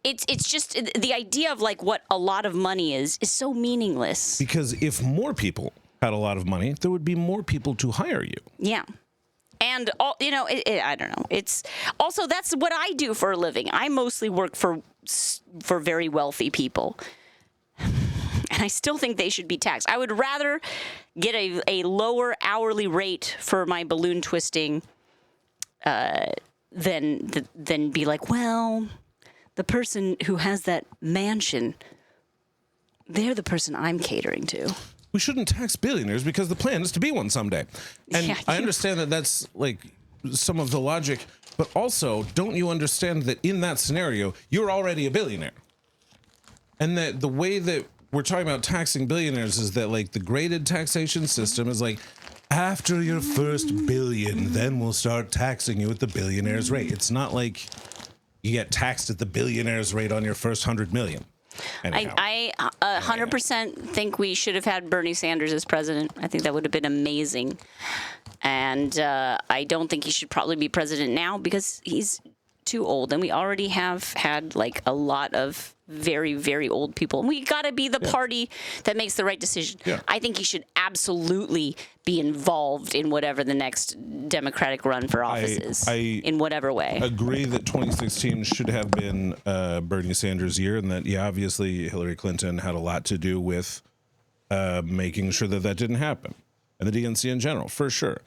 it's just the idea of like what a lot of money is so meaningless. Because if more people had a lot of money, there would be more people to hire you. Yeah. And all, I don't know. It's also, that's what I do for a living. I mostly work for very wealthy people. And I still think they should be taxed. I would rather get a lower hourly rate for my balloon twisting than be like, well, the person who has that mansion, they're the person I'm catering to. We shouldn't tax billionaires because the plan is to be one someday. And Yeah, I understand that that's like some of the logic, but also, don't you understand that in that scenario, you're already a billionaire? And that the way that we're talking about taxing billionaires is that like the graded taxation system is like, after your first billion, then we'll start taxing you at the billionaire's rate. It's not like you get taxed at the billionaire's rate on your first 100 million. Anyhow. I 100% think we should have had Bernie Sanders as president. I think that would have been amazing. And I don't think he should probably be president now because he's too old. And we already have had like a lot of very, very old people. We got to be the party that makes the right decision. Yeah. I think he should absolutely be involved in whatever the next Democratic run for office is, in whatever way. I agree that 2016 should have been Bernie Sanders' year, and that, obviously Hillary Clinton had a lot to do with making sure that didn't happen, and the DNC in general, for sure.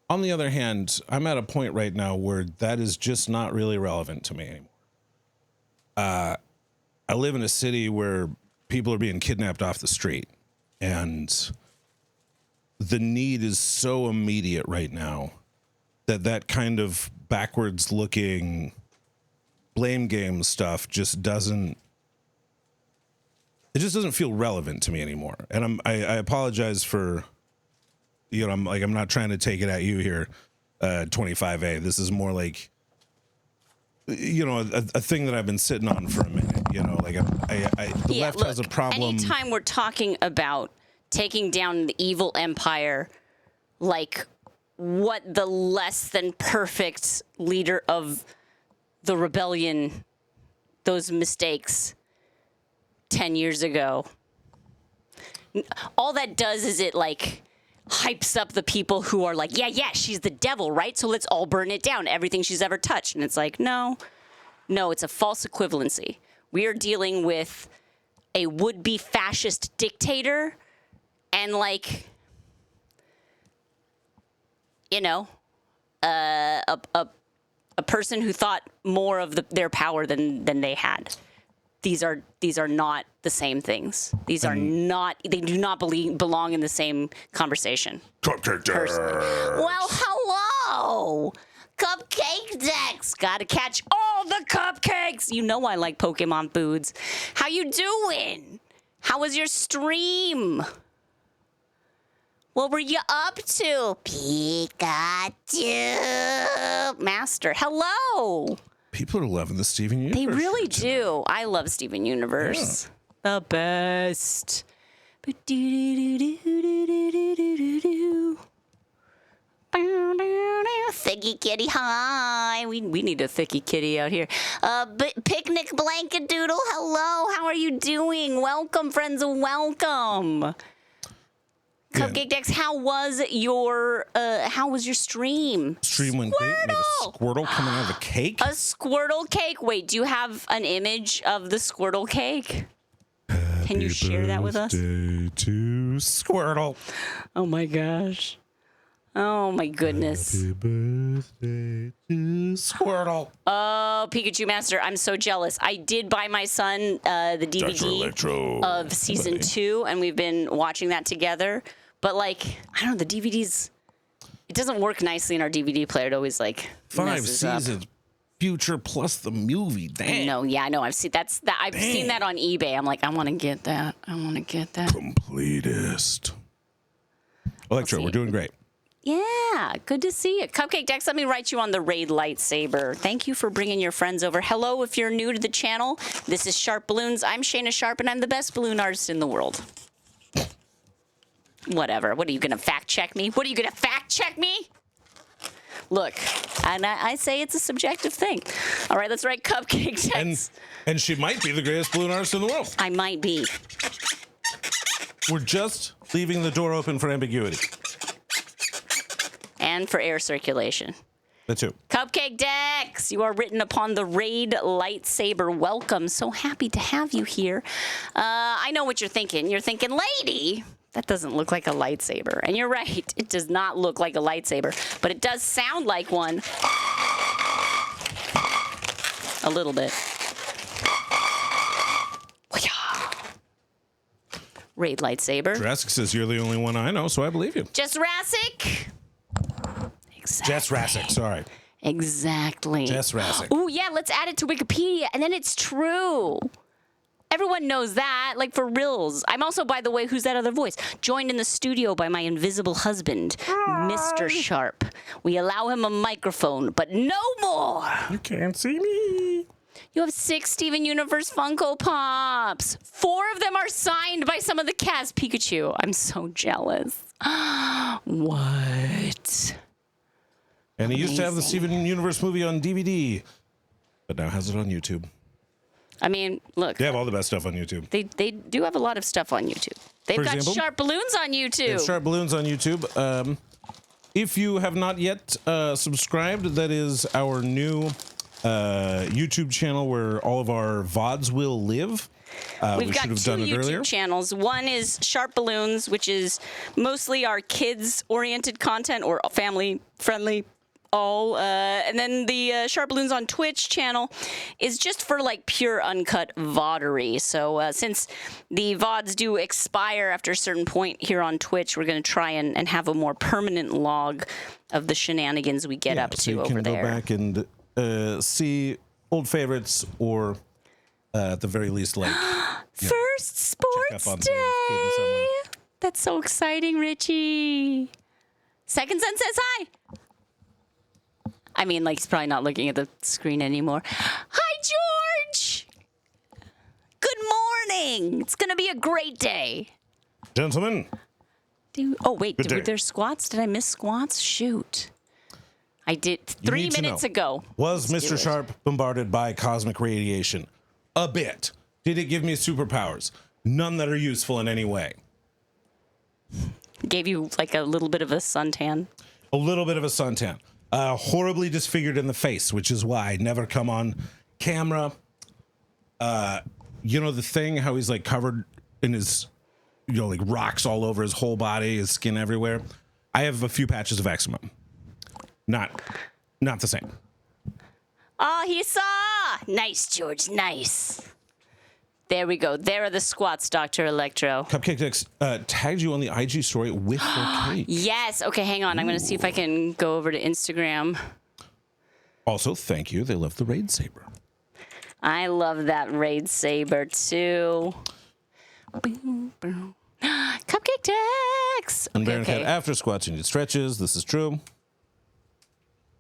On the other hand, I'm at a point right now where that is just not really relevant to me anymore. I live in a city where people are being kidnapped off the street, and the need is so immediate right now that kind of backwards looking blame game stuff just doesn't feel relevant to me anymore. And I apologize for, I'm not trying to take it at you here, 25A. This is more like, a thing that I've been sitting on for a minute. The left has a problem. Anytime we're talking about taking down the evil empire, like what the less than perfect leader of the rebellion, those mistakes 10 years ago, all that does is it like hypes up the people who are like, yeah, she's the devil, right? So let's all burn it down, everything she's ever touched. And it's like, no, it's a false equivalency. We are dealing with a would-be fascist dictator and like, a person who thought more of their power than they had. These are not the same things. They do not belong in the same conversation. Well, hello. Cupcake Dex. Gotta catch all the cupcakes. You know I like Pokemon foods. How you doing? How was your stream? What were you up to? Pikachu. Master, hello. People are loving the Steven Universe. They really do. I love Steven Universe. Yeah. The best. Thicky kitty, hi. We need a thicky kitty out here. Picnic blanket doodle, hello. How are you doing? Welcome, friends. Welcome. Cupcake Dex, how was your stream? Stream went great. Made a Squirtle coming out of a cake. A Squirtle cake. Wait, do you have an image of the Squirtle cake? Can you share that with us? Happy birthday to Squirtle. Oh my gosh. Oh my goodness. Happy birthday to Squirtle. Oh, Pikachu Master, I'm so jealous. I did buy my son the DVD of season 2, and we've been watching that together. But like, I don't know, the DVDs, it doesn't work nicely in our DVD player. It always like 5 seasons. Up. Future plus the movie. Damn. No, yeah, I know. I've seen seen that on eBay. I'm like, I want to get that. Completist. Electro, we're doing great. Yeah, good to see you. Cupcake Dex, let me write you on the Raid lightsaber. Thank you for bringing your friends over. Hello, if you're new to the channel, this is SharpBalloons. I'm Shana Sharp, and I'm the best balloon artist in the world. Whatever. What are you going to fact check me? Look, and I say it's a subjective thing. All right, let's write Cupcake Dex. And she might be the greatest balloon artist in the world. I might be. We're just leaving the door open for ambiguity. and for air circulation. The two. Cupcake Dex, you are written upon the Raid lightsaber. Welcome. So happy to have you here. I know what you're thinking. You're thinking, lady, that doesn't look like a lightsaber. And you're right. It does not look like a lightsaber, but it does sound like one. A little bit. Raid lightsaber. Jurassic says you're the only one I know, so I believe you. Jurassic. Exactly. Jurassic, sorry. Exactly. Jurassic. Oh, yeah, let's add it to Wikipedia, and then it's true. Everyone knows that, like for reals. I'm also, by the way, who's that other voice? Joined in the studio by my invisible husband, Mr. Sharp. We allow him a microphone, but no more. You can't see me. You have 6 Steven Universe Funko Pops. 4 of them are signed by some of the cast. Pikachu. I'm so jealous. What? And he used to have the Steven Universe movie on DVD, but now has it on YouTube. I mean, look. They have all the best stuff on YouTube. They do have a lot of stuff on YouTube. They've got SharpBalloons on YouTube. SharpBalloons on YouTube. If you have not yet subscribed, that is our new YouTube channel where all of our VODs will live. We've got 2 YouTube channels. One is SharpBalloons, which is mostly our kids-oriented content or family-friendly. And then the SharpBalloons on Twitch channel is just for like pure uncut VODery. So since the VODs do expire after a certain point here on Twitch, we're going to try and have a more permanent log of the shenanigans we get up to over there. So you can go back and see old favorites or at the very least like First Sports Day. That's so exciting, Richie. Second Son says hi. I mean, like, he's probably not looking at the screen anymore. Hi, George! Good morning! It's going to be a great day. Gentlemen. Oh, wait, were there squats? Did I miss squats? Shoot. I did 3 minutes ago. Was Mr. Sharp bombarded by cosmic radiation? A bit. Did it give me superpowers? None that are useful in any way. Gave you, like, a little bit of a suntan? A little bit of a suntan. Horribly disfigured in the face, which is why I never come on camera. You know the thing, how he's like covered in his, like rocks all over his whole body, his skin everywhere. I have a few patches of eczema. Not the same. Oh, he saw! Nice, George, nice. There we go. There are the squats, Dr. Electro. Cupcake Dex tagged you on the IG story with their cake. Yes. Okay, hang on. I'm going to see if I can go over to Instagram. Also, thank you. They love the Raid Saber. I love that Raid Saber, too. Cupcake Dex! And Baron Cat, after squats, you need stretches. This is true.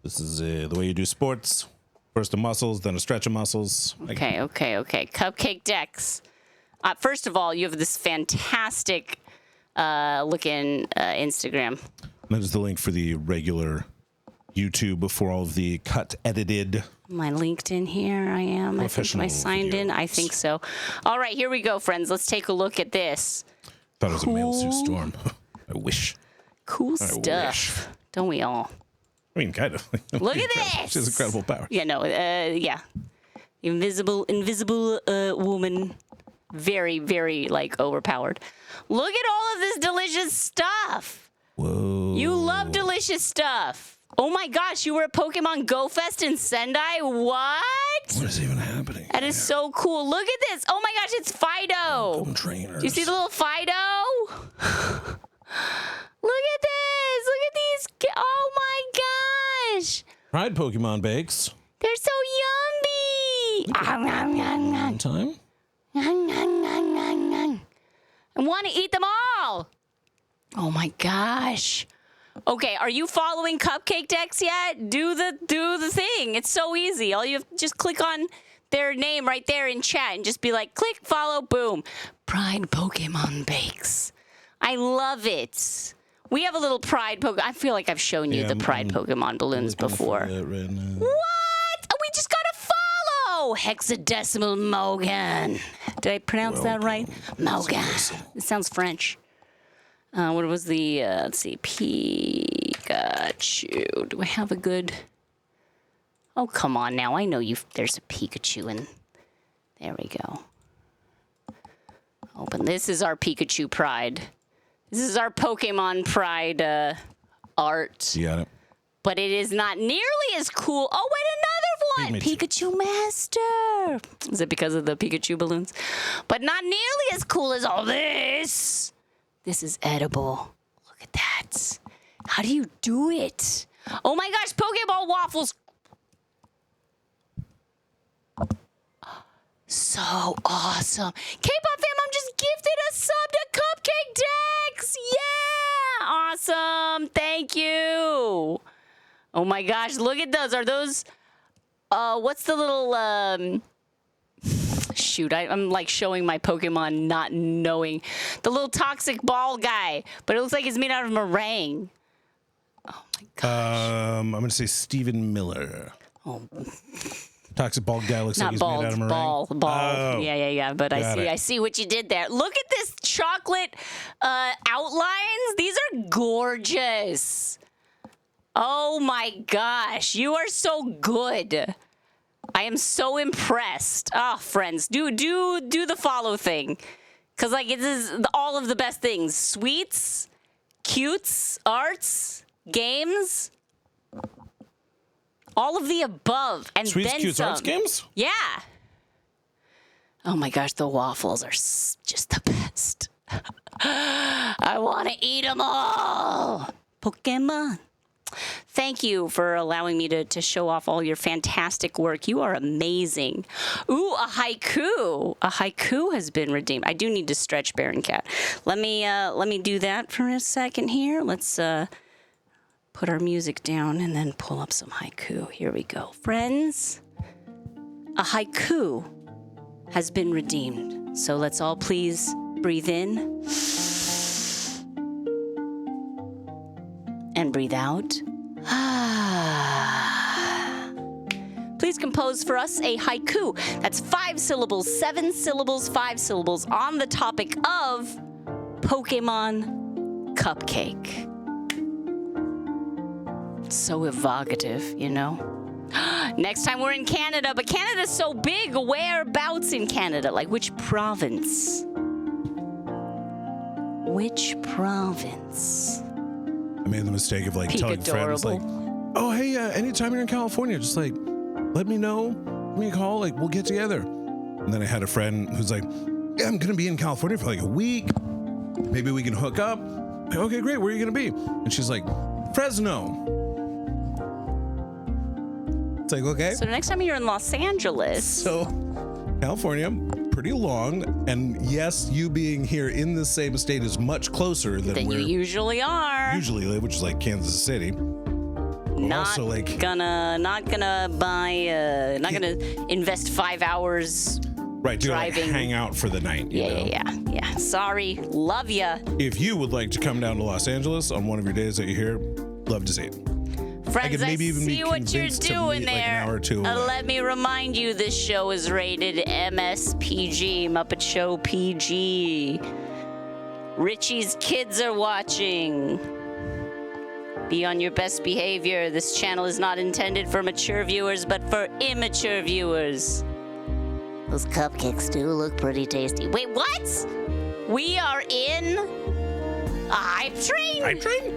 This is the way you do sports. First the muscles, then a stretch of muscles. Okay. Cupcake Dex. First of all, you have this fantastic looking Instagram. That is the link for the regular YouTube before all of the cut, edited. Am I linked in here? I am. I think I signed in. I think so. All right, here we go, friends. Let's take a look at this. Thought it was a male Sue Storm. I wish. Cool stuff. Don't we all? I mean, kind of. Look at this. She has incredible power. Yeah, no, yeah. Invisible woman. Very, very, like, overpowered. Look at all of this delicious stuff. Whoa. You love delicious stuff. Oh, my gosh, you were at Pokemon Go Fest in Sendai? What? What is even happening? That is so cool. Look at this. Oh, my gosh, it's Fido. Trainers. Do you see the little Fido? Look at this. Look at these. Oh, my gosh. Pride Pokemon bakes. They're so yummy. Time. I want to eat them all. Oh my gosh. Okay, are you following Cupcake Dex yet? Do the thing. It's so easy. All you have just click on their name right there in chat and just be like, click, follow, boom. Pride Pokemon Bakes. I love it. We have a little Pride Pokemon. I feel like I've shown you the Pride Pokemon balloons before. Right now. What? Oh, we just got a follow. Hexadecimal Mogan. Did I pronounce that right? Mogan. It sounds French. What was the, let's see, Pikachu. Do I have a good... Oh, come on now. I know there's a Pikachu in... There we go. Open. This is our Pikachu pride. This is our Pokemon pride art. You got it. But it is not nearly as cool. Oh, wait, another one! Pikachu Master. Is it because of the Pikachu balloons? But not nearly as cool as all this. This is edible. Look at that. How do you do it? Oh my gosh, Pokeball waffles. So awesome. K-pop fam, I'm just gifted a sub to Cupcake Dex. Yeah, awesome. Thank you. Oh my gosh, look at those. Are those, what's the little, shoot, I'm like showing my Pokemon not knowing. The little toxic ball guy, but it looks like it's made out of meringue. Oh my gosh. I'm going to say Stephen Miller. Oh. Toxic bald guy looks like he's made out of meringue. Bald. Oh, Yeah. But I see what you did there. Look at this chocolate outlines. These are gorgeous. Oh my gosh, you are so good. I am so impressed. Oh, friends, do the follow thing, cause like it is all of the best things: sweets, cutes, arts, games. All of the above, and Sweets, then cutes, some. arts games? Yeah. Oh my gosh, the waffles are just the best. I want to eat them all. Pokemon. Thank you for allowing me to show off all your fantastic work. You are amazing. Ooh, a haiku. A haiku has been redeemed. I do need to stretch Baron Cat. Let me do that for a second here. Let's put our music down and then pull up some haiku. Here we go. Friends, a haiku has been redeemed. So let's all please breathe in and breathe out. Please compose for us a haiku. That's 5 syllables, 7 syllables, 5 syllables on the topic of Pokemon Cupcake. So evocative, you know? Next time we're in Canada, but Canada's so big. Whereabouts in Canada? Like which province? Which province? I made the mistake of like telling friends like, oh hey, anytime you're in California, just like let me know, give me a call, like we'll get together. And then I had a friend who's like, yeah, I'm gonna be in California for like a week. Maybe we can hook up. Like, okay, great, where are you gonna be? And she's like, Fresno. It's like, okay. So next time you're in Los Angeles. So California, pretty long, and yes, you being here in the same state is much closer than you usually are. Usually live, which is like Kansas City. Not gonna invest 5 hours right, to like hang out for the night. Yeah. Sorry, love ya. If you would like to come down to Los Angeles on one of your days that you're here, love to see it. Friends, I see what you're doing there. Like an hour or two away. Let me remind you, this show is rated MSPG, Muppet Show PG. Richie's kids are watching. Be on your best behavior. This channel is not intended for mature viewers, but for immature viewers. Those cupcakes do look pretty tasty. Wait, what? We are in a hype train? Hype train?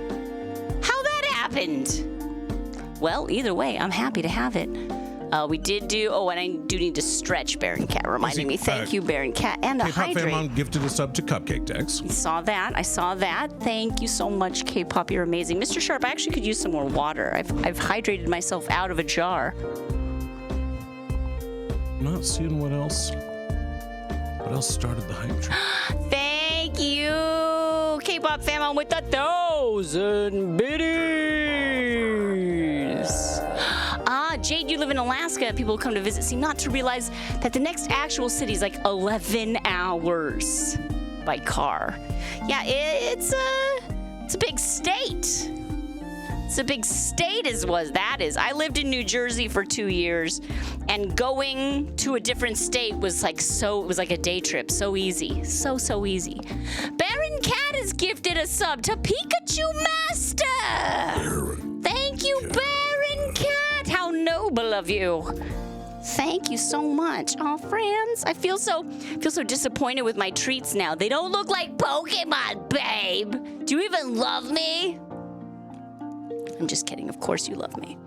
How that happened? Well, either way, I'm happy to have it. We did do, and I do need to stretch Baron Cat, reminding me. Thank you, Baron Cat, and a hydrate. K-pop fan gifted a sub to Cupcake Dex. I saw that. Thank you so much, K-pop. You're amazing. Mr. Sharp, I actually could use some more water. I've hydrated myself out of a jar. I'm not seeing what else started the hype train. Thank you, K-pop fam, with 1,000 biddies. Jade, you live in Alaska. People come to visit seem not to realize that the next actual city is like 11 hours by car. Yeah, it's a big state. It's a big state is what that is. I lived in New Jersey for 2 years, and going to a different state was like it was like a day trip. So easy. So easy. Baron Cat is gifted a sub to Pikachu Master. Thank you, Baron Cat. How noble of you. Thank you so much. Oh, friends, I feel so disappointed with my treats now. They don't look like Pokemon, babe. Do you even love me? I'm just kidding. Of course you love me.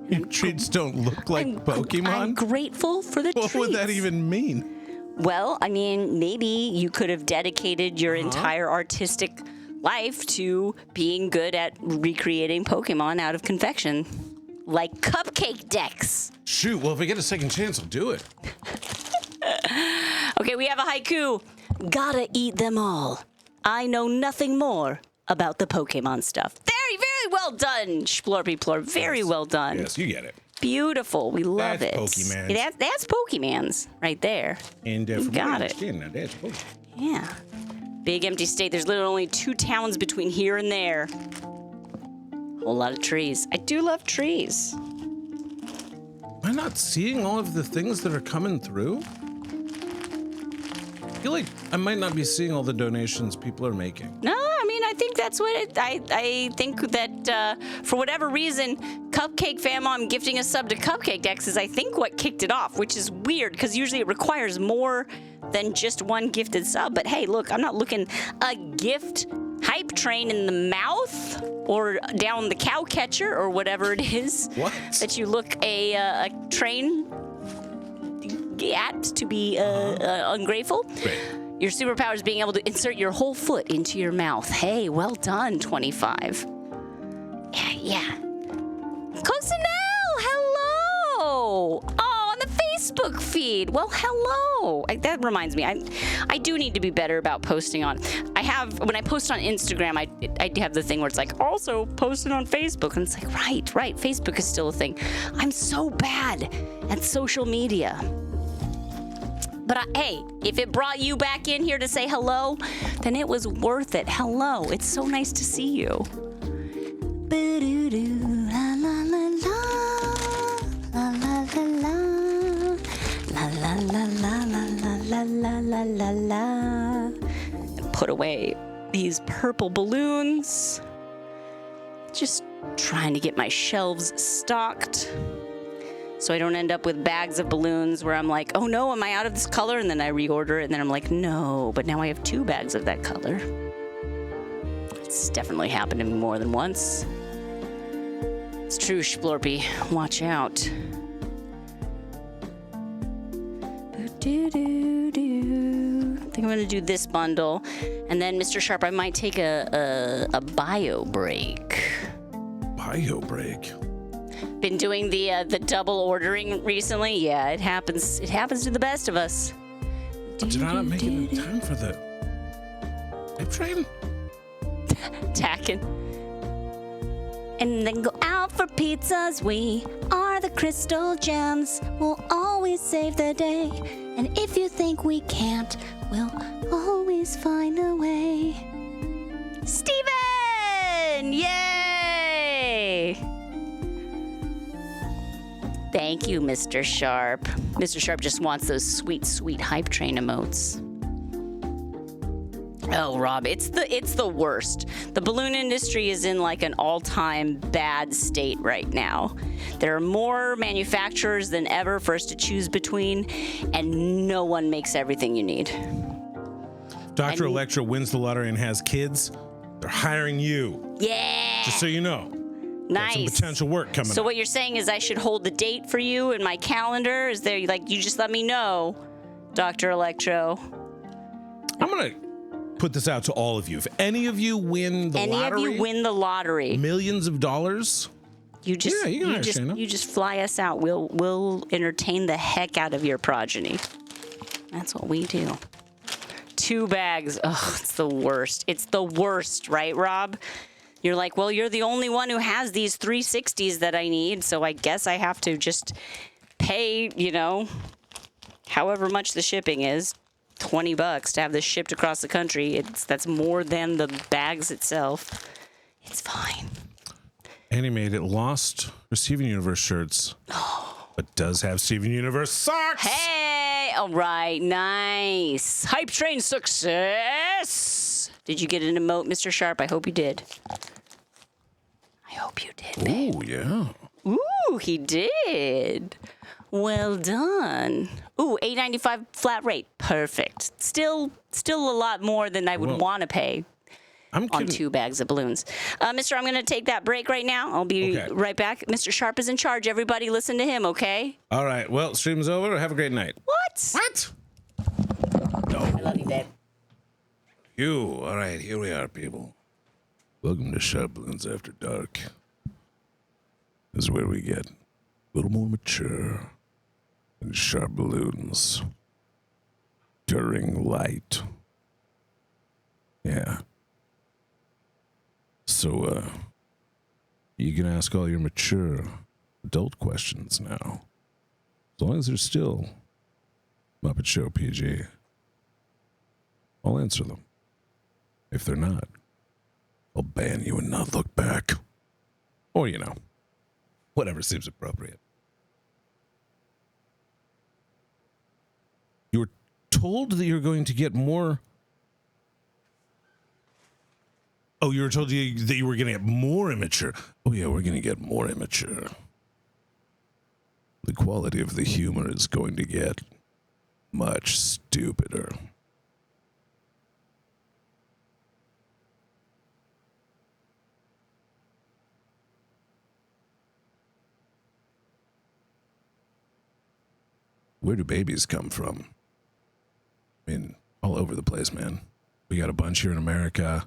Your treats don't look like Pokemon? I'm grateful for the treats. What would that even mean? Well, I mean, maybe you could have dedicated your entire artistic life to being good at recreating Pokemon out of confection. Like cupcake decks. Shoot, well, if I get a second chance, I'll do it. Okay, we have a haiku. Gotta eat them all. I know nothing more about the Pokemon stuff. Very, very well done, Splorpy Plorp. Very well done. Yes, you get it. Beautiful. We love That's it. Pokemans. That's Pokemans right there. And You from got what I it. understand, now that's Pokemon. Yeah. Big empty state. There's literally only 2 towns between here and there. Whole lot of trees. I do love trees. Am I not seeing all of the things that are coming through? I feel like I might not be seeing all the donations people are making. No, I mean, I think that's what it... I think that for whatever reason, Cupcake Fam gifting a sub to Cupcake Dex is, I think, what kicked it off, which is weird, because usually it requires more than just one gifted sub. But hey, look, I'm not looking a gift hype train in the mouth or down the cow catcher or whatever it is. What? That you look a train at to be ungrateful. Great. Your superpower is being able to insert your whole foot into your mouth. Hey, well done, 25. Yeah. Cosinelle, hello. Oh, on the Facebook feed. Well, hello. That reminds me, I do need to be better about posting on. When I post on Instagram, I have the thing where it's like, also posted on Facebook. And it's like, right, Facebook is still a thing. I'm so bad at social media. But hey, if it brought you back in here to say hello, then it was worth it. Hello, it's so nice to see you. Ba-do-do, la la la la, la la la la, la la la la la la la la la. And put away these purple balloons. Just trying to get my shelves stocked, so I don't end up with bags of balloons where I'm like, oh no, am I out of this color? And then I reorder it, and then I'm like, no, but now I have 2 bags of that color. It's definitely happened to me more than once. It's true, Splorpy. Watch out. I think I'm gonna do this bundle, and then Mr. Sharp, I might take a bio break. Bio break. Been doing the double ordering recently. Yeah, it happens. It happens to the best of us. Did I not make it in time for the hype train? Tacking. And then go out for pizzas. We are the Crystal Gems. We'll always save the day. And if you think we can't, we'll always find a way. Steven! Yay! Thank you, Mr. Sharp. Mr. Sharp just wants those sweet, sweet hype train emotes. Oh, Rob, it's the worst. The balloon industry is in like an all-time bad state right now. There are more manufacturers than ever for us to choose between, and no one makes everything you need. Dr. Electro wins the lottery and has kids. They're hiring you. Yeah! Just so you know. Nice. Got some potential work coming So up. what you're saying is I should hold the date for you in my calendar? Is there, like, you just let me know, Dr. Electro? I'm going to put this out to all of you. If any of you win the lottery, Any of you win the lottery, millions of dollars, you just Yeah, you can hire Shana. you just fly us out. We'll entertain the heck out of your progeny. That's what we do. 2 bags. Oh, it's the worst. It's the worst, right, Rob? You're like, well, you're the only one who has these 360s that I need, so I guess I have to just pay, however much the shipping is, $20 to have this shipped across the country. That's more than the bags itself. It's fine. Animated lost Steven Universe shirts, but does have Steven Universe socks. Hey, all right, nice. Hype train success. Did you get an emote, Mr. Sharp? I hope you did. I hope you did, babe. Oh, yeah. Ooh, he did. Well done. Ooh, $8.95 flat rate. Perfect. Still a lot more than I would want to pay on 2 bags of balloons. Mister, I'm going to take that break right now. I'll be right back. Mr. Sharp is in charge. Everybody listen to him, okay? All right. Well, stream's over. Have a great night. What? No. I love you, babe. All right. Here we are, people. Welcome to SharpBalloons After Dark. This is where we get a little more mature than SharpBalloons during light. Yeah. So, you can ask all your mature adult questions now. As long as they're still Muppet Show PG. I'll answer them. If they're not, I'll ban you and not look back. Or, whatever seems appropriate. You were told that you're going to get more... Oh, you were told that you were going to get more immature. Oh, yeah, we're going to get more immature. The quality of the humor is going to get much stupider. Where do babies come from? I mean, all over the place, man. We got a bunch here in America.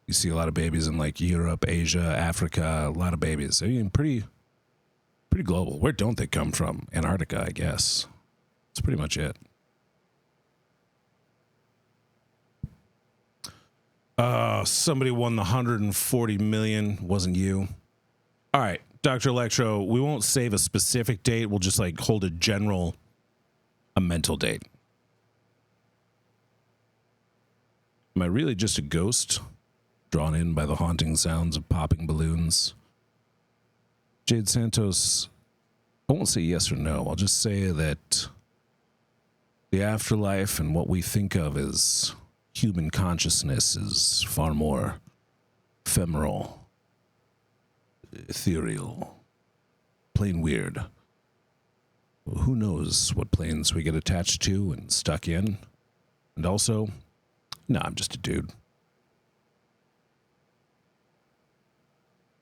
You see a lot of babies in like Europe, Asia, Africa, a lot of babies. I mean, pretty global. Where don't they come from? Antarctica, I guess. That's pretty much it. Somebody won the 140 million. Wasn't you? All right, Dr. Electro, we won't save a specific date. We'll just like hold a mental date. Am I really just a ghost drawn in by the haunting sounds of popping balloons? Jade Santos, I won't say yes or no. I'll just say that the afterlife and what we think of as human consciousness is far more ephemeral, ethereal, plain weird. Who knows what planes we get attached to and stuck in? And also, no, I'm just a dude.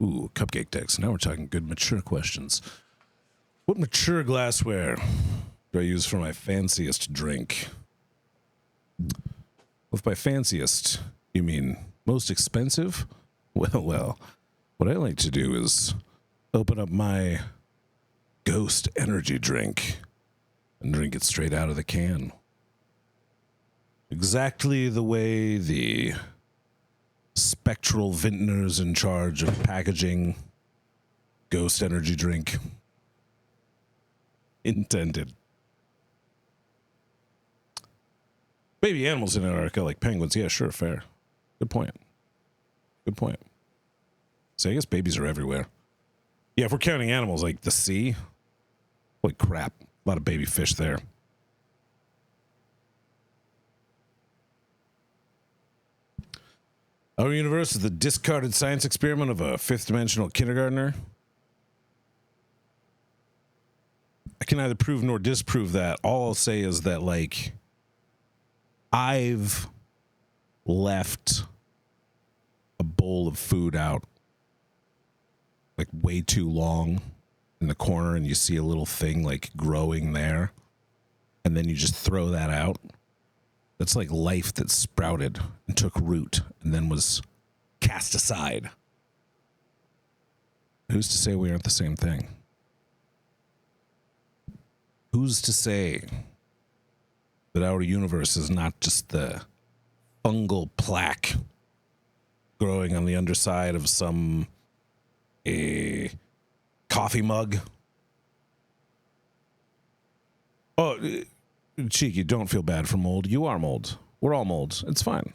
Ooh, cupcake decks. Now we're talking good mature questions. What mature glassware do I use for my fanciest drink? If by fanciest you mean most expensive, well, what I like to do is open up my Ghost energy drink and drink it straight out of the can. Exactly the way the spectral vintners in charge of packaging Ghost energy drink intended. Baby animals in Antarctica like penguins. Yeah, sure, fair. Good point. So I guess babies are everywhere. Yeah, if we're counting animals like the sea, holy crap, a lot of baby fish there. Our universe is the discarded science experiment of a fifth-dimensional kindergartner. I can neither prove nor disprove that. All I'll say is that, like, I've left a bowl of food out like way too long in the corner, and you see a little thing like growing there, and then you just throw that out. That's like life that sprouted and took root and then was cast aside. Who's to say we aren't the same thing? Who's to say that our universe is not just the fungal plaque growing on the underside of some coffee mug? Oh, Cheeky, don't feel bad for mold. You are mold. We're all mold. It's fine.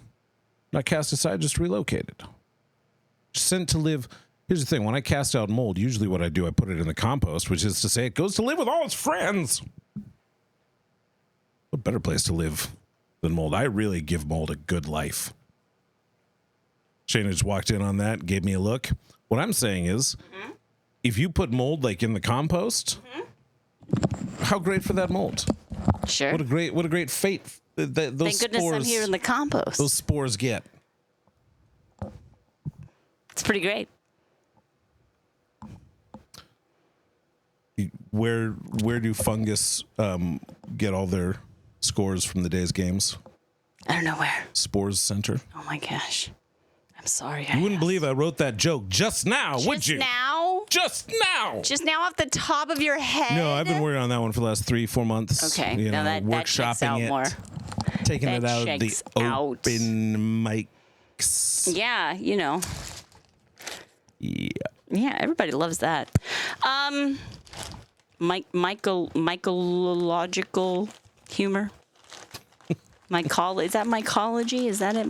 Not cast aside, just relocated. Just sent to live. Here's the thing. When I cast out mold, usually what I do, I put it in the compost, which is to say it goes to live with all its friends. What better place to live than mold? I really give mold a good life. Shana just walked in on that, gave me a look. What I'm saying is, if you put mold like in the compost, how great for that mold. Sure. What a great fate those Thank goodness spores, I'm here in the compost. those spores get. It's pretty great. Where do fungus get all their scores from the day's games? I don't know where. Spores Center. Oh my gosh. I'm sorry. You wouldn't believe I wrote that joke just now, would you? Now? Just now. Just now off the top of your head? No, I've been working on that one for the last 3-4 months. Okay. You Now know, that checks out workshopping it, more. taking That it out of the checks out. open mics. Yeah, you know. Yeah. Yeah, everybody loves that. Mycological humor. Is that mycology? Is that it?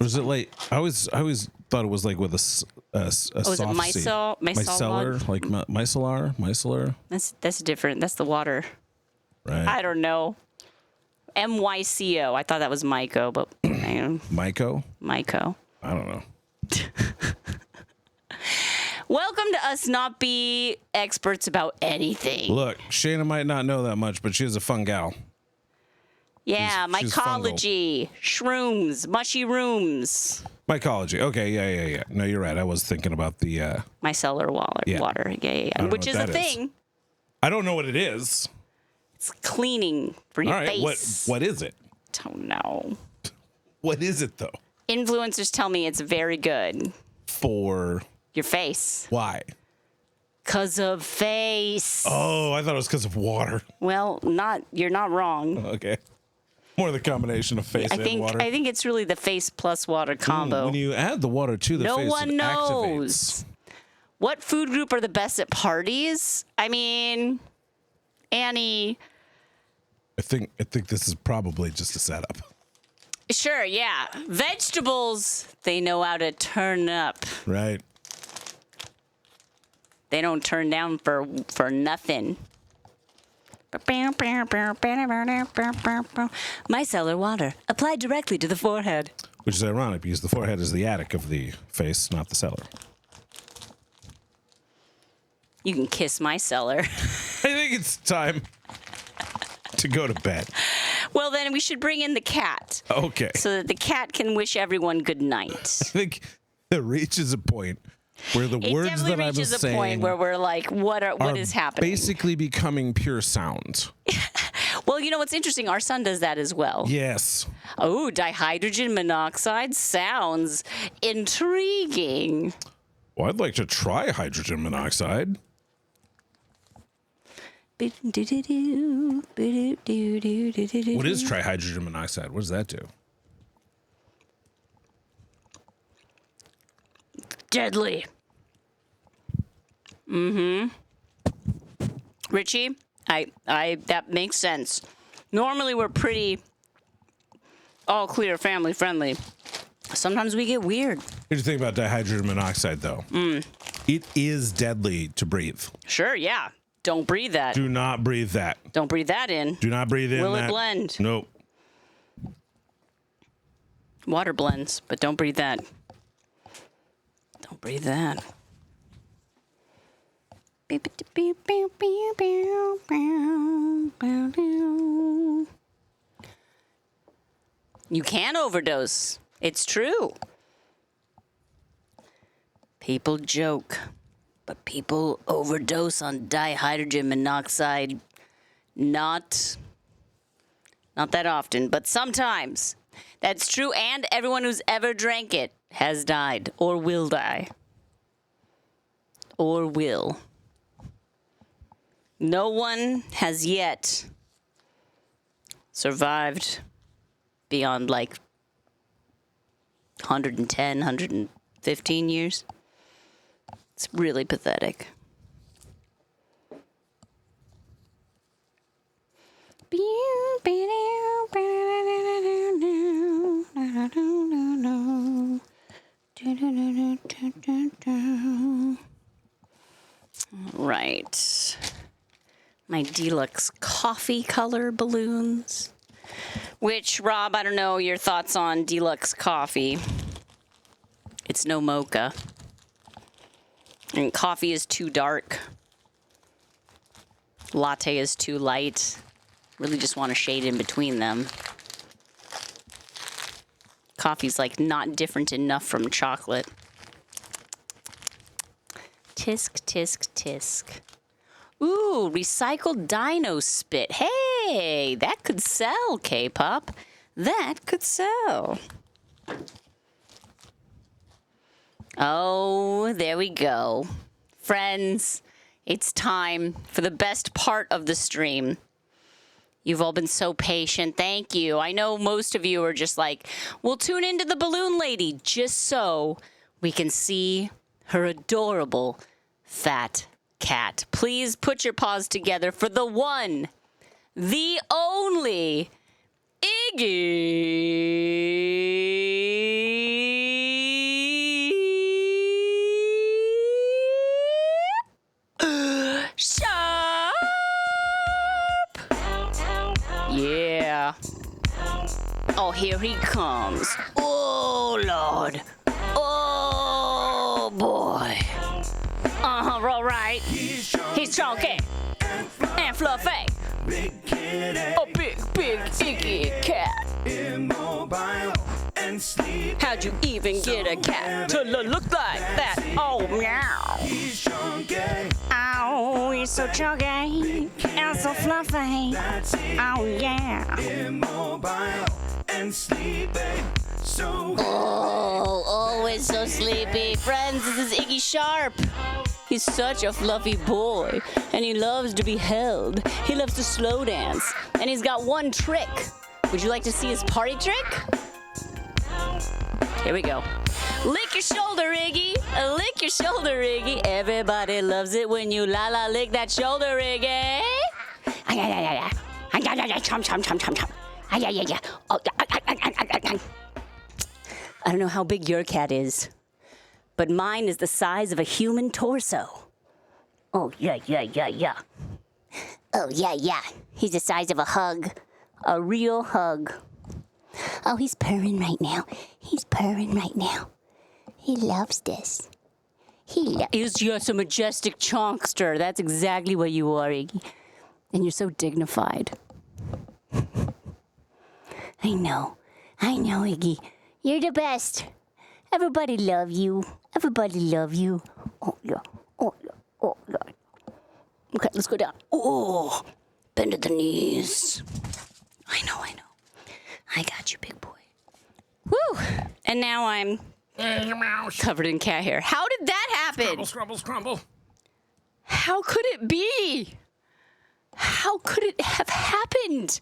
Was it like I always thought it was like with a soft is it micellar? like micellar. That's different. That's the water. Right. I don't know. MYCO. I thought that was Myco, but Myco? Myco. I don't know. Welcome to us not be experts about anything. Look, Shana might not know that much, but she's a fun gal. Yeah, she's mycology, shrooms, mushy rooms. Mycology. Okay, yeah. No, you're right. I was thinking about the Micellar water. I don't know Which what is a that thing. I don't know what it is. It's cleaning for your All right, face. what is it? Don't know. What is it though? Influencers tell me it's very good. For Your face. why? 'Cause of face. Oh, I thought it was because of water. Well, you're not wrong. Okay. More the combination of face and water. I think it's really the face plus water combo. When you add the water to the No face, one it knows. activates. What food group are the best at parties? I mean, Annie. I think this is probably just a setup. Sure, yeah. Vegetables, they know how to turn up. Right. They don't turn down for nothing. Micellar water, applied directly to the forehead. Which is ironic because the forehead is the attic of the face, not the cellar. You can kiss my cellar. I think it's time to go to bed. Well, then we should bring in the cat. Okay. So that the cat can wish everyone good night. I think it reaches a point where the words that I was reaches a saying point where we're like, what is happening? basically becoming pure sound. Well, you know what's interesting? Our son does that as well. Yes. Oh, dihydrogen monoxide sounds intriguing. Well, I'd like to try hydrogen monoxide. What is trihydrogen monoxide? What does that do? Deadly. Mm-hmm. Richie, I that makes sense. Normally we're pretty all clear, family friendly. Sometimes we get weird. Here's the thing about dihydrogen monoxide, though. It is deadly to breathe. Sure, yeah. Don't breathe that. Do not breathe that. Don't breathe that in. Do not breathe in Will that. it blend? Nope. Water blends, but don't breathe that. Don't breathe that. You can overdose. It's true. People joke, but people overdose on dihydrogen monoxide. Not that often, but sometimes. That's true, and everyone who's ever drank it has died or will die. Or will. No one has yet survived beyond like 110, 115 years. It's really pathetic. Right. My deluxe coffee color balloons. Which, Rob, I don't know your thoughts on deluxe coffee. It's no mocha. And coffee is too dark. Latte is too light. Really just want a shade in between them. Coffee's like not different enough from chocolate. Tisk, tisk, tisk. Ooh, recycled dino spit. Hey, that could sell, K-pop. That could sell. Oh, there we go. Friends, it's time for the best part of the stream. You've all been so patient. Thank you. I know most of you are just like, we'll tune into the balloon lady just so we can see her adorable fat cat. Please put your paws together for the one, the only Iggy Sharp. Yeah. Oh, here he comes. Oh, Lord. Oh, boy. All right. He's chunky and fluffy. Oh, big, icky cat. How'd you even get a cat to look like that? Oh, meow. Oh, he's so chunky and so fluffy. Oh, yeah. Oh, always so sleepy. Friends, this is Iggy Sharp. He's such a fluffy boy, and he loves to be held. He loves to slow dance, and he's got one trick. Would you like to see his party trick? Here we go. Lick your shoulder, Iggy. Lick your shoulder, Iggy. Everybody loves it when you la-la lick that shoulder, Iggy. Chomp, chomp, chomp, chomp, chomp. Oh, I don't know how big your cat is, but mine is the size of a human torso. Oh, yeah. Oh, yeah. He's the size of a hug. A real hug. Oh, he's purring right now. He loves this. He's just a majestic chonkster. That's exactly what you are, Iggy. And you're so dignified. I know, Iggy. You're the best. Everybody love you. Oh, yeah. Okay, let's go down. Oh, bend at the knees. I know. I got you, big boy. Woo! And now I'm covered in cat hair. How did that happen? Scrumble. How could it be? How could it have happened?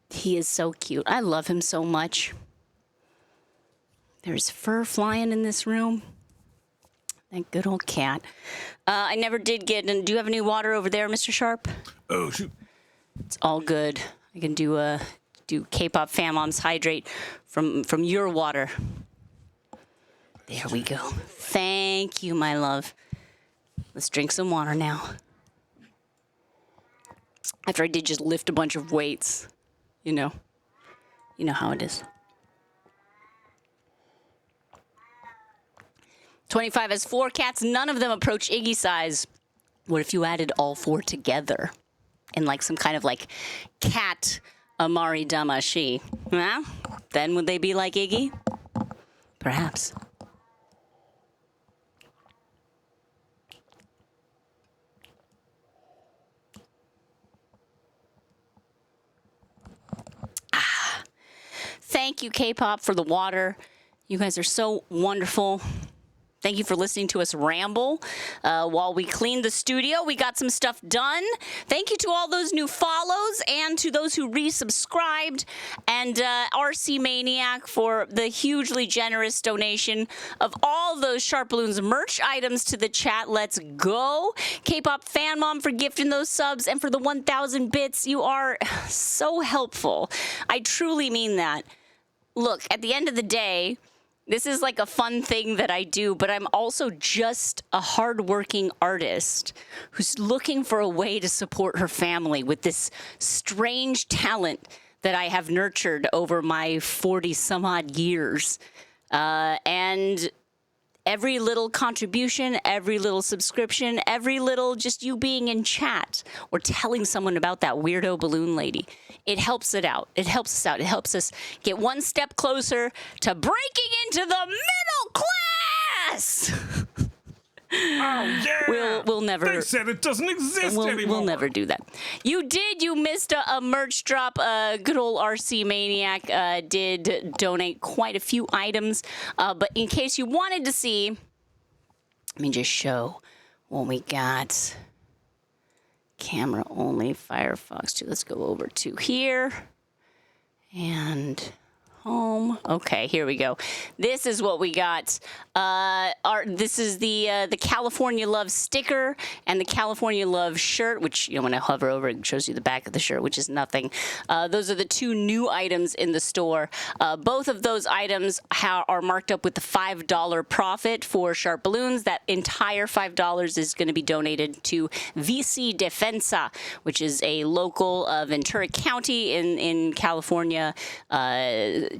He is so cute. I love him so much. There's fur flying in this room. That good old cat. I never did get... And do you have any water over there, Mr. Sharp? Oh, shoot. It's all good. I can do K-pop Fan Moms Hydrate from your water. There we go. Thank you, my love. Let's drink some water now. After I did just lift a bunch of weights. You know how it is. 25 has 4 cats. None of them approach Iggy size. What if you added all 4 together in like some kind of like cat Amari Damashi? Huh? Then would they be like Iggy? Perhaps. Thank you, K-pop, for the water. You guys are so wonderful. Thank you for listening to us ramble. While we cleaned the studio, we got some stuff done. Thank you to all those new follows and to those who resubscribed. And RC Maniac for the hugely generous donation of all those SharpBalloons merch items to the chat. Let's go. K-pop Fan Mom for gifting those subs and for the 1,000 bits. You are so helpful. I truly mean that. Look, at the end of the day, this is like a fun thing that I do, but I'm also just a hardworking artist who's looking for a way to support her family with this strange talent that I have nurtured over my 40 some odd years. And every little contribution, every little subscription, every little just you being in chat or telling someone about that weirdo balloon lady, it helps it out. It helps us out. It helps us get one step closer to breaking into the middle class. Oh yeah. We'll never. They said it doesn't exist anymore. We'll never do that. You missed a merch drop. Good old RC Maniac did donate quite a few items. But in case you wanted to see, let me just show what we got. Camera only Firefox 2. Let's go over to here and home. Okay, here we go. This is what we got. This is the California Love sticker and the California Love shirt, which, you know, when I hover over, it shows you the back of the shirt, which is nothing. Those are the two new items in the store. Both of those items are marked up with the $5 profit for SharpBalloons. That entire $5 is going to be donated to VC Defensa, which is a local Ventura County in California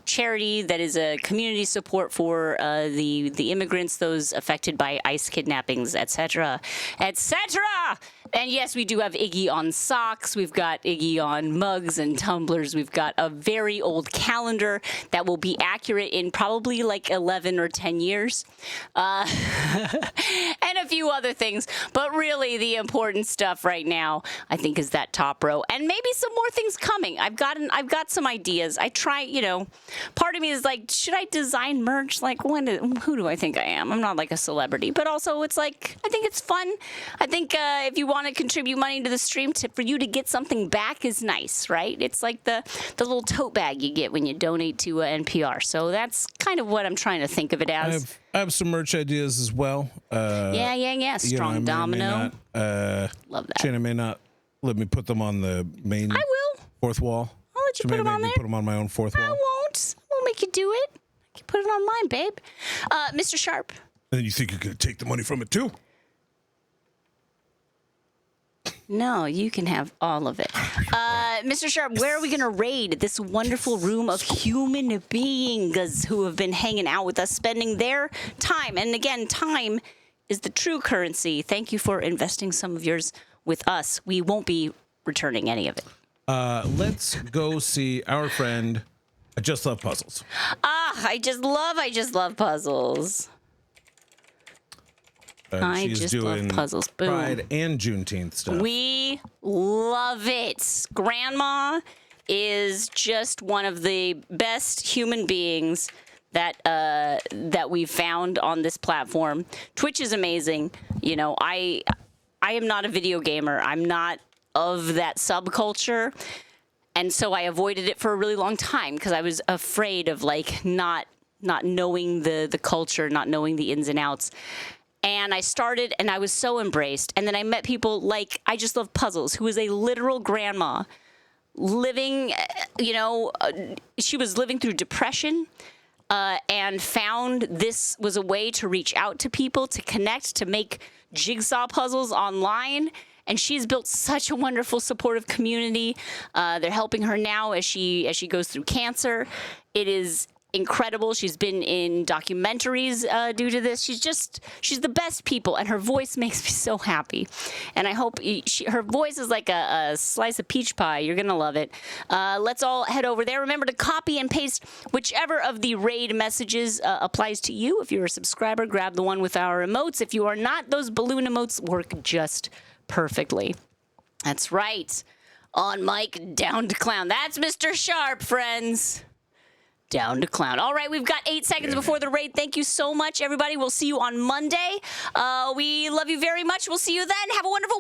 charity that is a community support for the immigrants, those affected by ICE kidnappings, etc., etc. And yes, we do have Iggy on socks. We've got Iggy on mugs and tumblers. We've got a very old calendar that will be accurate in probably like 11 or 10 years. And a few other things. But really, the important stuff right now, I think, is that top row. And maybe some more things coming. I've got some ideas. I try, you know, part of me is like, should I design merch? Like, who do I think I am? I'm not like a celebrity. But also, it's like, I think it's fun. I think if you want to contribute money to the stream, for you to get something back is nice, right? It's like the little tote bag you get when you donate to NPR. So that's kind of what I'm trying to think of it as. I have some merch ideas as well. Yeah. Strong Domino. Love that. Shana may not let me put them on the main I will. fourth wall. I'll let you put them on there. Put them on my own fourth wall. I won't make you do it. I can put it on mine, babe. Mr. Sharp. And you think you're going to take the money from it too? No, you can have all of it. Mr. Sharp, where are we going to raid this wonderful room of human beings who have been hanging out with us, spending their time? And again, time is the true currency. Thank you for investing some of yours with us. We won't be returning any of it. Let's go see our friend. I Just Love Puzzles. I just love puzzles. I she's just doing love puzzles. Boom. Pride and Juneteenth stuff. We love it. Grandma is just one of the best human beings that we've found on this platform. Twitch is amazing. You know, I am not a video gamer. I'm not of that subculture. And so I avoided it for a really long time because I was afraid of like not knowing the culture, not knowing the ins and outs. And I started, and I was so embraced. And then I met people like I Just Love Puzzles, who is a literal grandma living, she was living through depression and found this was a way to reach out to people, to connect, to make jigsaw puzzles online. And she's built such a wonderful, supportive community. They're helping her now as she goes through cancer. It is incredible. She's been in documentaries due to this. She's the best people, and her voice makes me so happy. And I hope her voice is like a slice of peach pie. You're gonna love it. Let's all head over there. Remember to copy and paste whichever of the raid messages applies to you. If you're a subscriber, grab the one with our emotes. If you are not, those balloon emotes work just perfectly. That's right. On mic, down to clown. That's Mr. Sharp, friends. Down to clown. All right, we've got 8 seconds before the raid. Thank you so much, everybody. We'll see you on Monday. We love you very much. We'll see you then. Have a wonderful week.